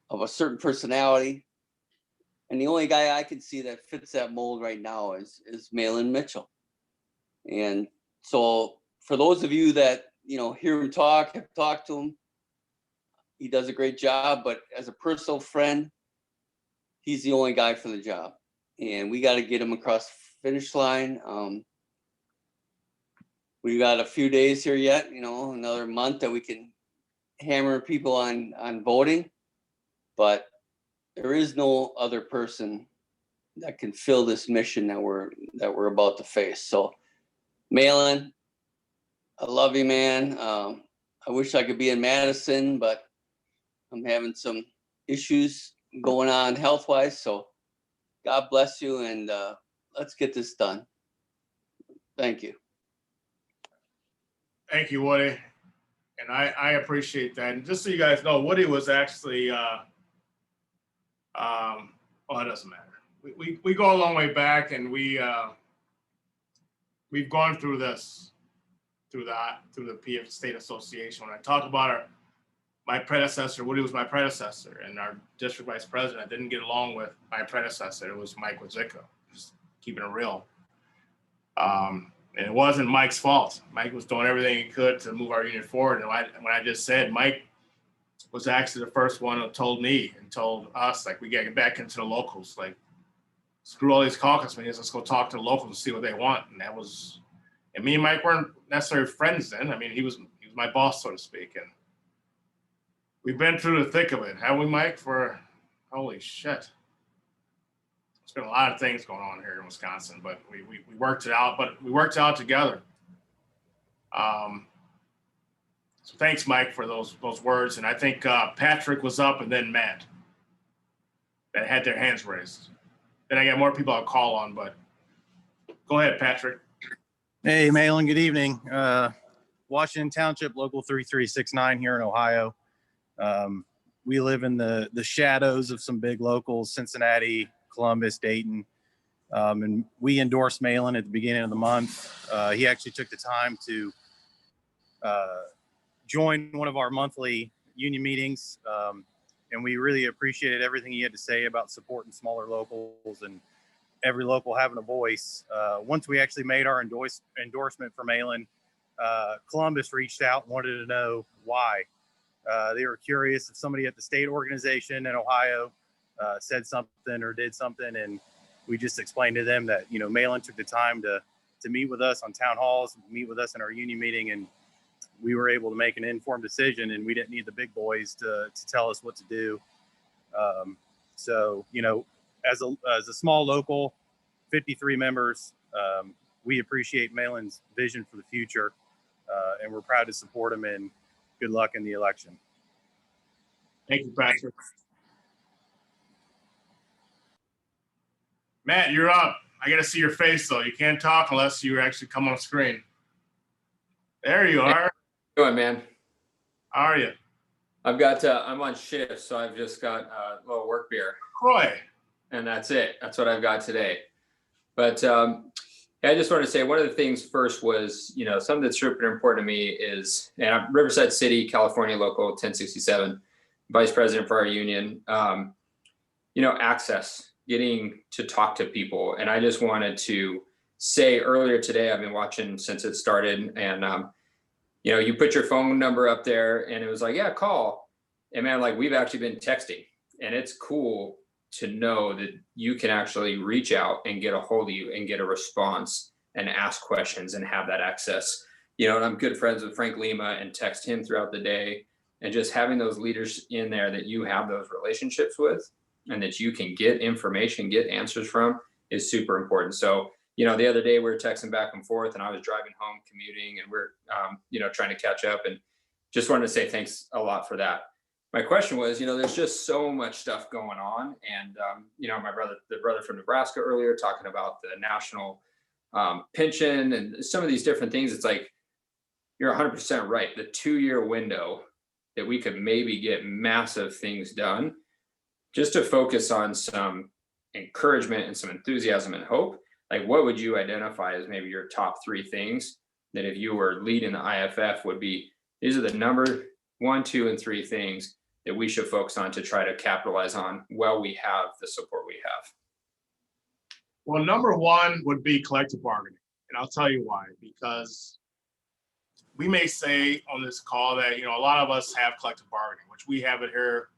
of a certain personality. And the only guy I can see that fits that mold right now is Mahlon Mitchell. And so for those of you that, hear him talk, have talked to him, he does a great job, but as a personal friend, he's the only guy for the job. And we got to get him across the finish line. We've got a few days here yet, another month that we can hammer people on voting, but there is no other person that can fill this mission that we're about to face. So Mahlon, I love you, man. I wish I could be in Madison, but I'm having some issues going on health-wise. So God bless you, and let's get this done. Thank you. Thank you, Woody. And I appreciate that. And just so you guys know, Woody was actually, it doesn't matter. We go a long way back, and we've gone through this, through the PF State Association. When I talk about my predecessor, Woody was my predecessor, and our district vice president didn't get along with my predecessor. It was Mike Wazicka, just keeping it real. And it wasn't Mike's fault. Mike was doing everything he could to move our union forward. And when I just said, Mike was actually the first one who told me and told us, like, we got to get back into the locals. Like, screw all these caucus meetings. Let's go talk to the locals and see what they want. And me and Mike weren't necessarily friends then. I mean, he was my boss, so to speak. And we've been through the thick of it, haven't we, Mike? Holy shit. There's been a lot of things going on here in Wisconsin, but we worked it out, but we worked it out together. So thanks, Mike, for those words. And I think Patrick was up and then Matt. that had their hands raised. Then I got more people I'll call on, but go ahead, Patrick. Hey, Mahlon, good evening. Washington Township, Local 3369 here in Ohio. We live in the shadows of some big locals, Cincinnati, Columbus, Dayton. And we endorsed Mahlon at the beginning of the month. He actually took the time to join one of our monthly union meetings. And we really appreciated everything he had to say about supporting smaller locals and every local having a voice. Once we actually made our endorsement for Mahlon, Columbus reached out and wanted to know why. They were curious if somebody at the state organization in Ohio said something or did something, and we just explained to them that, you know, Mahlon took the time to meet with us on town halls, meet with us in our union meeting, and we were able to make an informed decision, and we didn't need the big boys to tell us what to do. So, you know, as a small local, 53 members, we appreciate Mahlon's vision for the future, and we're proud to support him, and good luck in the election. Thank you, Patrick. Matt, you're up. I got to see your face, though. You can't talk unless you actually come on screen. There you are. How you doing, man? How are you? I've got, I'm on shift, so I've just got a little work beer. Croy. And that's it. That's what I've got today. But I just wanted to say one of the things first was, you know, something that's super important to me is, and I'm Riverside City, California, Local 1067, Vice President for our union, you know, access, getting to talk to people. And I just wanted to say earlier today, I've been watching since it started, and you know, you put your phone number up there and it was like, yeah, call. And man, like, we've actually been texting, and it's cool to know that you can actually reach out and get a hold of you and get a response and ask questions and have that access. You know, and I'm good friends with Frank Lima and text him throughout the day, and just having those leaders in there that you have those relationships with and that you can get information, get answers from is super important. So, you know, the other day we were texting back and forth, and I was driving home commuting, and we're, you know, trying to catch up, and just wanted to say thanks a lot for that. My question was, you know, there's just so much stuff going on. And, you know, the brother from Nebraska earlier talking about the national pension and some of these different things. It's like, you're 100% right. The 2-year window that we could maybe get massive things done, just to focus on some encouragement and some enthusiasm and hope. Like, what would you identify as maybe your top 3 things that if you were leading the IAFF would be, these are the number 1, 2, and 3 things that we should focus on to try to capitalize on while we have the support we have? Well, number 1 would be collective bargaining. And I'll tell you why, because we may say on this call that, you know, a lot of us have collective bargaining, which we have it here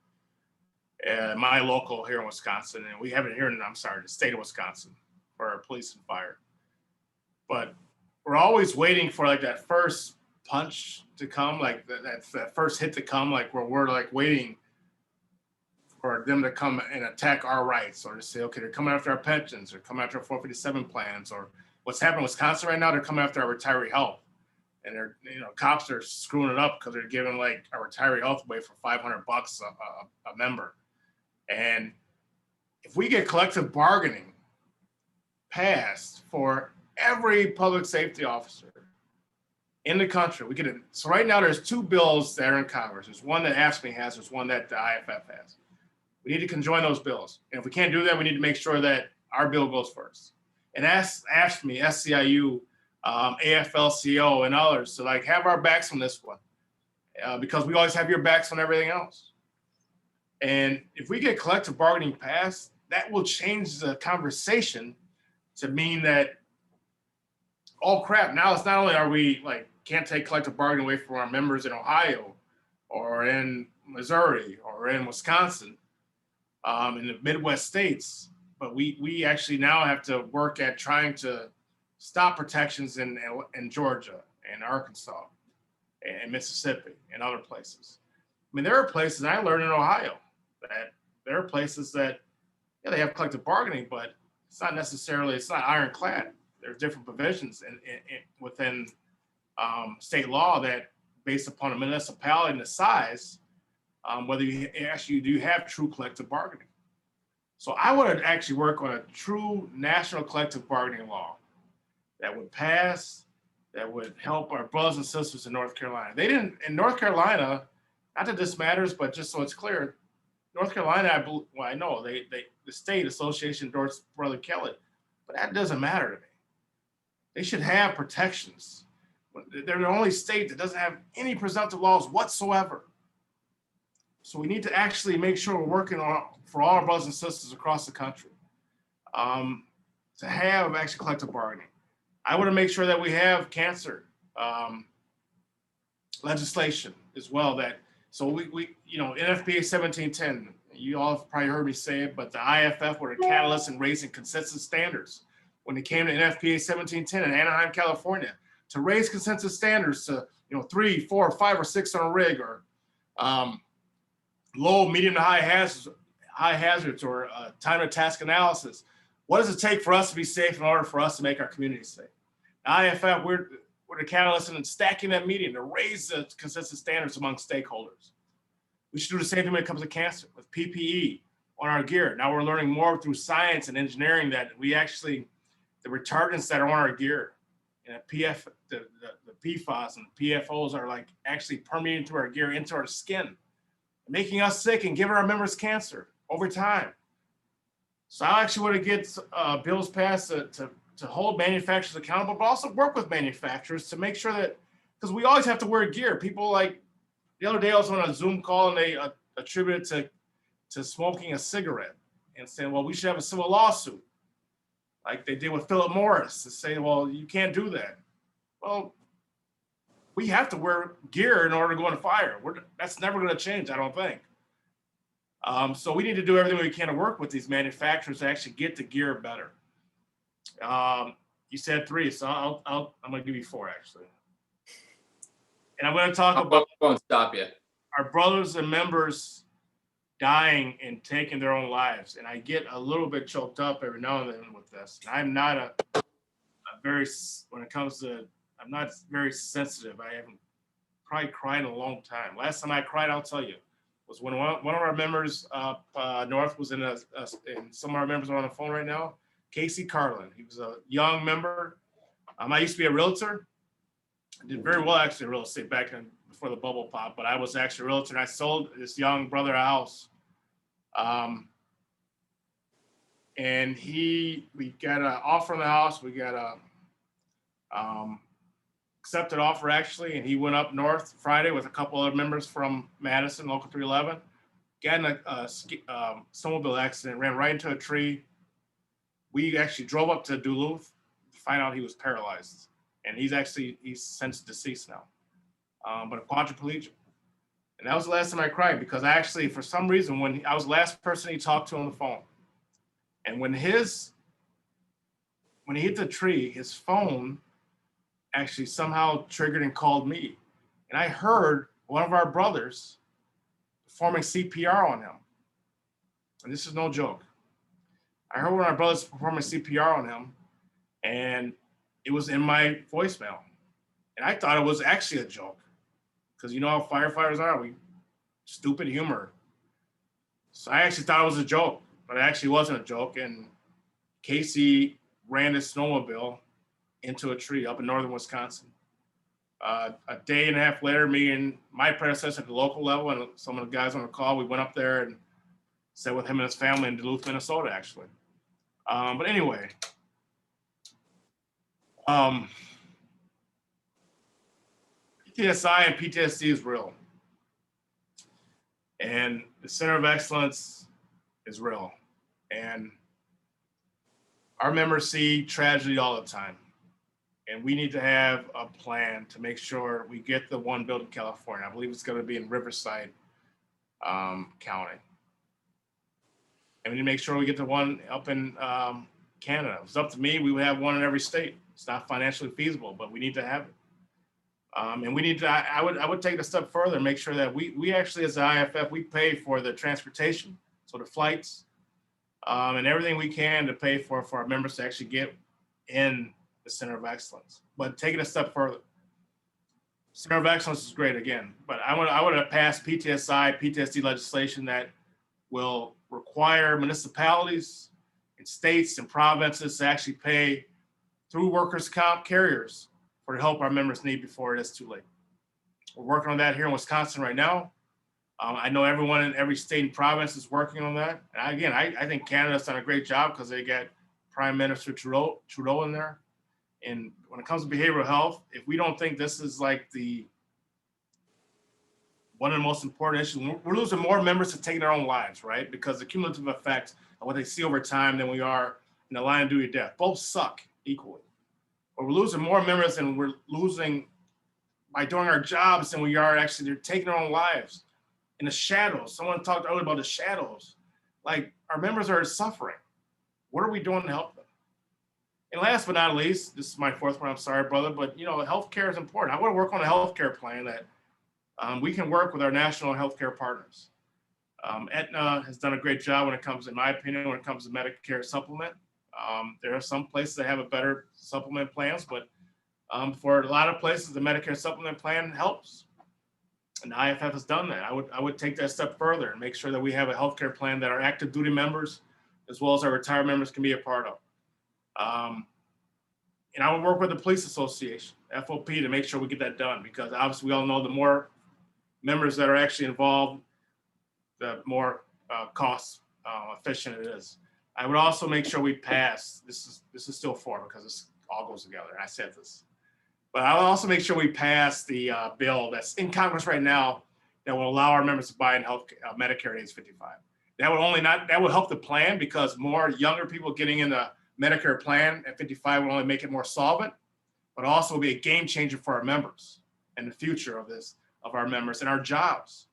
at my local here in Wisconsin, and we have it here in, the state of Wisconsin for our police and fire. But we're always waiting for like that first punch to come, like that first hit to come, like where we're like waiting for them to come and attack our rights, or to say, okay, they're coming after our pensions, or coming after our 457 plans, or what's happening in Wisconsin right now, they're coming after our retiree health. And they're, you know, cops are screwing it up because they're giving like our retiree health away for $500 a member. And if we get collective bargaining passed for every public safety officer in the country, we get it. So right now there's 2 bills that are in Congress. There's one that AFSCME has, there's one that the IAFF has. We need to conjoin those bills. And if we can't do that, we need to make sure that our bill goes first. And AFSCME, SCIU, AFL-CIO, and others to like have our backs on this one, because we always have your backs on everything else. And if we get collective bargaining passed, that will change the conversation to mean that, oh crap, now it's not only are we like can't take collective bargaining away from our members in Ohio or in Missouri or in Wisconsin, in the Midwest states, but we actually now have to work at trying to stop protections in Georgia and Arkansas and Mississippi and other places. I mean, there are places, and I learned in Ohio, that there are places that, yeah, they have collective bargaining, but it's not ironclad. There's different provisions within state law that, based upon a municipality and the size, whether you actually do have true collective bargaining. So I would actually work on a true national collective bargaining law that would pass, that would help our brothers and sisters in North Carolina. They didn't, in North Carolina, not that this matters, but just so it's clear, North Carolina, I know the state association endorsed Brother Kelly, but that doesn't matter to me. They should have protections. They're the only state that doesn't have any presumptive laws whatsoever. So we need to actually make sure we're working on for all our brothers and sisters across the country to have actually collective bargaining. I want to make sure that we have cancer legislation as well. So we NFPA 1710, you all have probably heard me say it, but the IAFF were a catalyst in raising consensus standards when it came to NFPA 1710 in Anaheim, California, to raise consensus standards to 3, 4, 5, or 6 on a rig, or low, medium to high hazards, or time to task analysis. What does it take for us to be safe in order for us to make our communities safe? IAFF, we're the catalyst in stacking that median to raise the consensus standards among stakeholders. We should do the same thing when it comes to cancer with PPE on our gear. Now we're learning more through science and engineering that the retardants that are on our gear, and the PFAS and PFOs are like actually permeating through our gear into our skin, making us sick and giving our members cancer over time. So I actually want to get bills passed to hold manufacturers accountable, but also work with manufacturers to make sure that, because we always have to wear gear. People, like the other day I was on a Zoom call and they attributed it to smoking a cigarette and saying, well, we should have a civil lawsuit like they did with Philip Morris to say, well, you can't do that. Well, we have to wear gear in order to go on fire. That's never going to change, I don't think. So we need to do everything we can to work with these manufacturers to actually get the gear better. You said 3, so I'm going to give you 4 actually. And I'm going to talk about won't stop you. Our brothers and members dying and taking their own lives. And I get a little bit choked up every now and then with this. I'm not when it comes to, I'm not very sensitive. I haven't probably cried in a long time. Last time I cried, I'll tell you, was when one of our members up north was and some of our members are on the phone right now. Casey Carlin, he was a young member. I used to be a realtor. I did very well actually in real estate back before the bubble popped, but I was actually a realtor and I sold this young brother a house. And we got an offer on the house. We got a accepted offer actually, and he went up north Friday with a couple other members from Madison, Local 311. Got in a snowmobile accident, ran right into a tree. We actually drove up to Duluth to find out he was paralyzed. And he's since deceased now, but a quadriplegic. And that was the last time I cried because I actually, for some reason, when I was the last person he talked to on the phone. And when he hit the tree, his phone actually somehow triggered and called me. And I heard one of our brothers performing CPR on him. And this is no joke. I heard one of our brothers performing CPR on him, and it was in my voicemail. And I thought it was actually a joke because you know how firefighters are, we stupid humor. So I actually thought it was a joke, but it actually wasn't a joke. And Casey ran his snowmobile into a tree up in northern Wisconsin. A day and a half later, me and my predecessor at the local level and some of the guys on the call, we went up there and sat with him and his family in Duluth, Minnesota, actually. But anyway, PTSI and PTSD is real. And the Center of Excellence is real. And our members see tragedy all the time. And we need to have a plan to make sure we get the one built in California. I believe it's going to be in Riverside County. And we need to make sure we get the one up in Canada. If it's up to me, we would have one in every state. It's not financially feasible, but we need to have it. And we need to, I would take it a step further and make sure that we actually, as the IAFF, we pay for the transportation, so the flights, and everything we can to pay for our members to actually get in the Center of Excellence. But take it a step further. Center of Excellence is great again, but I want to pass PTSI, PTSD legislation that will require municipalities and states and provinces to actually pay through workers' comp carriers for the help our members need before it is too late. We're working on that here in Wisconsin right now. I know everyone in every state and province is working on that. And again, I think Canada's done a great job because they got Prime Minister Trudeau in there. And when it comes to behavioral health, if we don't think this is like one of the most important issues, we're losing more members to taking their own lives, right? Because the cumulative effect of what they see over time than we are in the line of duty death. Both suck equally. But we're losing more members than we're losing by doing our jobs than we are actually they're taking their own lives. In the shadows, someone talked earlier about the shadows. Like, our members are suffering. What are we doing to help them? And last but not least, this is my fourth one, I'm sorry, brother, but healthcare is important. I want to work on a healthcare plan that we can work with our national healthcare partners. Aetna has done a great job when it comes, in my opinion, when it comes to Medicare supplement. There are some places that have a better supplement plans, but for a lot of places, the Medicare supplement plan helps. And the IAFF has done that. I would take that step further and make sure that we have a healthcare plan that our active duty members, as well as our retired members, can be a part of. And I would work with the police association, FOP, to make sure we get that done, because obviously we all know the more members that are actually involved, the more cost efficient it is. I would also make sure we pass, this is still four because this all goes together, and I said this. But I will also make sure we pass the bill that's in Congress right now that will allow our members to buy in health Medicare at age 55. That would help the plan, because more younger people getting in the Medicare plan at 55 will only make it more solvent, but also be a game changer for our members and the future of our members and our jobs.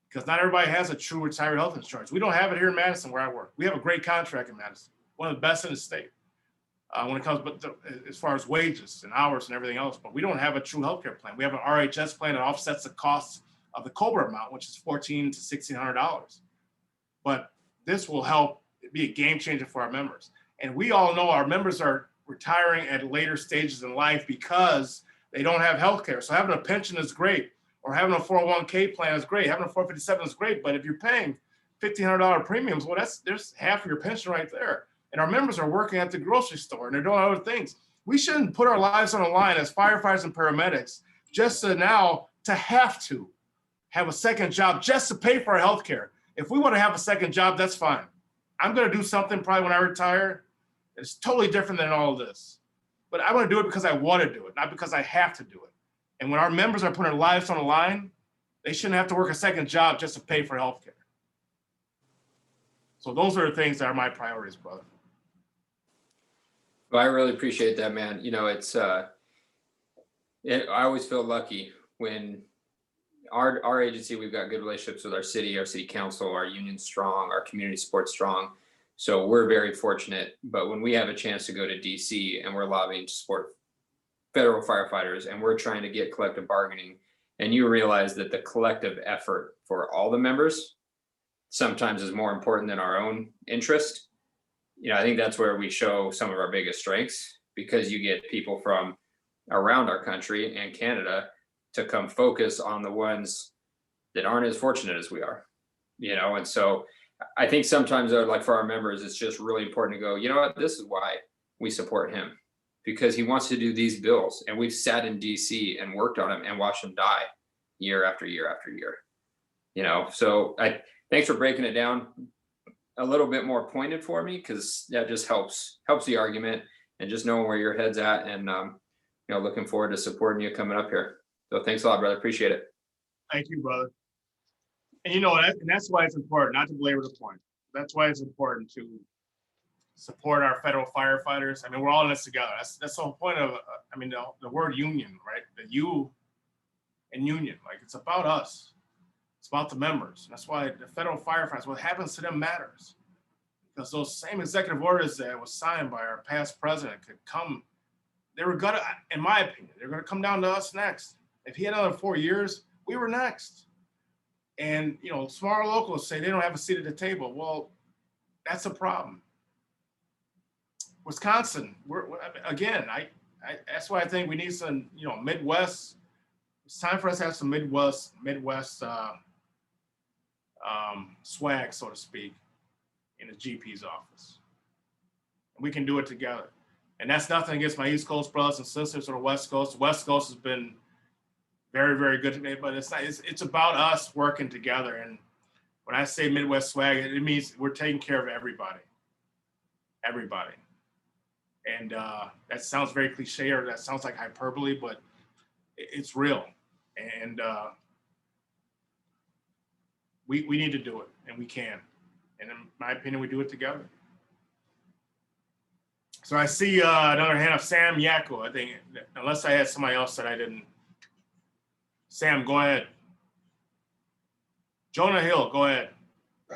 Because not everybody has a true retiree health insurance. We don't have it here in Madison where I work. We have a great contract in Madison, one of the best in the state. When it comes, as far as wages and hours and everything else, but we don't have a true healthcare plan. We have an RHS plan that offsets the costs of the COBRA amount, which is $1,400 to $1,600. But this will help be a game changer for our members. And we all know our members are retiring at later stages in life because they don't have healthcare. So having a pension is great, or having a 401k plan is great. Having a 457 is great, but if you're paying $1,500 premiums, well, there's half of your pension right there. And our members are working at the grocery store and they're doing other things. We shouldn't put our lives on the line as firefighters and paramedics just to have to have a second job just to pay for our health care. If we want to have a second job, that's fine. I'm going to do something probably when I retire. It's totally different than all of this. But I want to do it because I want to do it, not because I have to do it. And when our members are putting their lives on the line, they shouldn't have to work a second job just to pay for health care. So those are the things that are my priorities, brother. Well, I really appreciate that, man. I always feel lucky when our agency, we've got good relationships with our city council, our union strong, our community support strong. So we're very fortunate. But when we have a chance to go to DC and we're lobbying to support federal firefighters and we're trying to get collective bargaining, and you realize that the collective effort for all the members sometimes is more important than our own interest. I think that's where we show some of our biggest strengths, because you get people from around our country and Canada to come focus on the ones that aren't as fortunate as we are, and so I think sometimes though, like for our members, it's just really important to go, you know what, this is why we support him, because he wants to do these bills, and we've sat in DC and worked on them and watched them die year after year after year, so thanks for breaking it down a little bit more pointed for me, because that just helps the argument and just knowing where your head's at, and looking forward to supporting you coming up here. So thanks a lot, brother. Appreciate it. Thank you, brother. And that's why it's important, not to belabor the point. That's why it's important to support our federal firefighters. I mean, we're all in this together. That's the whole point of, the word union, right? The U in union, like it's about us. It's about the members. That's why the federal firefighters, what happens to them matters. Because those same executive orders that was signed by our past president could come, they were gonna, in my opinion, they're gonna come down to us next. If he had another 4 years, we were next. And smaller locals say they don't have a seat at the table. Well, that's a problem. Wisconsin, that's why I think we need some, Midwest. It's time for us to have some Midwest swag, so to speak. in the GP's office. And we can do it together. And that's nothing against my East Coast brothers and sisters or the West Coast. The West Coast has been very, very good to me, but it's about us working together. And when I say Midwest swag, it means we're taking care of everybody. Everybody. And that sounds very cliche, or that sounds like hyperbole, but it's real. And we need to do it, and we can. And in my opinion, we do it together. So I see another hand of Sam Yako, I think, unless I had somebody else that I didn't. Sam, go ahead. Jonah Hill, go ahead.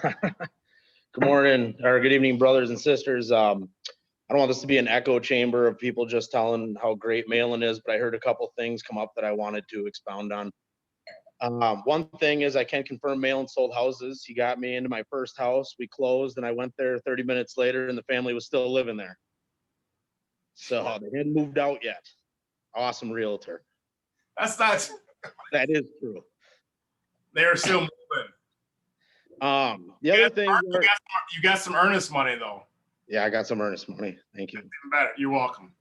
Good morning, or good evening, brothers and sisters. I don't want this to be an echo chamber of people just telling how great Mahlon is, but I heard a couple things come up that I wanted to expound on. One thing is I can confirm Mahlon sold houses. He got me into my first house. We closed and I went there 30 minutes later and the family was still living there. So they hadn't moved out yet. Awesome realtor. That's not. That is true. They're still moving. The other thing. You got some earnest money though. Yeah, I got some earnest money. Thank you. Better. You're welcome.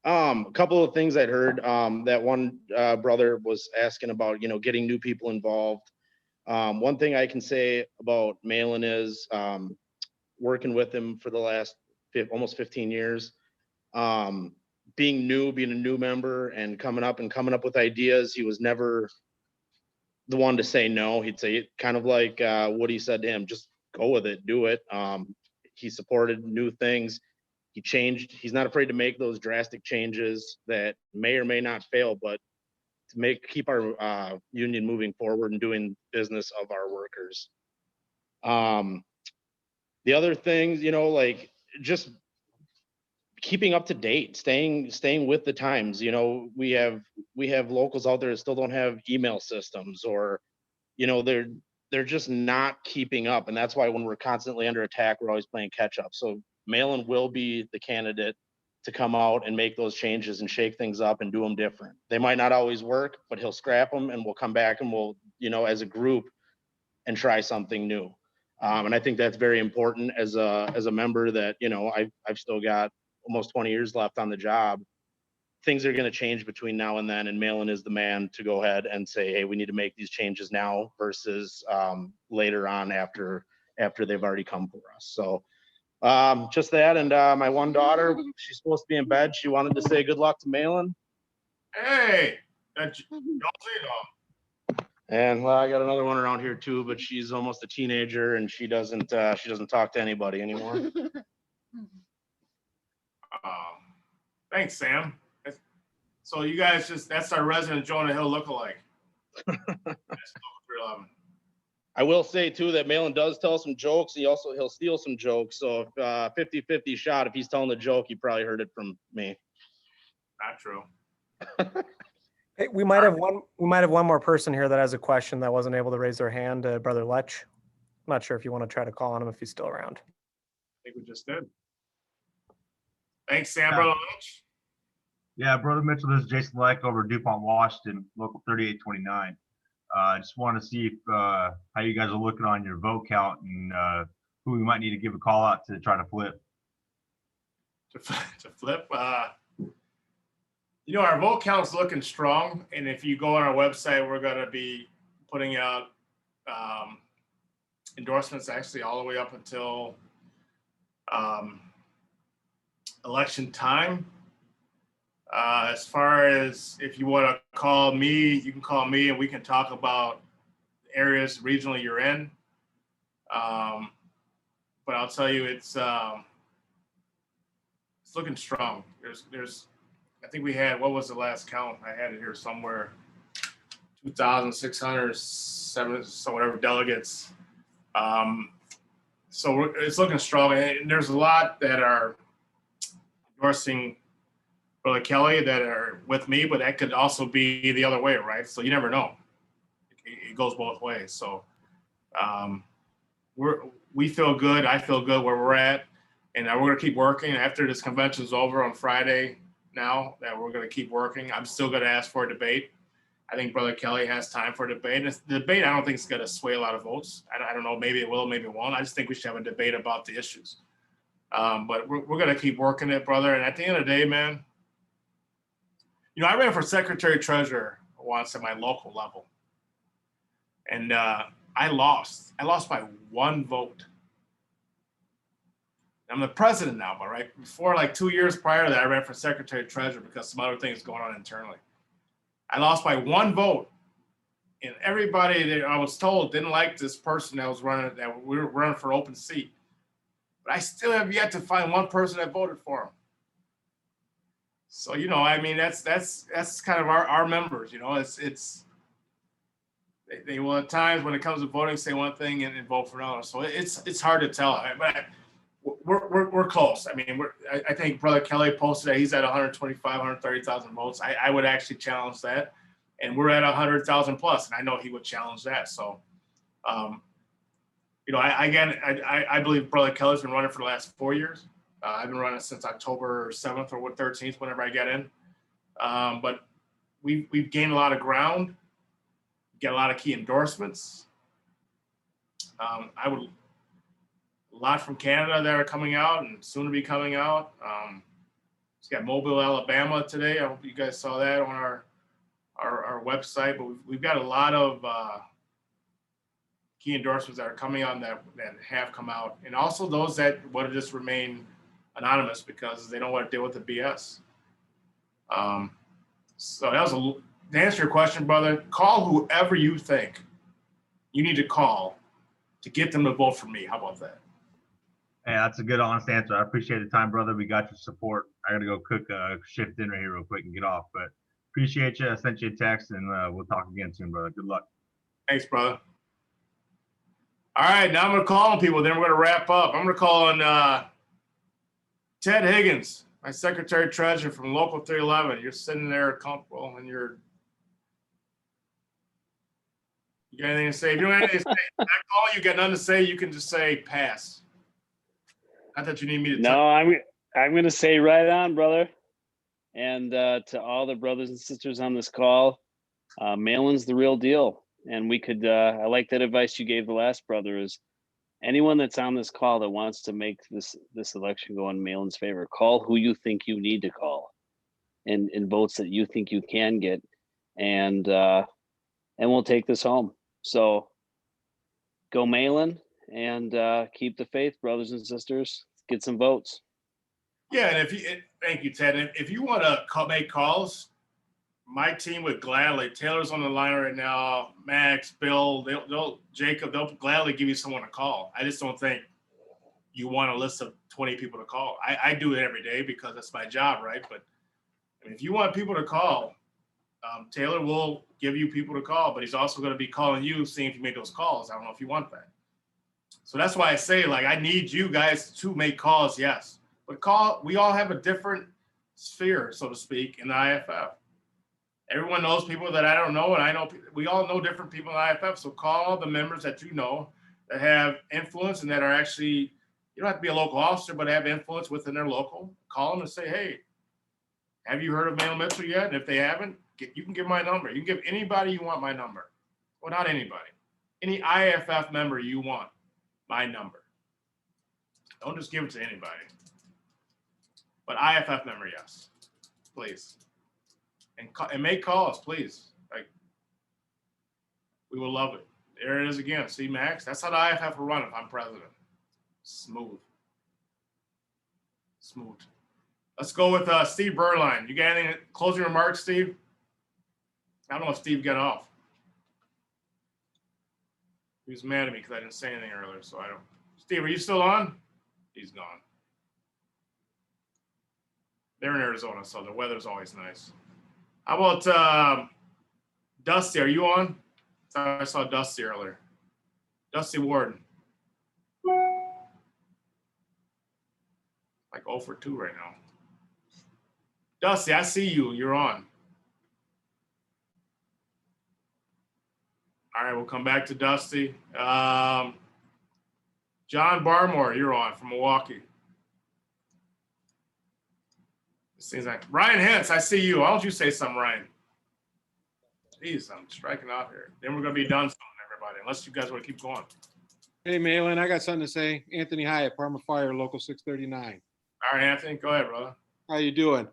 A couple of things I'd heard, that one brother was asking about, getting new people involved. One thing I can say about Mahlon is working with him for the last almost 15 years, being a new member and coming up with ideas. He was never the one to say no. He'd say, kind of like Woody said to him, just go with it, do it. He supported new things. He changed. He's not afraid to make those drastic changes that may or may not fail, but to keep our union moving forward and doing business of our workers. The other things, like just keeping up to date, staying with the times. We have locals out there that still don't have email systems, or they're just not keeping up, and that's why when we're constantly under attack, we're always playing catch up. So Mahlon will be the candidate to come out and make those changes and shake things up and do them different. They might not always work, but he'll scrap them and we'll come back and we'll, as a group, and try something new. And I think that's very important as a member that, I've still got almost 20 years left on the job. Things are going to change between now and then, and Mahlon is the man to go ahead and say, hey, we need to make these changes now versus later on after they've already come for us. So just that. And my one daughter, she's supposed to be in bed. She wanted to say good luck to Mahlon. Hey, and well, I got another one around here too, but she's almost a teenager and she doesn't talk to anybody anymore. Thanks, Sam. So you guys that's our resident Jonah Hill lookalike. I will say too that Mahlon does tell some jokes. He'll steal some jokes. So if 50-50 shot, if he's telling the joke, he probably heard it from me. Not true. Hey, we might have one more person here that has a question that wasn't able to raise their hand. Brother Lech. I'm not sure if you want to try to call on him if he's still around. I think we just did. Thanks, Sam. Brother Lech. Yeah, Brother Mitchell, this is Jason Leck over DuPont, Washington, local 3829. I just want to see if how you guys are looking on your vote count and who we might need to give a call out to try to flip. To flip, our vote count's looking strong, and if you go on our website, we're going to be putting out endorsements actually all the way up until election time. As far as if you want to call me, you can call me and we can talk about areas regionally you're in. But I'll tell you, it's looking strong. There's I think we had, what was the last count? I had it here somewhere, 2,607, so whatever delegates. So it's looking strong, and there's a lot that are endorsing Brother Kelly that are with me, but that could also be the other way, right? So you never know. It goes both ways. So we feel good. I feel good where we're at, and we're going to keep working after this convention's over on Friday. Now that we're going to keep working, I'm still going to ask for a debate. I think Brother Kelly has time for a debate. And the debate, I don't think it's going to sway a lot of votes. I don't know. Maybe it will, maybe it won't. I just think we should have a debate about the issues. But we're going to keep working it, brother. And at the end of the day, man, I ran for Secretary Treasurer once at my local level. And I lost. I lost by 1 vote. I'm the president now, but right before, like 2 years prior to that, I ran for Secretary Treasurer because some other things going on internally. I lost by 1 vote. And everybody that I was told didn't like this person that was running, that we were running for open seat. But I still have yet to find one person that voted for him. So, I mean, that's kind of our members, it's they will at times when it comes to voting say one thing and vote for another. So it's hard to tell. But we're close. I mean, I think Brother Kelly posted that he's at 125, 130,000 votes. I would actually challenge that. And we're at 100,000 plus, and I know he would challenge that. So, I believe Brother Kelly's been running for the last 4 years. I've been running since October 7th or 13th, whenever I get in. But we've gained a lot of ground, get a lot of key endorsements. A lot from Canada that are coming out and soon to be coming out. It's got Mobile, Alabama today. I hope you guys saw that on our website. But we've got a lot of key endorsements that are coming on that have come out, and also those that want to just remain anonymous because they don't want to deal with the BS. So that was to answer your question, brother. Call whoever you think you need to call to get them to vote for me. How about that? Hey, that's a good, honest answer. I appreciate the time, brother. We got your support. I got to go cook a shift dinner here real quick and get off, but appreciate you. I sent you a text, and we'll talk again soon, brother. Good luck. Thanks, brother. All right, now I'm going to call on people. Then we're going to wrap up. I'm going to call on Ted Higgins, my Secretary Treasurer from Local 311. You're sitting there comfortable, and you got anything to say? If you don't have anything to say, I call you, got nothing to say, you can just say pass. Not that you need me to. No, I'm going to say right on, brother. And to all the brothers and sisters on this call, Mahlon's the real deal. And we could, I like that advice you gave the last brother, is anyone that's on this call that wants to make this election go in Mahlon's favor, call who you think you need to call and votes that you think you can get. And we'll take this home. So go Mahlon and keep the faith, brothers and sisters. Get some votes. Yeah, and thank you, Ted. And if you want to make calls, my team would gladly. Taylor's on the line right now. Max, Bill, Jacob, they'll gladly give you someone to call. I just don't think you want a list of 20 people to call. I do it every day because that's my job, right? But if you want people to call, Taylor will give you people to call, but he's also going to be calling you, seeing if you make those calls. I don't know if you want that. So that's why I say, I need you guys to make calls, yes. But we all have a different sphere, so to speak, in the IAFF. Everyone knows people that I don't know, and I know we all know different people in the IAFF. So call the members that you know that have influence and that are actually, you don't have to be a local officer, but have influence within their local. Call them and say, hey, have you heard of Mahlon Mitchell yet? And if they haven't, you can give my number. You can give anybody you want my number. Well, not anybody. Any IAFF member you want my number. Don't just give it to anybody. But IAFF member, yes, please. And make calls, please. We will love it. There it is again. See, Max, that's how the IAFF will run if I'm president. Smooth. Let's go with Steve Berline. You got any closing remarks, Steve? I don't know if Steve got off. He was mad at me because I didn't say anything earlier, so I don't. Steve, are you still on? He's gone. They're in Arizona, so the weather's always nice. How about Dusty? Are you on? I saw Dusty earlier. Dusty Warden. Like 0 for 2 right now. Dusty, I see you. You're on. All right, we'll come back to Dusty. John Barmore, you're on from Milwaukee. It seems like Ryan Hentz, I see you. Why don't you say something, Ryan? Jeez, I'm striking out here. Then we're gonna be done soon, everybody, unless you guys want to keep going. Hey, Mahlon, I got something to say. Anthony Hyatt, Parma Fire, Local 639. All right, Anthony, go ahead, brother. How you doing?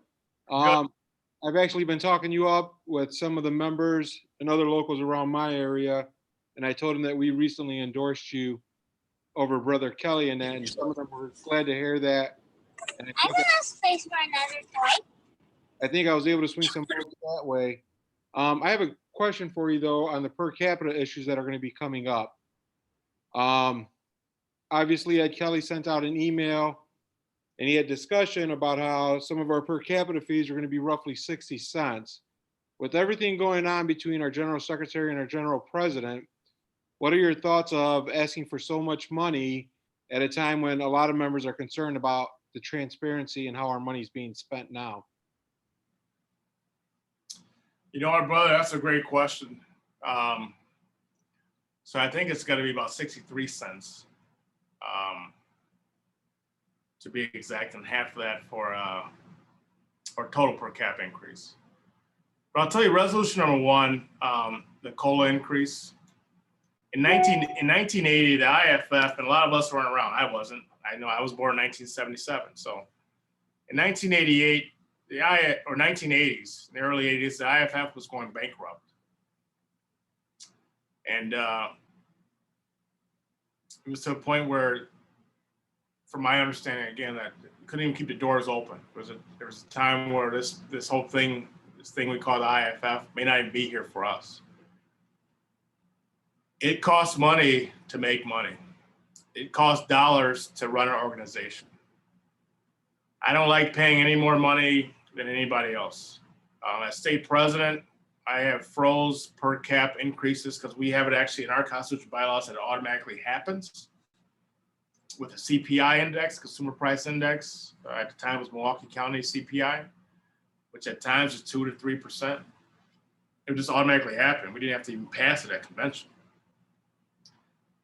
I've actually been talking you up with some of the members and other locals around my area, and I told them that we recently endorsed you over Brother Kelly and that, and some of them were glad to hear that. And I don't have space for another toy. I think I was able to swing some votes that way. I have a question for you though on the per capita issues that are going to be coming up. Obviously, Ed Kelly sent out an email and he had discussion about how some of our per capita fees are going to be roughly 60 cents. With everything going on between our general secretary and our general president, what are your thoughts of asking for so much money at a time when a lot of members are concerned about the transparency and how our money is being spent now? You know what, brother, that's a great question. So I think it's gonna be about 63 cents to be exact, and half of that for our total per cap increase. But I'll tell you, resolution number one, the COLA increase. In 1980, the IAFF, and a lot of us weren't around. I wasn't. I know I was born in 1977. So in 1988, or 1980s, in the early 80s, the IAFF was going bankrupt. And it was to a point where, from my understanding, again, that we couldn't even keep the doors open. There was a time where this whole thing, this thing we call the IAFF, may not even be here for us. It costs money to make money. It costs dollars to run an organization. I don't like paying any more money than anybody else. As state president, I have froze per cap increases because we have it actually in our constitutional bylaws that it automatically happens with a CPI index, consumer price index. At the time it was Milwaukee County CPI, which at times is 2 to 3%. It would just automatically happen. We didn't have to even pass it at convention.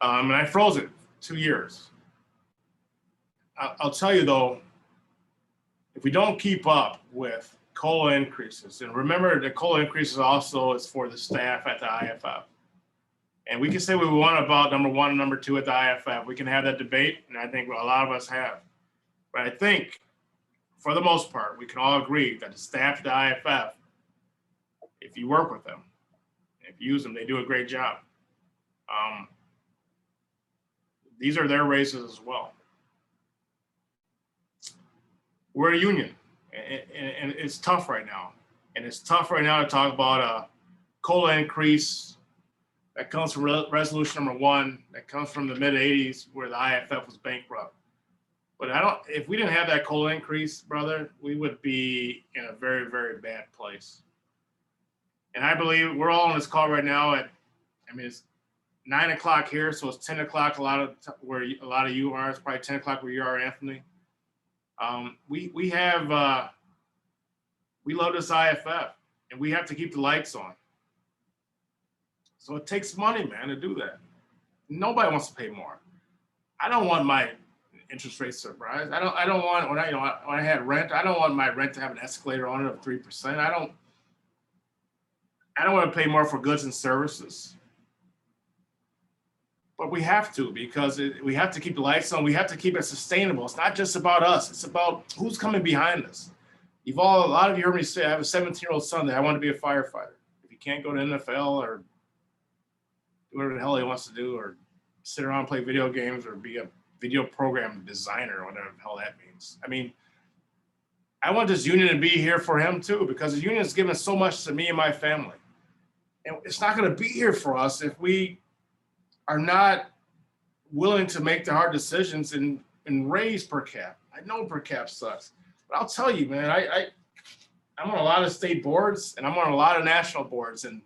And I froze it 2 years. I'll tell you though, if we don't keep up with COLA increases, and remember the COLA increases also is for the staff at the IAFF. And we can say what we want about number one and number two at the IAFF. We can have that debate, and I think a lot of us have. But I think, for the most part, we can all agree that the staff at the IAFF, if you work with them, if you use them, they do a great job. These are their raises as well. We're a union, and it's tough right now. And it's tough right now to talk about a COLA increase that comes from resolution number one, that comes from the mid 80s where the IAFF was bankrupt. But if we didn't have that COLA increase, brother, we would be in a very, very bad place. And I believe we're all on this call right now it's 9 o'clock here, so it's 10 o'clock where a lot of you are. It's probably 10 o'clock where you are, Anthony. We love this IAFF, and we have to keep the lights on. So it takes money, man, to do that. Nobody wants to pay more. I don't want my interest rates to rise. I don't want when I had rent. I don't want my rent to have an escalator on it of 3%. I don't want to pay more for goods and services. But we have to, because we have to keep the lights on. We have to keep it sustainable. It's not just about us. It's about who's coming behind us. A lot of you heard me say, I have a 17-year-old son that I want to be a firefighter. If he can't go to NFL or do whatever the hell he wants to do, or sit around and play video games, or be a video program designer, or whatever the hell that means. I mean, I want this union to be here for him too, because the union has given so much to me and my family. And it's not going to be here for us if we are not willing to make the hard decisions and raise per cap. I know per cap sucks, but I'll tell you, man, I'm on a lot of state boards and I'm on a lot of national boards, and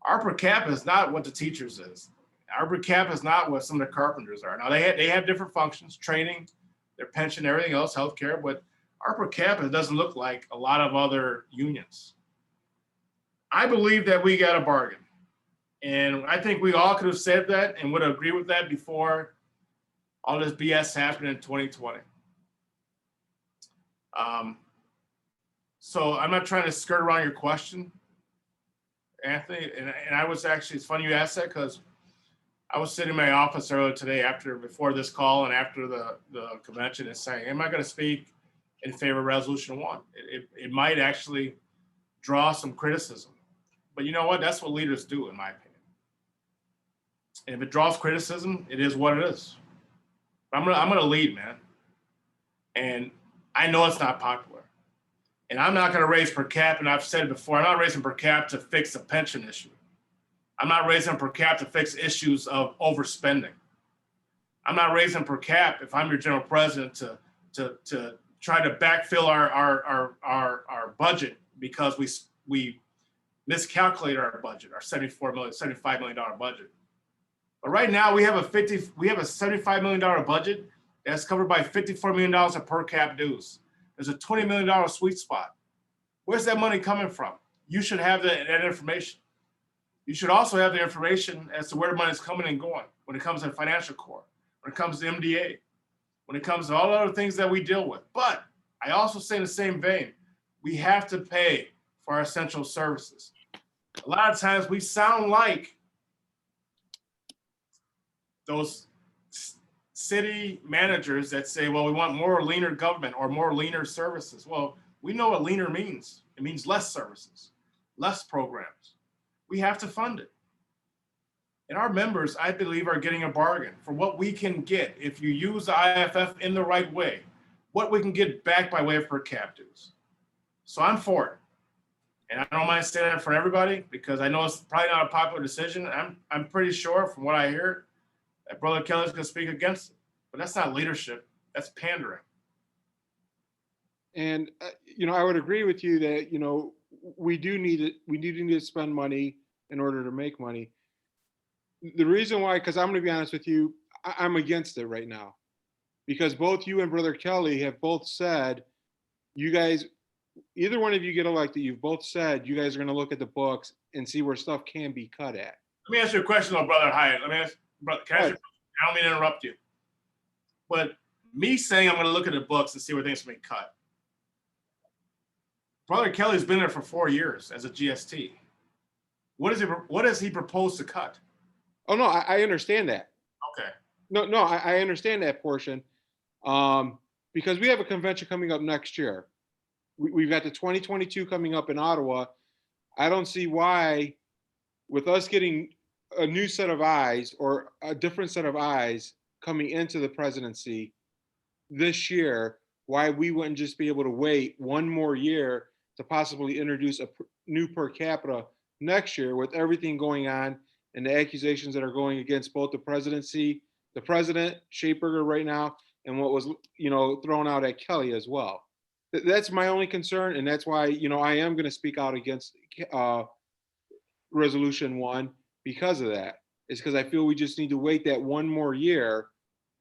our per cap is not what the teachers is. Our per cap is not what some of the carpenters are. Now they have different functions, training, their pension, everything else, healthcare, but our per cap doesn't look like a lot of other unions. I believe that we got a bargain. And I think we all could have said that and would agree with that before all this BS happened in 2020. So I'm not trying to skirt around your question. Anthony, and I was actually, it's funny you asked that because I was sitting in my office earlier today before this call and after the convention and saying, am I going to speak in favor of Resolution 1? It might actually draw some criticism. But you know what? That's what leaders do, in my opinion. And if it draws criticism, it is what it is. I'm gonna lead, man. And I know it's not popular. And I'm not gonna raise per cap, and I've said it before, I'm not raising per cap to fix a pension issue. I'm not raising per cap to fix issues of overspending. I'm not raising per cap if I'm your general president to try to backfill our budget because we miscalculated our budget, our $75 million budget. But right now we have a $75 million budget that's covered by $54 million of per cap dues. There's a $20 million sweet spot. Where's that money coming from? You should have that information. You should also have the information as to where the money is coming and going when it comes to financial core, when it comes to MDA, when it comes to all the other things that we deal with. But I also say in the same vein, we have to pay for our essential services. A lot of times we sound like those city managers that say, well, we want more leaner government or more leaner services. Well, we know what leaner means. It means less services, less programs. We have to fund it. And our members, I believe, are getting a bargain for what we can get if you use the IAFF in the right way, what we can get back by way of per cap dues. So I'm for it. And I don't mind standing up for everybody because I know it's probably not a popular decision. I'm pretty sure from what I hear that Brother Kelly's going to speak against it. But that's not leadership. That's pandering. And, I would agree with you that, we do need to spend money in order to make money. The reason why, because I'm going to be honest with you, I'm against it right now. Because both you and Brother Kelly have both said, you guys, either one of you get elected, you've both said you guys are going to look at the books and see where stuff can be cut at. Let me ask you a question, though, Brother Hyatt. Let me ask, brother, can I ask you, I don't mean to interrupt you. But me saying I'm going to look at the books and see where things can be cut. Brother Kelly's been there for 4 years as a GST. What does he propose to cut? Oh, no, I understand that. Okay. No, I understand that portion. Because we have a convention coming up next year. We've got the 2022 coming up in Ottawa. I don't see why, with us getting a new set of eyes or a different set of eyes coming into the presidency this year, why we wouldn't just be able to wait one more year to possibly introduce a new per capita next year with everything going on and the accusations that are going against both the presidency, the president, Shapeberger right now, and what was, thrown out at Kelly as well. That's my only concern. And that's why, I am going to speak out against Resolution 1 because of that. It's because I feel we just need to wait that one more year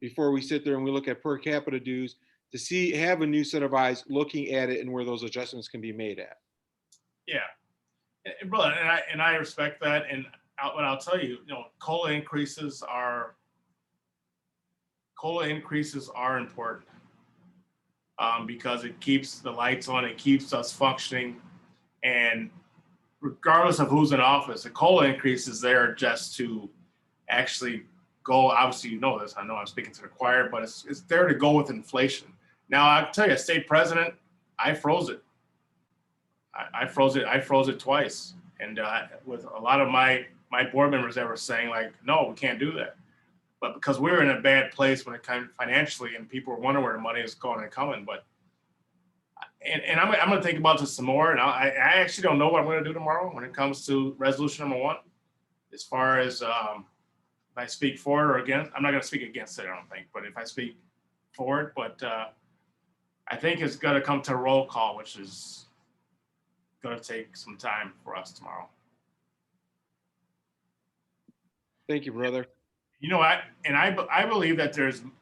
before we sit there and we look at per capita dues to have a new set of eyes looking at it and where those adjustments can be made at. Yeah, and brother, and I respect that. And I'll tell you, COLA increases are important because it keeps the lights on, it keeps us functioning, and regardless of who's in office, the COLA increase is there just to actually go. Obviously, you know this. I know I'm speaking to the choir, but it's there to go with inflation. Now, I'll tell you, state president, I froze it. I froze it twice. And with a lot of my board members that were saying, like, no, we can't do that. But because we were in a bad place when it came financially and people were wondering where the money is going and coming. But and I'm going to think about this some more. And I actually don't know what I'm going to do tomorrow when it comes to resolution number 1. As far as if I speak for it or against, I'm not going to speak against it, I don't think. But if I speak for it, but I think it's going to come to a roll call, which is going to take some time for us tomorrow. Thank you, brother. I believe that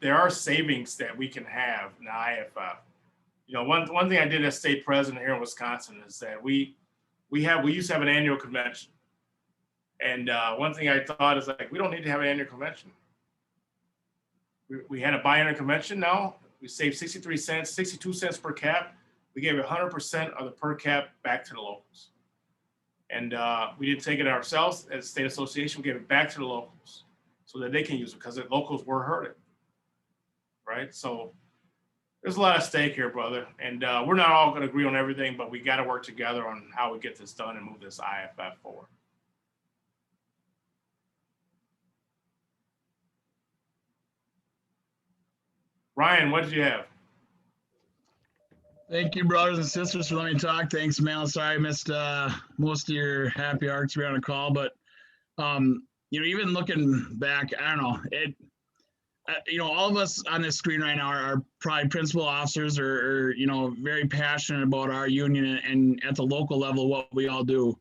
there are savings that we can have in the IAFF. One thing I did as state president here in Wisconsin is that we used to have an annual convention. And one thing I thought is like, we don't need to have an annual convention. We had a biannual convention now. We saved 63 cents, 62 cents per cap. We gave 100% of the per cap back to the locals. And we didn't take it ourselves as a state association. We gave it back to the locals so that they can use it because the locals were hurting, right? So there's a lot at stake here, brother. And we're not all going to agree on everything, but we got to work together on how we get this done and move this IAFF forward. Ryan, what did you have? Thank you, brothers and sisters, for letting me talk. Thanks, man. Sorry I missed most of your happy arcs we were on a call, but even looking back, I don't know, all of us on this screen right now are probably principal officers or very passionate about our union and at the local level what we all do.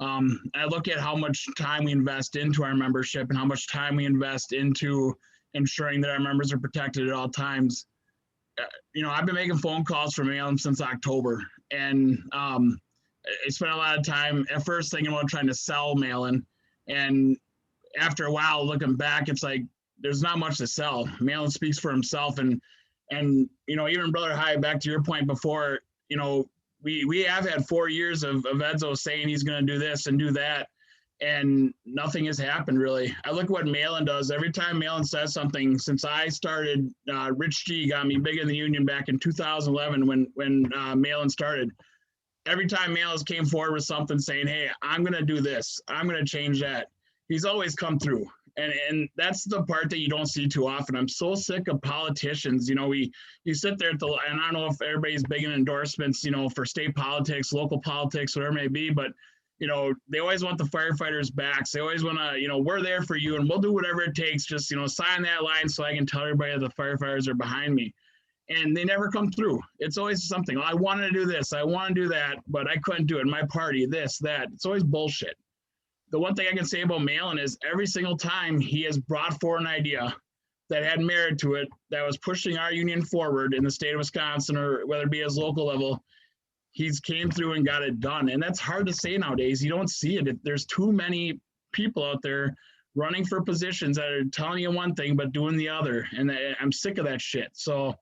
I look at how much time we invest into our membership and how much time we invest into ensuring that our members are protected at all times. I've been making phone calls for Mahlon since October, and I spent a lot of time at first thinking about trying to sell Mahlon, and after a while looking back, it's like there's not much to sell. Mahlon speaks for himself, and even Brother High, back to your point before, we have had 4 years of Edzo saying he's going to do this and do that, and nothing has happened really. I look at what Mahlon does. Every time Mahlon says something, since I started, Rich G got me big in the union back in 2011 when Mahlon started. Every time Mahlon came forward with something saying, hey, I'm going to do this, I'm going to change that, he's always come through. And that's the part that you don't see too often. I'm so sick of politicians. You sit there and I don't know if everybody's big in endorsements, for state politics, local politics, whatever it may be, but they always want the firefighters' backs. They always want to, we're there for you and we'll do whatever it takes. Just, sign that line so I can tell everybody that the firefighters are behind me. And they never come through. It's always something. I wanted to do this, I want to do that, but I couldn't do it. My party, this, that. It's always bullshit. The one thing I can say about Mahlon is every single time he has brought forward an idea that had merit to it, that was pushing our union forward in the state of Wisconsin, or whether it be his local level, he's came through and got it done. And that's hard to say nowadays. You don't see it. There's too many people out there running for positions that are telling you one thing, but doing the other. And I'm sick of that shit. So,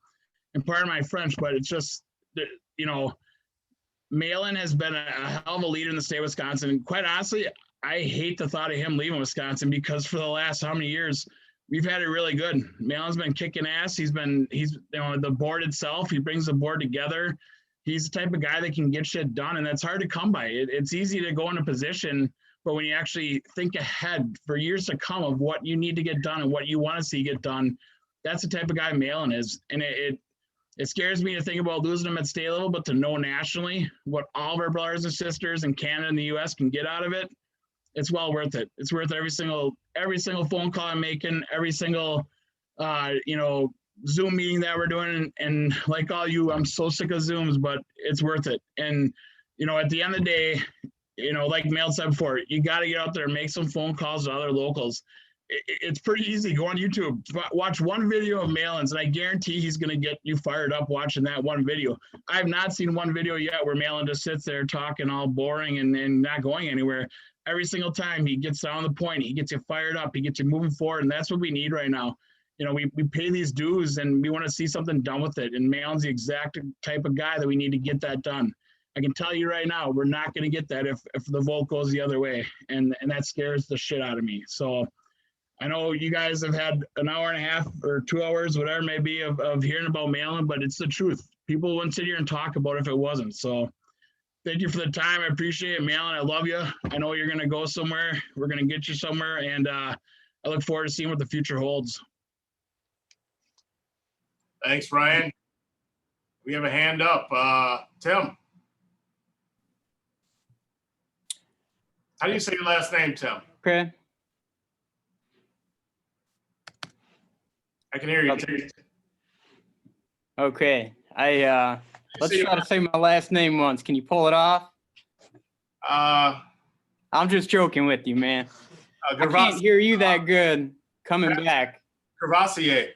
and pardon my French, but it's just, Mahlon has been a hell of a leader in the state of Wisconsin. And quite honestly, I hate the thought of him leaving Wisconsin, because for the last how many years, we've had it really good. Mahlon's been kicking ass. He's the board itself, he brings the board together. He's the type of guy that can get shit done, and that's hard to come by. It's easy to go in a position, but when you actually think ahead for years to come of what you need to get done and what you want to see get done, that's the type of guy Mahlon is. And it scares me to think about losing him at state level, but to know nationally what all of our brothers and sisters in Canada and the US can get out of it, it's well worth it. It's worth every single phone call I'm making, every single Zoom meeting that we're doing, and like all you, I'm so sick of Zooms, but it's worth it. And at the end of the day, like Mahlon said before, you got to get out there and make some phone calls to other locals. It's pretty easy. Go on YouTube, watch one video of Mahlon's, and I guarantee he's going to get you fired up watching that one video. I have not seen one video yet where Mahlon just sits there talking all boring and not going anywhere. Every single time he gets down the point, he gets you fired up, he gets you moving forward, and that's what we need right now. We pay these dues and we want to see something done with it. And Mahlon's the exact type of guy that we need to get that done. I can tell you right now, we're not going to get that if the vote goes the other way. And that scares the shit out of me. So I know you guys have had an hour and a half or 2 hours, whatever it may be, of hearing about Mahlon, but it's the truth. People wouldn't sit here and talk about it if it wasn't. So thank you for the time. I appreciate it, Mahlon. I love you. I know you're going to go somewhere. We're going to get you somewhere. And I look forward to seeing what the future holds. Thanks, Ryan. We have a hand up. Tim. How do you say your last name, Tim? Okay. I can hear you. Tim. Okay. Let's try to say my last name once. Can you pull it off? I'm just joking with you, man. I can't hear you that good coming back. Gervasier.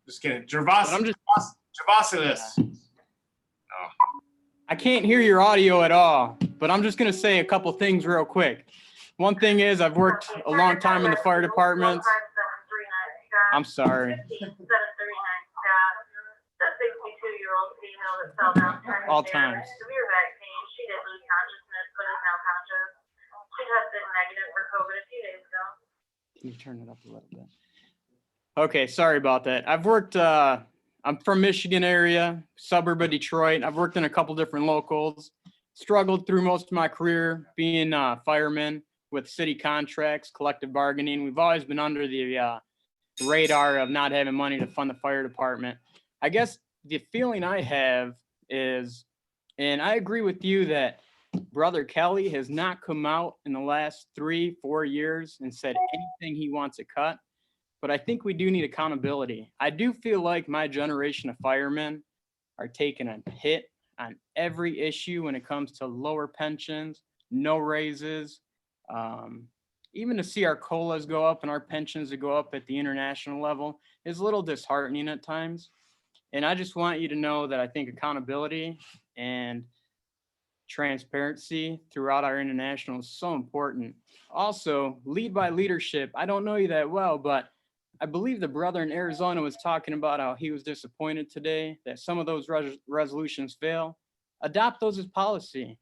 Just kidding. Gervasilis. I can't hear your audio at all, but I'm just going to say a couple things real quick. One thing is I've worked a long time in the fire department. I'm sorry. All times. Can you turn it up a little bit? Okay, sorry about that. I've worked, I'm from Michigan area, suburb of Detroit. I've worked in a couple different locals, struggled through most of my career being a fireman with city contracts, collective bargaining. We've always been under the radar of not having money to fund the fire department. I guess the feeling I have is, and I agree with you that Brother Kelly has not come out in the last 3-4 years and said anything he wants to cut, but I think we do need accountability. I do feel like my generation of firemen are taking a hit on every issue when it comes to lower pensions, no raises, even to see our COLAs go up and our pensions to go up at the international level is a little disheartening at times. And I just want you to know that I think accountability and transparency throughout our international is so important. Also, lead by leadership. I don't know you that well, but I believe the brother in Arizona was talking about how he was disappointed today that some of those resolutions fail. Adopt those as policy.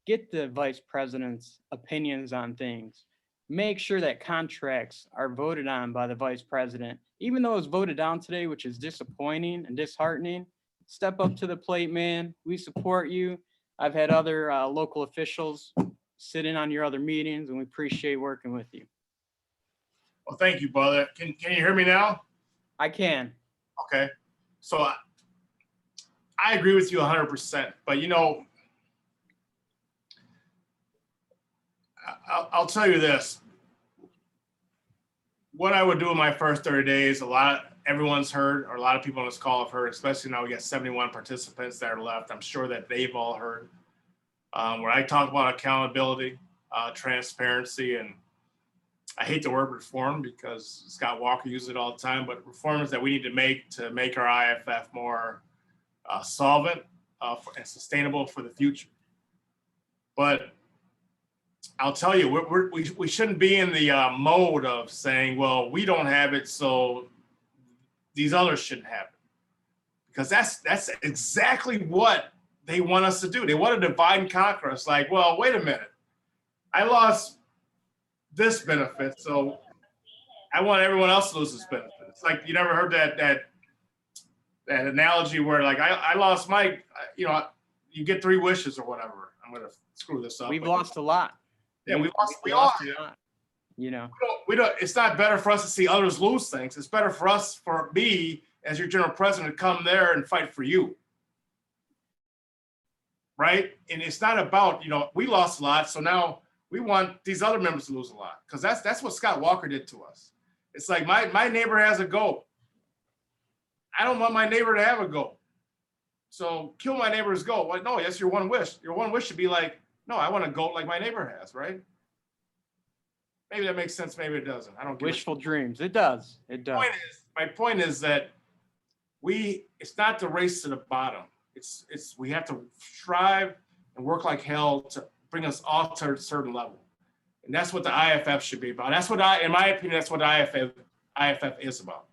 Get the vice president's opinions on things. Make sure that contracts are voted on by the vice president. Even though it was voted down today, which is disappointing and disheartening, step up to the plate, man. We support you. I've had other local officials sit in on your other meetings, and we appreciate working with you. Well, thank you, brother. Can you hear me now? I can. Okay. So I agree with you 100%, but you know, I'll tell you this. What I would do in my first 30 days, everyone's heard, or a lot of people on this call have heard, especially now we got 71 participants that are left. I'm sure that they've all heard. Where I talk about accountability, transparency, and I hate the word reform because Scott Walker uses it all the time, but reforms that we need to make our IAFF more solvent and sustainable for the future. But I'll tell you, we shouldn't be in the mode of saying, well, we don't have it, so these others shouldn't have it. Because that's exactly what they want us to do. They want to divide and conquer us. Like, well, wait a minute. I lost this benefit, so I want everyone else to lose this benefit. It's like, you never heard that analogy where like, I lost my, you get 3 wishes or whatever. I'm going to screw this up. We've lost a lot. Yeah, we all a lot. You know, we don't. It's not better for us to see others lose things. It's better for me as your general president to come there and fight for you, right? And it's not about, we lost a lot, so now we want these other members to lose a lot, because that's what Scott Walker did to us. It's like my neighbor has a goat. I don't want my neighbor to have a goat, so kill my neighbor's goat. Well, no, that's your one wish. Your one wish should be like, no, I want a goat like my neighbor has, right? Maybe that makes sense. Maybe it doesn't. I don't. Wishful dreams. It does. It does. My point is that it's not the race to the bottom. We have to strive and work like hell to bring us all to a certain level. And that's what the IAFF should be about. In my opinion, that's what IAFF is about.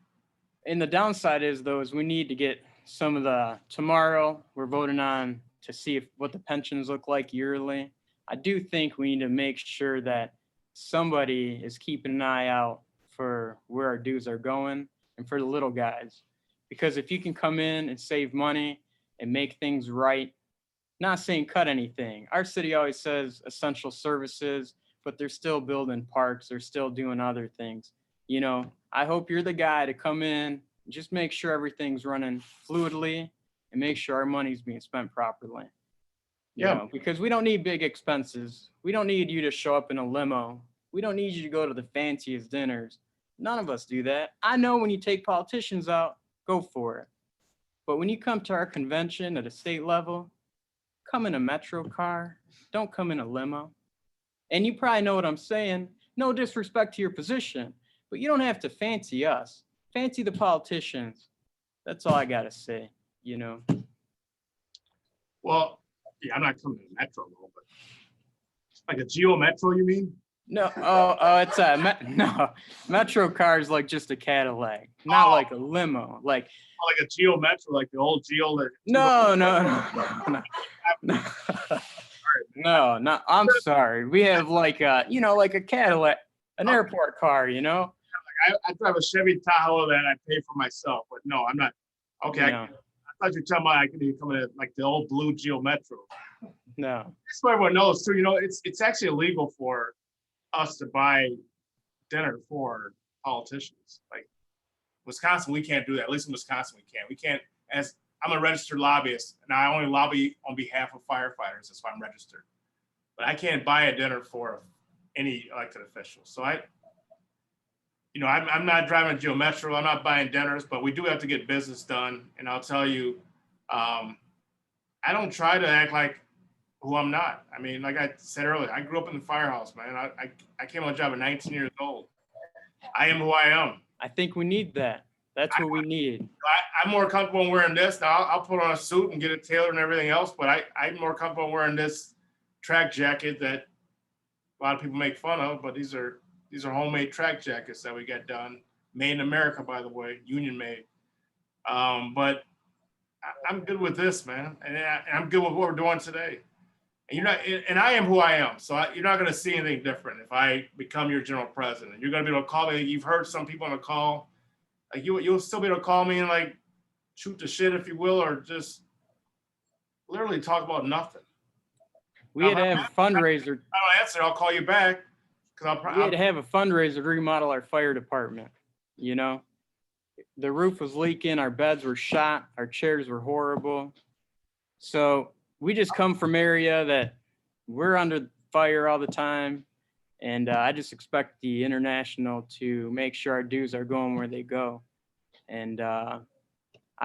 And the downside is we need to get some of tomorrow we're voting on to see what the pensions look like yearly. I do think we need to make sure that somebody is keeping an eye out for where our dues are going and for the little guys. Because if you can come in and save money and make things right, not saying cut anything. Our city always says essential services, but they're still building parks. They're still doing other things. I hope you're the guy to come in, just make sure everything's running fluidly and make sure our money's being spent properly. Because we don't need big expenses. We don't need you to show up in a limo. We don't need you to go to the fanciest dinners. None of us do that. I know when you take politicians out, go for it. But when you come to our convention at a state level, come in a metro car. Don't come in a limo. And you probably know what I'm saying. No disrespect to your position, but you don't have to fancy us. Fancy the politicians. That's all I got to say, Well, yeah, I'm not coming to Metro though, but like a Geo Metro, you mean? No, it's no. Metro car is like just a Cadillac, not like a limo. Like a Geo Metro, like the old Geo. No. I'm sorry. We have like a Cadillac, an airport car, I drive a Chevy Tahoe that I pay for myself, but no, I'm not. Okay, No. I thought you were talking about I could be coming at like the old blue Geo Metro. No. That's what everyone knows too. You know, it's actually illegal for us to buy dinner for politicians. Like Wisconsin, we can't do that. At least in Wisconsin, we can't. We can't. As I'm a registered lobbyist, and I only lobby on behalf of firefighters. That's why I'm registered. But I can't buy a dinner for any elected official. So I'm not driving a Geo Metro. I'm not buying dinners, but we do have to get business done. And I'll tell you, I don't try to act like who I'm not. I mean, like I said earlier, I grew up in the firehouse, man. I came on a job at 19 years old. I am who I am. I think we need that. That's what we need. I'm more comfortable in wearing this. Now I'll put on a suit and get it tailored and everything else, but I'm more comfortable wearing this track jacket that a lot of people make fun of, but these are homemade track jackets that we got done, made in America, by the way, union made. But I'm good with this, man, and I'm good with what we're doing today. And I am who I am, so you're not going to see anything different if I become your general president. You're going to be able to call me. You've heard some people on the call, like you'll still be able to call me and like shoot the shit, if you will, or just literally talk about nothing. We had to have a fundraiser. I don't answer. I'll call you back. We had to have a fundraiser to remodel our fire department. You know, the roof was leaking, our beds were shot, our chairs were horrible. So we just come from area that we're under fire all the time. And I just expect the international to make sure our dues are going where they go. And I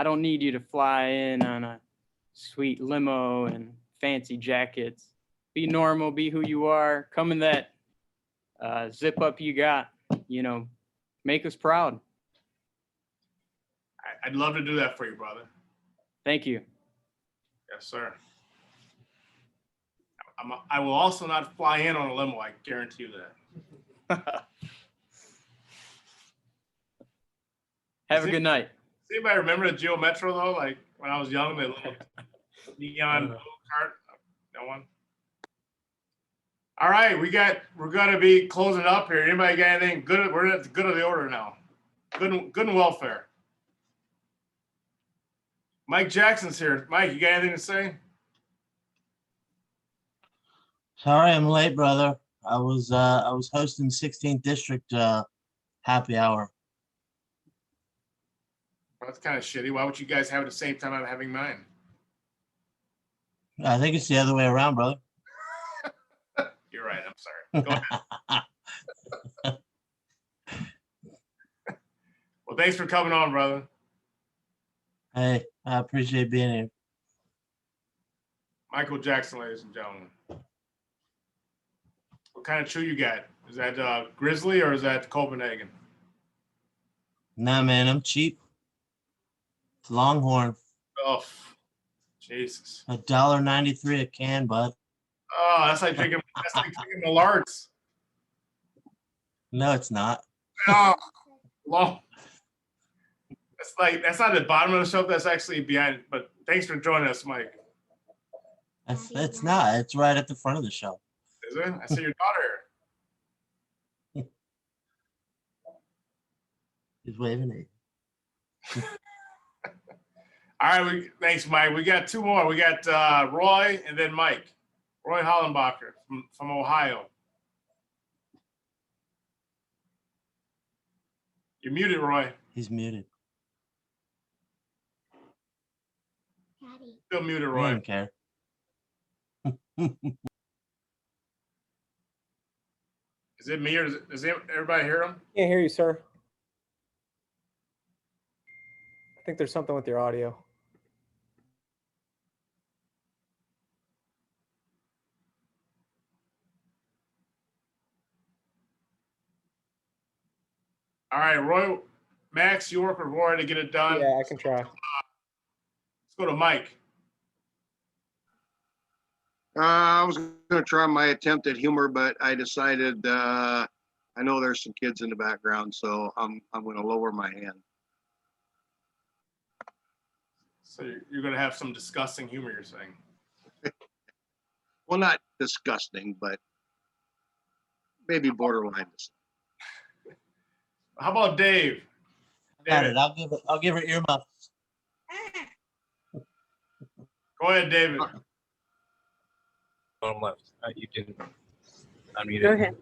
don't need you to fly in on a sweet limo and fancy jackets. Be normal, be who you are, come in that zip up you got, make us proud. I'd love to do that for you, brother. Thank you. Yes, sir. I will also not fly in on a limo. I guarantee you that. Have a good night. Does anybody remember the Geo Metro though? Like when I was young, the little neon blue cart. No one. All right, we're gonna be closing up here. Anybody got anything good? We're at the good of the order now. Good and welfare. Mike Jackson's here. Mike, you got anything to say? Sorry, I'm late, brother. I was hosting 16th District happy hour. Well, that's kind of shitty. Why would you guys have it at the same time I'm having mine? I think it's the other way around, brother. You're right. I'm sorry. Go ahead. Well, thanks for coming on, brother. Hey, I appreciate being here. Michael Jackson, ladies and gentlemen. What kind of chew you got? Is that Grizzly or is that Copenhagen? Nah, man, I'm cheap. It's Longhorn. Oh, Jesus. $1.93 a can, bud. Oh, that's like drinking Mallards. No, it's not. Oh, long. That's not the bottom of the shelf. That's actually behind. But thanks for joining us, Mike. It's not. It's right at the front of the shelf. Is it? I see your daughter here. He's waving it. All right, thanks, Mike. We got two more. We got Roy and then Mike. Roy Hollenbacher from Ohio. You're muted, Roy. He's muted. Still muted, I Roy. don't care. Is it me or does everybody hear him? Can't hear you, sir. I think there's something with your audio. All right, Roy, Max, you work with Roy to get it done. Yeah, I can try. Let's go to Mike. I was going to try my attempt at humor, but I decided I know there's some kids in the background, so I'm going to lower my hand. So you're going to have some disgusting humor, you're saying? Well, not disgusting, but maybe borderline. How about Dave? Got it. I'll give her earmuffs. Go ahead, David. Bottom left. You can unmute it. Go ahead.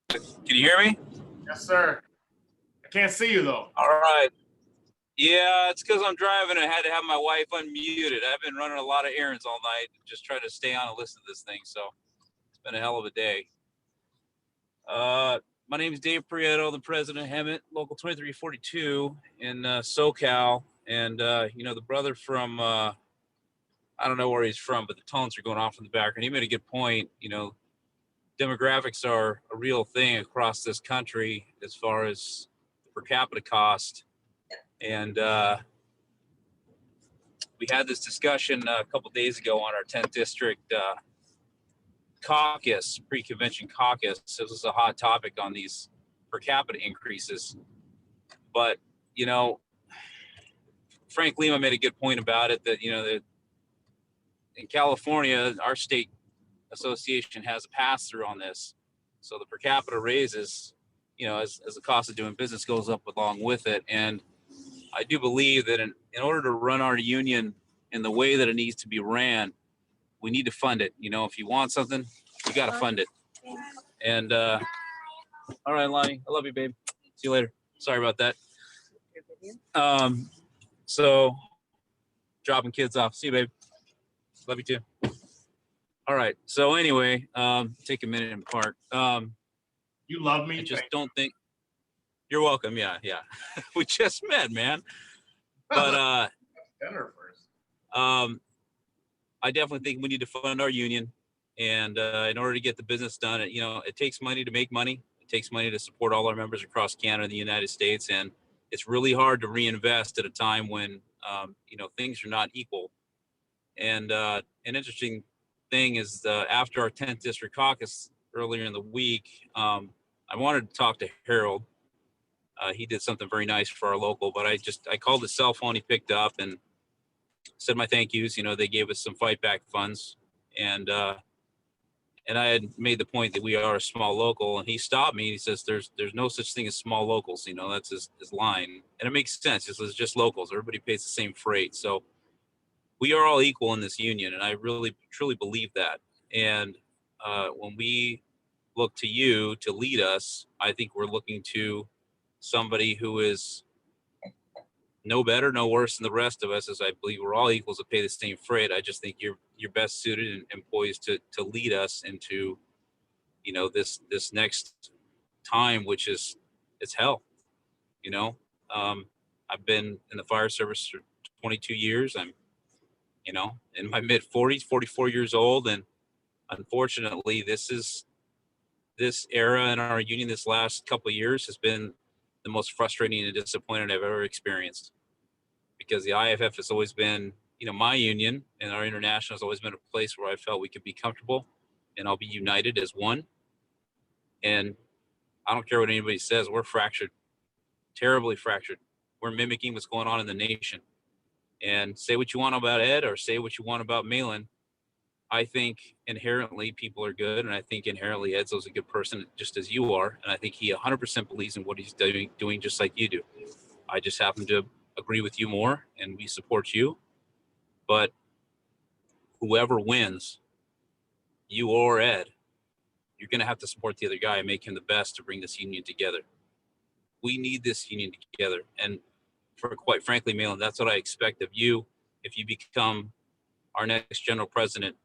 Can you hear me? Yes, sir. I can't see you though. All right. Yeah, it's because I'm driving and I had to have my wife unmuted. I've been running a lot of errands all night, just trying to stay on and listen to this thing. So it's been a hell of a day. My name is Dave Prieto, the president of Hemet, Local 2342 in SoCal. And, the brother from, I don't know where he's from, but the tones are going off in the background. He made a good point. Demographics are a real thing across this country as far as the per capita cost. And we had this discussion a couple days ago on our 10th district caucus, pre-convention caucus. This was a hot topic on these per capita increases. But, Frank Lima made a good point about it that, that in California, our state association has a pass-through on this. So the per capita raises, as the cost of doing business goes up along with it. And I do believe that in order to run our union in the way that it needs to be ran, we need to fund it. If you want something, you got to fund it. And all right, Lonnie, I love you, babe. See you later. Sorry about that. So dropping kids off. See you, babe. Love you too. All right. So anyway, take a minute and park. You love me. I just don't think. You're welcome. Yeah. We just met, man. But Dinner first. I definitely think we need to fund our union, and in order to get the business done, it takes money to make money. It takes money to support all our members across Canada and the United States, and it's really hard to reinvest at a time when things are not equal. And an interesting thing is after our 10th district caucus earlier in the week, I wanted to talk to Harold. He did something very nice for our local, but I called his cell phone. He picked up and said my thank yous. They gave us some fight back funds, and I had made the point that we are a small local, and he stopped me. He says, there's no such thing as small locals. That's his line. And it makes sense. It's just locals. Everybody pays the same freight. So we are all equal in this union. And I really, truly believe that. And when we look to you to lead us, I think we're looking to somebody who is no better, no worse than the rest of us, as I believe we're all equals to pay the same freight. I just think you're best suited and poised to lead us into, this next time, which is it's hell. I've been in the fire service for 22 years. I'm, in my mid 40s, 44 years old, and unfortunately, this era in our union this last couple of years has been the most frustrating and disappointing I've ever experienced, because the IAFF has always been, my union, and our international has always been a place where I felt we could be comfortable and I'll be united as one. And I don't care what anybody says, we're fractured, terribly fractured. We're mimicking what's going on in the nation. And say what you want about Ed or say what you want about Mahlon, I think inherently people are good, and I think inherently Edzo's a good person, just as you are. And I think he 100% believes in what he's doing just like you do. I just happen to agree with you more, and we support you. But whoever wins, you or Ed, you're going to have to support the other guy and make him the best to bring this union together. We need this union together. And for quite frankly, Mahlon, that's what I expect of you if you become our next general president.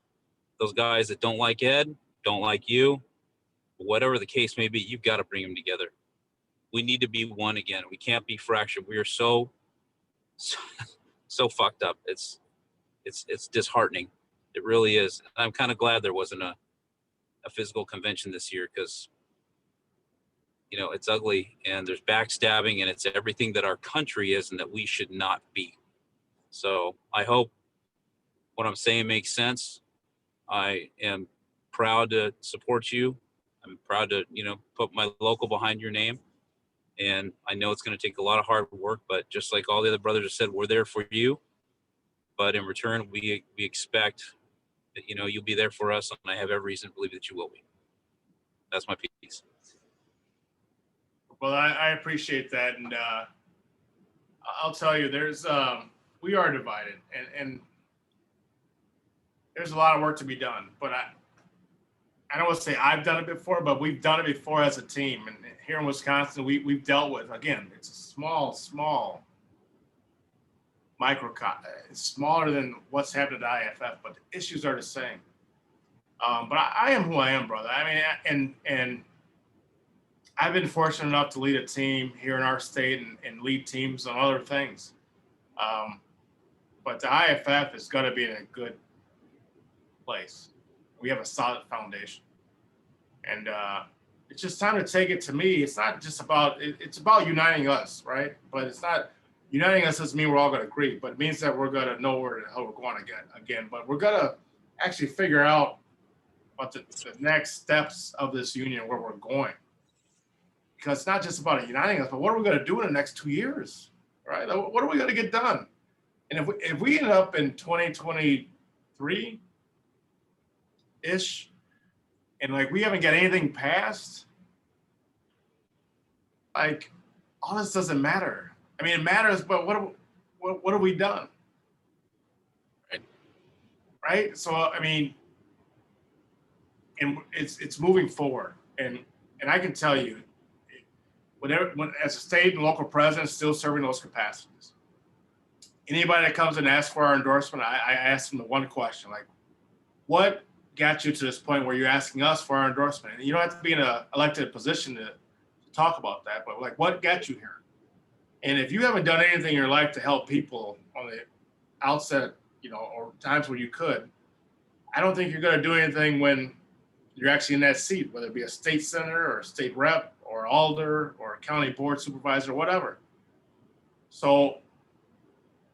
Those guys that don't like Ed, don't like you, whatever the case may be, you've got to bring them together. We need to be one again. We can't be fractured. We are so fucked up. It's disheartening. It really is. I'm kind of glad there wasn't a physical convention this year, because it's ugly and there's backstabbing and it's everything that our country is and that we should not be. So I hope what I'm saying makes sense. I am proud to support you. I'm proud to, put my local behind your name. And I know it's going to take a lot of hard work, but just like all the other brothers have said, we're there for you. But in return, we expect that, you'll be there for us. And I have every reason to believe that you will be. That's my piece. Well, I appreciate that, and I'll tell you, we are divided, and there's a lot of work to be done. But I don't want to say I've done it before, but we've done it before as a team. And here in Wisconsin, we've dealt with, again, it's a small microcosm. It's smaller than what's happened at IAFF, but the issues are the same. But I am who I am, brother. I mean, and I've been fortunate enough to lead a team here in our state and lead teams on other things. But the IAFF is going to be in a good place. We have a solid foundation. And it's just time to take it to me. It's not just about, it's about uniting us, right? But it's not, uniting us doesn't mean we're all going to agree, but it means that we're going to know where the hell we're going again. But we're going to actually figure out what the next steps of this union, where we're going. Because it's not just about uniting us, but what are we going to do in the next 2 years, right? What are we going to get done? And if we end up in 2023-ish, and like we haven't got anything passed, like all this doesn't matter. I mean, it matters, but what have we done? Right? So I mean, and it's moving forward, and I can tell you, when as a state and local president still serving those capacities, anybody that comes and asks for our endorsement, I ask them the one question, like, what got you to this point where you're asking us for our endorsement? And you don't have to be in an elected position to talk about that, but like, what got you here? And if you haven't done anything in your life to help people on the outset, or times where you could, I don't think you're going to do anything when you're actually in that seat, whether it be a state senator or a state rep or alder or a county board supervisor, whatever. So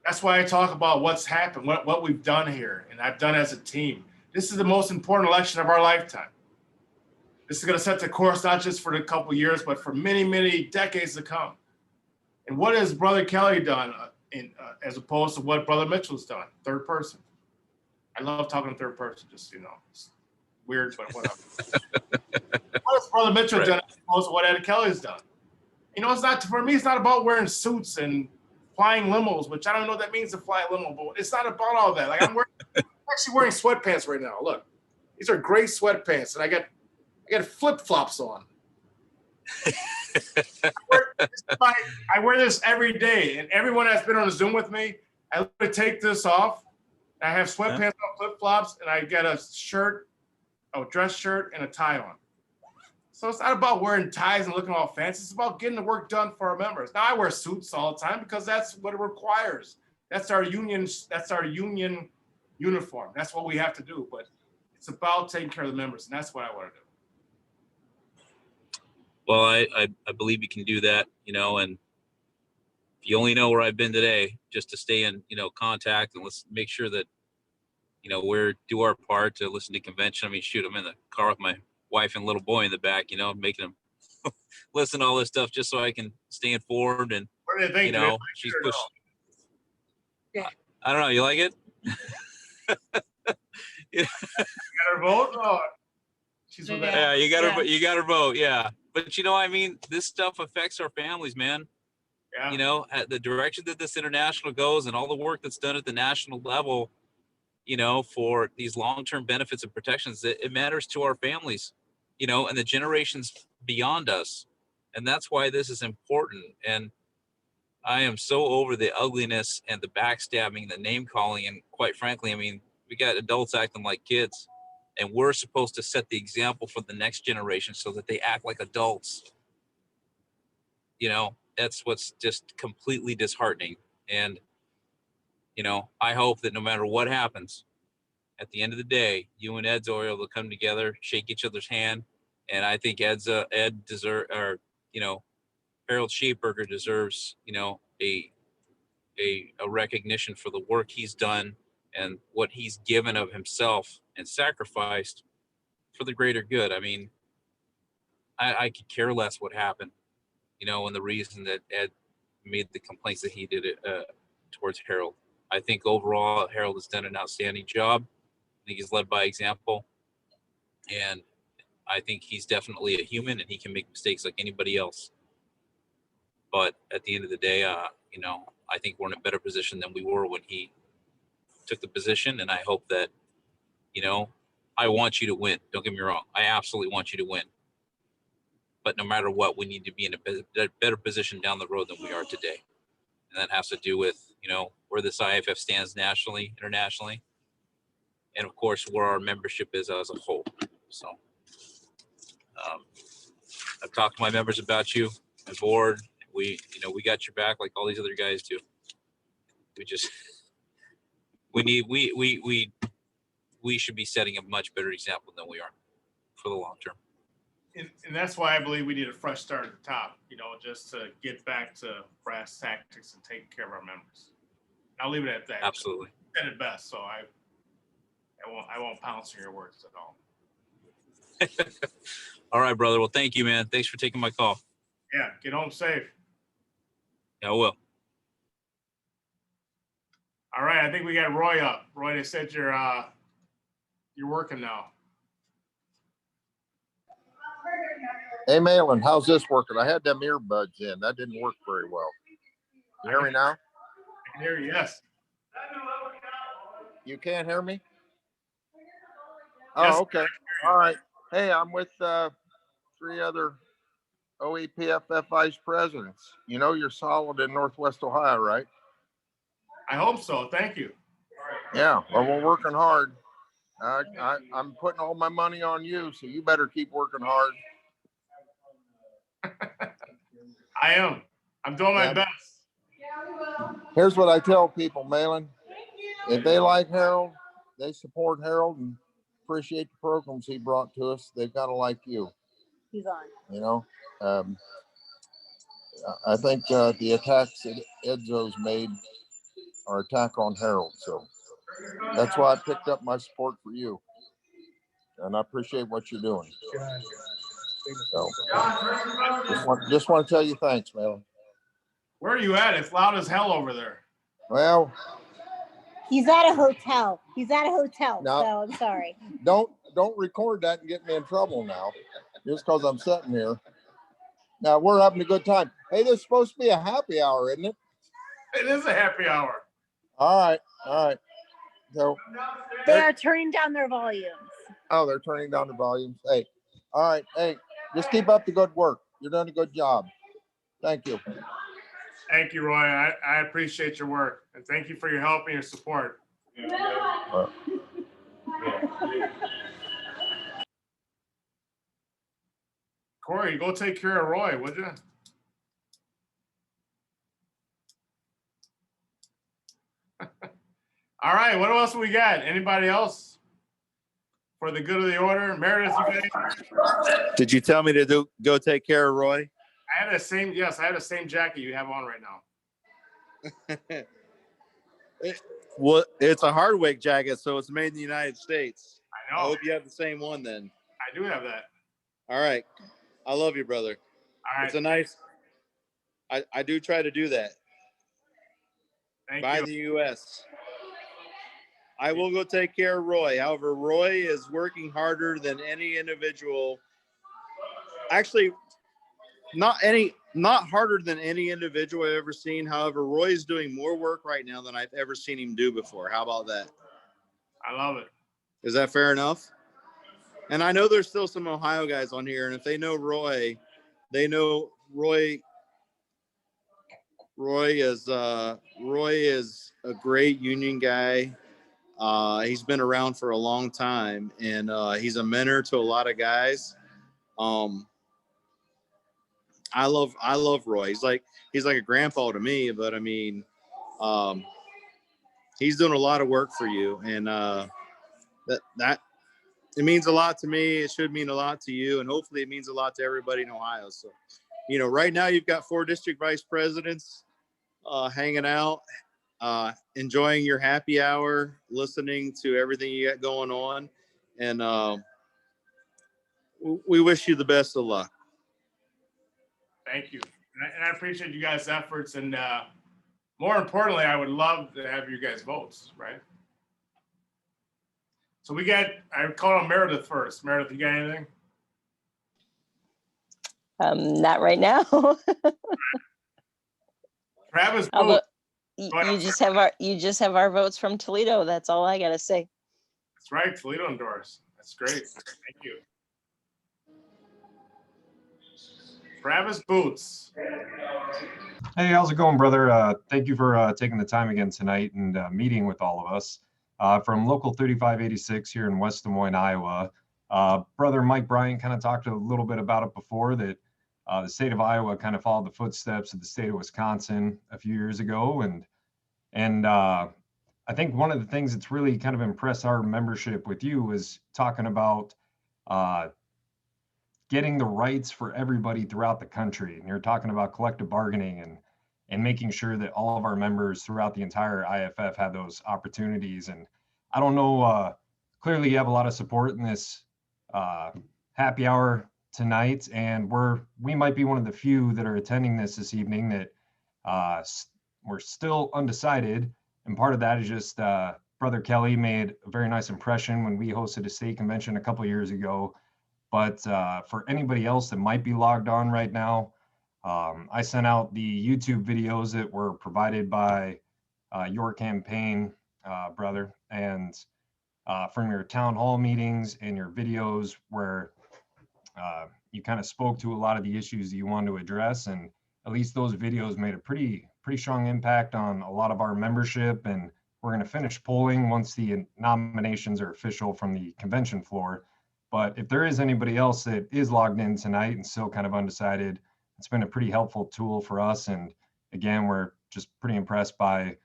that's why I talk about what's happened, what we've done here, and I've done as a team. This is the most important election of our lifetime. This is going to set the course, not just for a couple of years, but for many, many decades to come. And what has Brother Kelly done as opposed to what Brother Mitchell's done? Third person. I love talking in third person, just, it's weird, but whatever. What has Brother Mitchell done as opposed to what Ed Kelly's done? It's not, for me, it's not about wearing suits and flying limos, which I don't know what that means to fly a limo, but it's not about all that. Like I'm actually wearing sweatpants right now. Look, these are gray sweatpants, and I got flip-flops on. I wear this every day, and everyone that's been on a Zoom with me, I literally take this off. I have sweatpants on, flip-flops, and I get a shirt, a dress shirt, and a tie on. So it's not about wearing ties and looking all fancy. It's about getting the work done for our members. Now I wear suits all the time because that's what it requires. That's our union uniform. That's what we have to do. But it's about taking care of the members, and that's what I want to do. Well, I believe you can do that, and if you only know where I've been today, just to stay in, contact, and let's make sure that, we're do our part to listen to convention. I mean, shoot, I'm in the car with my wife and little boy in the back, making them listen to all this stuff just so I can stay informed. And, what do they think? She's pushed. Yeah. I don't know. You like it? You got her vote? Oh, she's with that. Yeah, you got her vote. Yeah. But this stuff affects our families, man. Yeah. At the direction that this international goes and all the work that's done at the national level, for these long-term benefits and protections, it matters to our families, and the generations beyond us. And that's why this is important. And I am so over the ugliness and the backstabbing, the name calling. And quite frankly, we got adults acting like kids, and we're supposed to set the example for the next generation so that they act like adults. That's what's just completely disheartening. And, I hope that no matter what happens, at the end of the day, you and Ed's are able to come together, shake each other's hand. And I think Harold Sheepberger deserves, a recognition for the work he's done and what he's given of himself and sacrificed for the greater good. I could care less what happened, and the reason that Ed made the complaints that he did towards Harold. I think overall Harold has done an outstanding job. I think he's led by example, and I think he's definitely a human, and he can make mistakes like anybody else. But at the end of the day, you know, I think we're in a better position than we were when he took the position. And I hope that, you know, I want you to win. Don't get me wrong. I absolutely want you to win. But no matter what, we need to be in a better position down the road than we are today. And that has to do with, you know, where this IAFF stands nationally, internationally, and of course, where our membership is as a whole. So I've talked to my members about you, my board. We got your back like all these other guys do. We just, we should be setting a much better example than we are for the long term. And that's why I believe we need a fresh start at the top, you know, just to get back to brass tactics and taking care of our members. I'll leave it at that. Absolutely. You said it best, so I won't pounce on your words at all. All right, brother. Well, thank you, man. Thanks for taking my call. Yeah, get home safe. Yeah, I will. All right, I think we got Roy up. Roy, they said you're working now. Hey, Mahlon, how's this working? I had them earbuds in. That didn't work very well. You hear me now? I can hear you, yes. You can't hear me? Yes. Oh, okay. All right. Hey, I'm with 3 other OEPFF vice presidents. You know you're solid in Northwest Ohio, right? I hope so. Thank you. Yeah. Well, we're working hard. I'm putting all my money on you, so you better keep working hard. I am. I'm doing my Yeah. best. Here's what I tell people, Mahlon. If they like Harold, they support Harold and appreciate the programs he brought to us, they've got to like you. He's on. You know, I think the attacks that Edzo's made are attack on Harold. So that's why I picked up my support for you. And I appreciate what you're doing. So just want to tell you thanks, Mahlon. Where are you at? It's loud as hell over there. Well, He's at a hotel. He's at a hotel. No. So I'm sorry. don't record that and get me in trouble now, just because I'm sitting here. Now we're having a good time. Hey, this is supposed to be a happy hour, isn't it? It is a happy hour. All right. So They are turning down their volumes. oh, they're turning down the volumes. Hey, all right. Hey, just keep up the good work. You're doing a good job. Thank you. Thank you, Roy. I appreciate your work. And thank you for your help and your support. Corey, go take care of Roy, would you? All right, what else we got? Anybody else? For the good of the order. Meredith, you got anything? Did you tell me to go take care of Roy? I have the same jacket you have on right now. Well, it's a Hardwick jacket, so it's made in the United States. I know. I hope you have the same one then. I do have that. All right. I love you, brother. All right. It's a nice, I do try to do that. Thank By you. the U.S. I will go take care of Roy. However, Roy is working harder than any individual. Actually, not harder than any individual I've ever seen. However, Roy is doing more work right now than I've ever seen him do before. How about that? I love it. Is that fair enough? And I know there's still some Ohio guys on here, and if they know Roy, they know Roy is a great union guy. He's been around for a long time, and he's a mentor to a lot of guys. I love Roy. He's like a grandpa to me, but I mean, he's doing a lot of work for you, and that it means a lot to me. It should mean a lot to you, and hopefully it means a lot to everybody in Ohio. So, you know, right now you've got 4 district vice presidents hanging out, enjoying your happy hour, listening to everything you got going on, and we wish you the best of luck. Thank you. And I appreciate you guys' efforts. And more importantly, I would love to have you guys' votes, right? So I call on Meredith first. Meredith, you got anything? Not right now. Travis Although Booth. Go ahead. you just have our votes from Toledo. That's all I gotta say. That's right, Toledo endorsed. That's great. Thank you. Travis Boots. Hey, how's it going, brother? Thank you for taking the time again tonight and meeting with all of us. From Local 3586 here in West Des Moines, Iowa. Brother Mike Bryant kind of talked a little bit about it before, that the state of Iowa kind of followed the footsteps of the state of Wisconsin a few years ago. And I think one of the things that's really kind of impressed our membership with you is talking about getting the rights for everybody throughout the country. And you're talking about collective bargaining and making sure that all of our members throughout the entire IAFF have those opportunities. And I don't know, clearly you have a lot of support in this happy hour tonight, and we might be one of the few that are attending this evening that we're still undecided. And part of that is just Brother Kelly made a very nice impression when we hosted a state convention a couple years ago. But for anybody else that might be logged on right now, I sent out the YouTube videos that were provided by your campaign, brother, and from your town hall meetings and your videos where you kind of spoke to a lot of the issues that you wanted to address. And at least those videos made a pretty strong impact on a lot of our membership. And we're going to finish polling once the nominations are official from the convention floor. But if there is anybody else that is logged in tonight and still kind of undecided, it's been a pretty helpful tool for us. And again, we're just pretty impressed by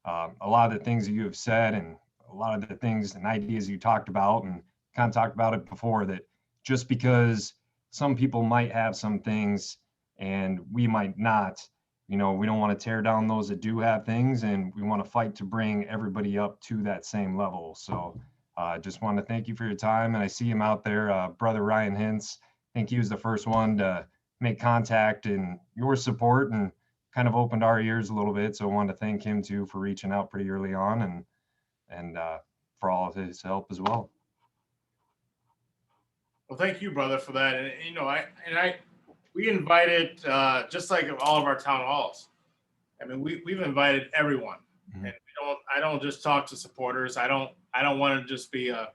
a lot of the things that you have said and a lot of the things and ideas you talked about, and kind of talked about it before, that just because some people might have some things and we might not, we don't want to tear down those that do have things, and we want to fight to bring everybody up to that same level. So I just want to thank you for your time. And I see him out there, Brother Ryan Hintz. I think he was the first one to make contact and your support, and kind of opened our ears a little bit. So I wanted to thank him too for reaching out pretty early on, and for all of his help as well. Well, thank you, brother, for that. And we invited, just like all of our town halls. I mean, we've invited everyone, and I don't just talk to supporters. I don't want to just be a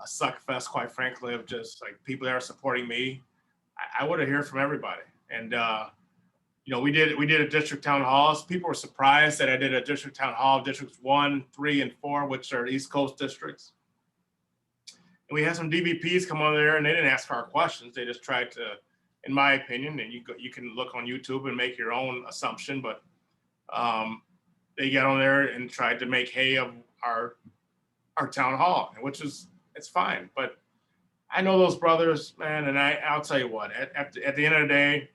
suck fest, quite frankly, of just like people that are supporting me. I want to hear from everybody. And we did a district town halls. People were surprised that I did a district town hall, districts 1, 3, and 4, which are East Coast districts. And we had some DVPs come over there, and they didn't ask our questions. They just tried to, in my opinion, and you can look on YouTube and make your own assumption, but they got on there and tried to make hay of our town hall, which is, it's fine. But I know those brothers, man, and I'll tell you what, at the end of the day,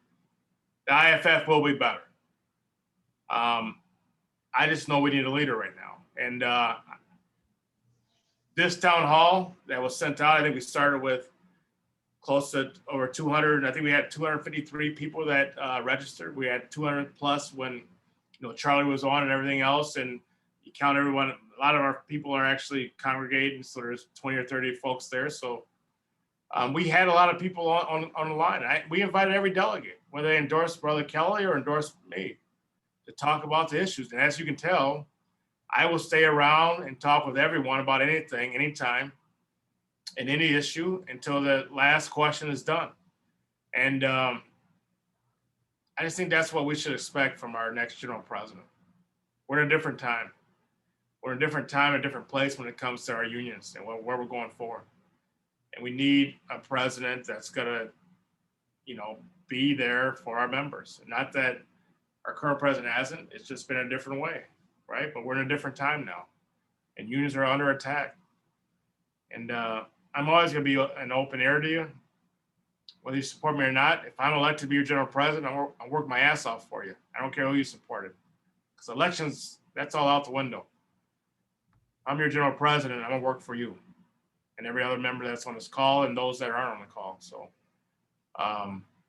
the IAFF will be better. I just know we need a leader right now. And this town hall that was sent out, I think we started with close to over 200. I think we had 253 people that registered. We had 200 plus when Charlie was on and everything else. And you count everyone, a lot of our people are actually congregating, so there's 20 or 30 folks there. So we had a lot of people on the line. We invited every delegate, whether they endorsed Brother Kelly or endorsed me, to talk about the issues. And as you can tell, I will stay around and talk with everyone about anything, anytime, and any issue until the last question is done. And I just think that's what we should expect from our next general president. We're in a different time. We're in a different time, a different place when it comes to our unions and where we're going forward. And we need a president that's gonna, be there for our members. Not that our current president hasn't, it's just been a different way, right? But we're in a different time now, and unions are under attack. And I'm always gonna be an open ear to you, whether you support me or not. If I'm elected to be your general president, I'll work my ass off for you. I don't care who you supported, because elections, that's all out the window. I'm your general president, I'm gonna work for you and every other member that's on this call and those that aren't on the call. So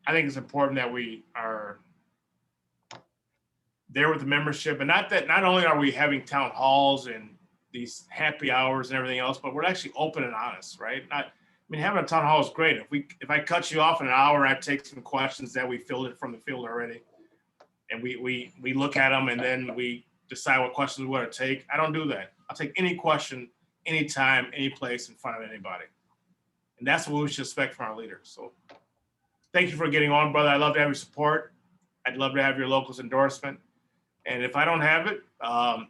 I think it's important that we are there with the membership, and not only are we having town halls and these happy hours and everything else, but we're actually open and honest, right? Having a town hall is great. If I cut you off in an hour, I take some questions that we fielded from the field already, and we look at them and then we decide what questions we want to take. I don't do that. I'll take any question, anytime, any place, in front of anybody. And that's what we should expect from our leaders. So thank you for getting on, brother. I'd love to have your support. I'd love to have your locals endorsement. And if I don't have it, I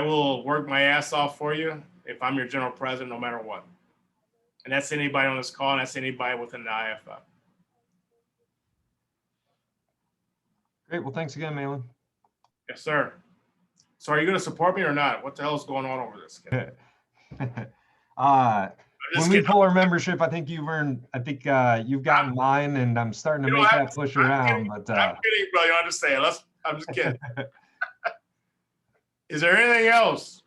will work my ass off for you if I'm your general president, no matter what. And that's anybody on this call, and that's anybody within the IAFF. Great. Well, thanks again, Mahlon. Yes, sir. So are you going to support me or not? What the hell is going on over this? When we pull our membership, I think you've gotten mine, and I'm starting to make that push around. But I'm kidding, bro. You understand? I'm just kidding. Is there anything else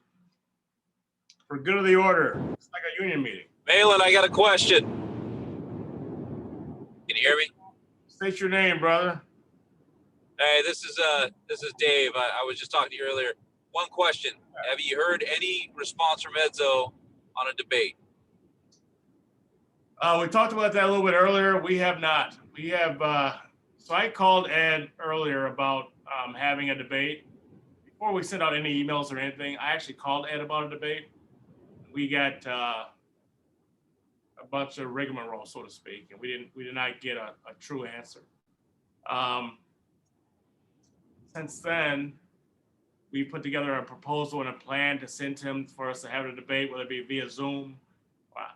for good of the order? It's like a union meeting. Mahlon, I got a question. Can you hear me? State your name, brother. Hey, this is Dave. I was just talking to you earlier. One question. Have you heard any response from Edzo on a debate? We talked about that a little bit earlier. We have not. We have, so I called Ed earlier about having a debate. Before we sent out any emails or anything, I actually called Ed about a debate. We got a bunch of rigmarole, so to speak, and we did not get a true answer. Since then, we put together a proposal and a plan to send him for us to have a debate, whether it be via Zoom.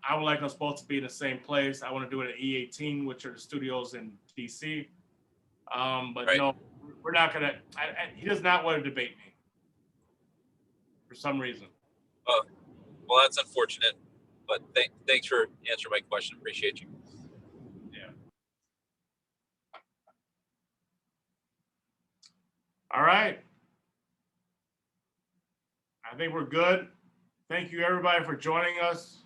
I would like us both to be in the same place. I want to do it at E18, which are the studios in DC. But right. No, we're not gonna. He does not want to debate me for some reason. Well, that's unfortunate. But thanks for answering my question. Appreciate you. Yeah. All right. I think we're good. Thank you, everybody, for joining us.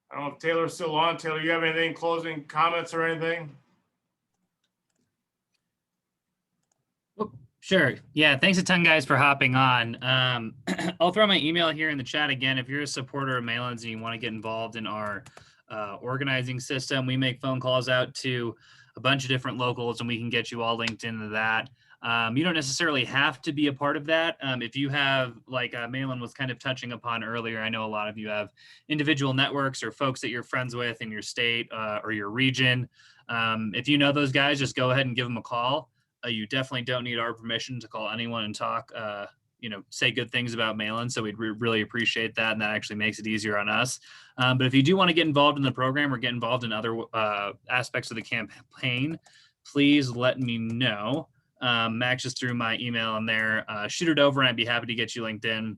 I don't know if Taylor's still on. Taylor, you have anything, closing comments or anything? Sure. Yeah. Thanks a ton, guys, for hopping on. I'll throw my email here in the chat again. If you're a supporter of Mahlon's and you want to get involved in our organizing system, we make phone calls out to a bunch of different locals and we can get you all linked into that. You don't necessarily have to be a part of that. If you have, like Mahlon was kind of touching upon earlier, I know a lot of you have individual networks or folks that you're friends with in your state or your region. If you know those guys, just go ahead and give them a call. You definitely don't need our permission to call anyone and talk, say good things about Mahlon. So we'd really appreciate that. And that actually makes it easier on us. But if you do want to get involved in the program or get involved in other aspects of the campaign, please let me know. Max just threw my email in there. Shoot it over and I'd be happy to get you linked in.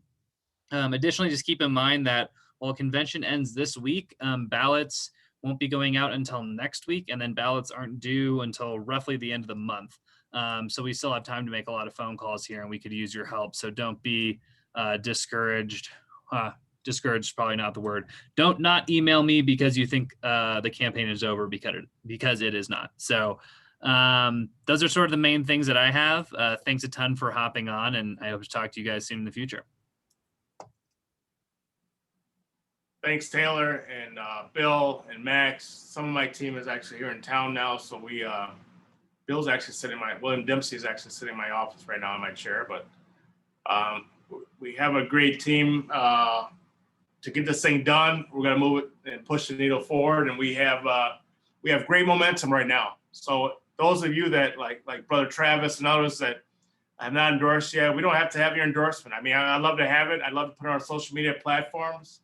Additionally, just keep in mind that while convention ends this week, ballots won't be going out until next week. And then ballots aren't due until roughly the end of the month. So we still have time to make a lot of phone calls here and we could use your help. So don't be discouraged. Discouraged is probably not the word. Don't not email me because you think the campaign is over because it is not. So those are sort of the main things that I have. Thanks a ton for hopping on and I hope to talk to you guys soon in the future. Thanks, Taylor and Bill and Max. Some of my team is actually here in town now. So Bill's actually sitting William Dempsey is actually sitting in my office right now in my chair, but we have a great team to get this thing done. We're going to move it and push the needle forward. And we have great momentum right now. So those of you that like Brother Travis and others that have not endorsed yet, we don't have to have your endorsement. I mean, I'd love to have it. I'd love to put it on our social media platforms,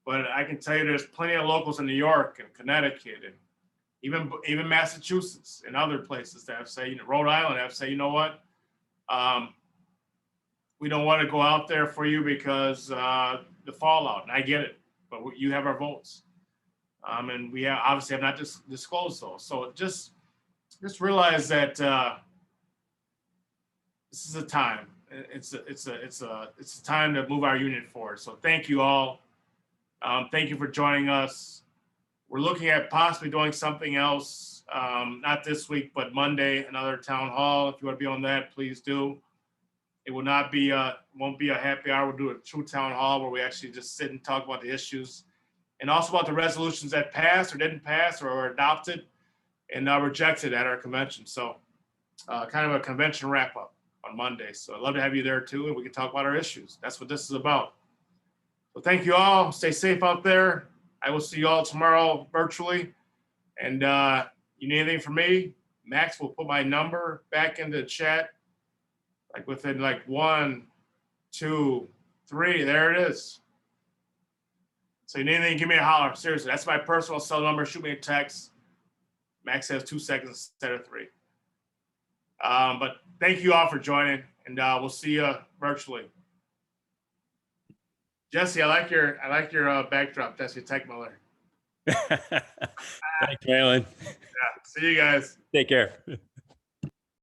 but I can tell you there's plenty of locals in New York and Connecticut and even Massachusetts and other places that have said, Rhode Island have said, you know what, we don't want to go out there for you because the fallout, and I get it, but you have our votes. And we obviously have not disclosed those. So just realize that this is a time. It's a time to move our union forward. So thank you all. Thank you for joining us. We're looking at possibly doing something else, not this week, but Monday, another town hall. If you want to be on that, please do. It will not be won't be a happy hour. We'll do a true town hall where we actually just sit and talk about the issues and also about the resolutions that passed or didn't pass or were adopted. and rejected at our convention. So kind of a convention wrap up on Monday. So I'd love to have you there too, and we can talk about our issues. That's what this is about. So thank you all. Stay safe out there. I will see you all tomorrow virtually. And you need anything from me, Max will put my number back into the chat, like within like 1, 2, 3. There it is. So you need anything, give me a holler. Seriously, that's my personal cell number. Shoot me a text. Max has 2 seconds instead of 3. But thank you all for joining, and we'll see you virtually. Jesse, I like your backdrop, Jesse Techmiller. Thanks, Mahlon. Yeah, see you guys. Take care.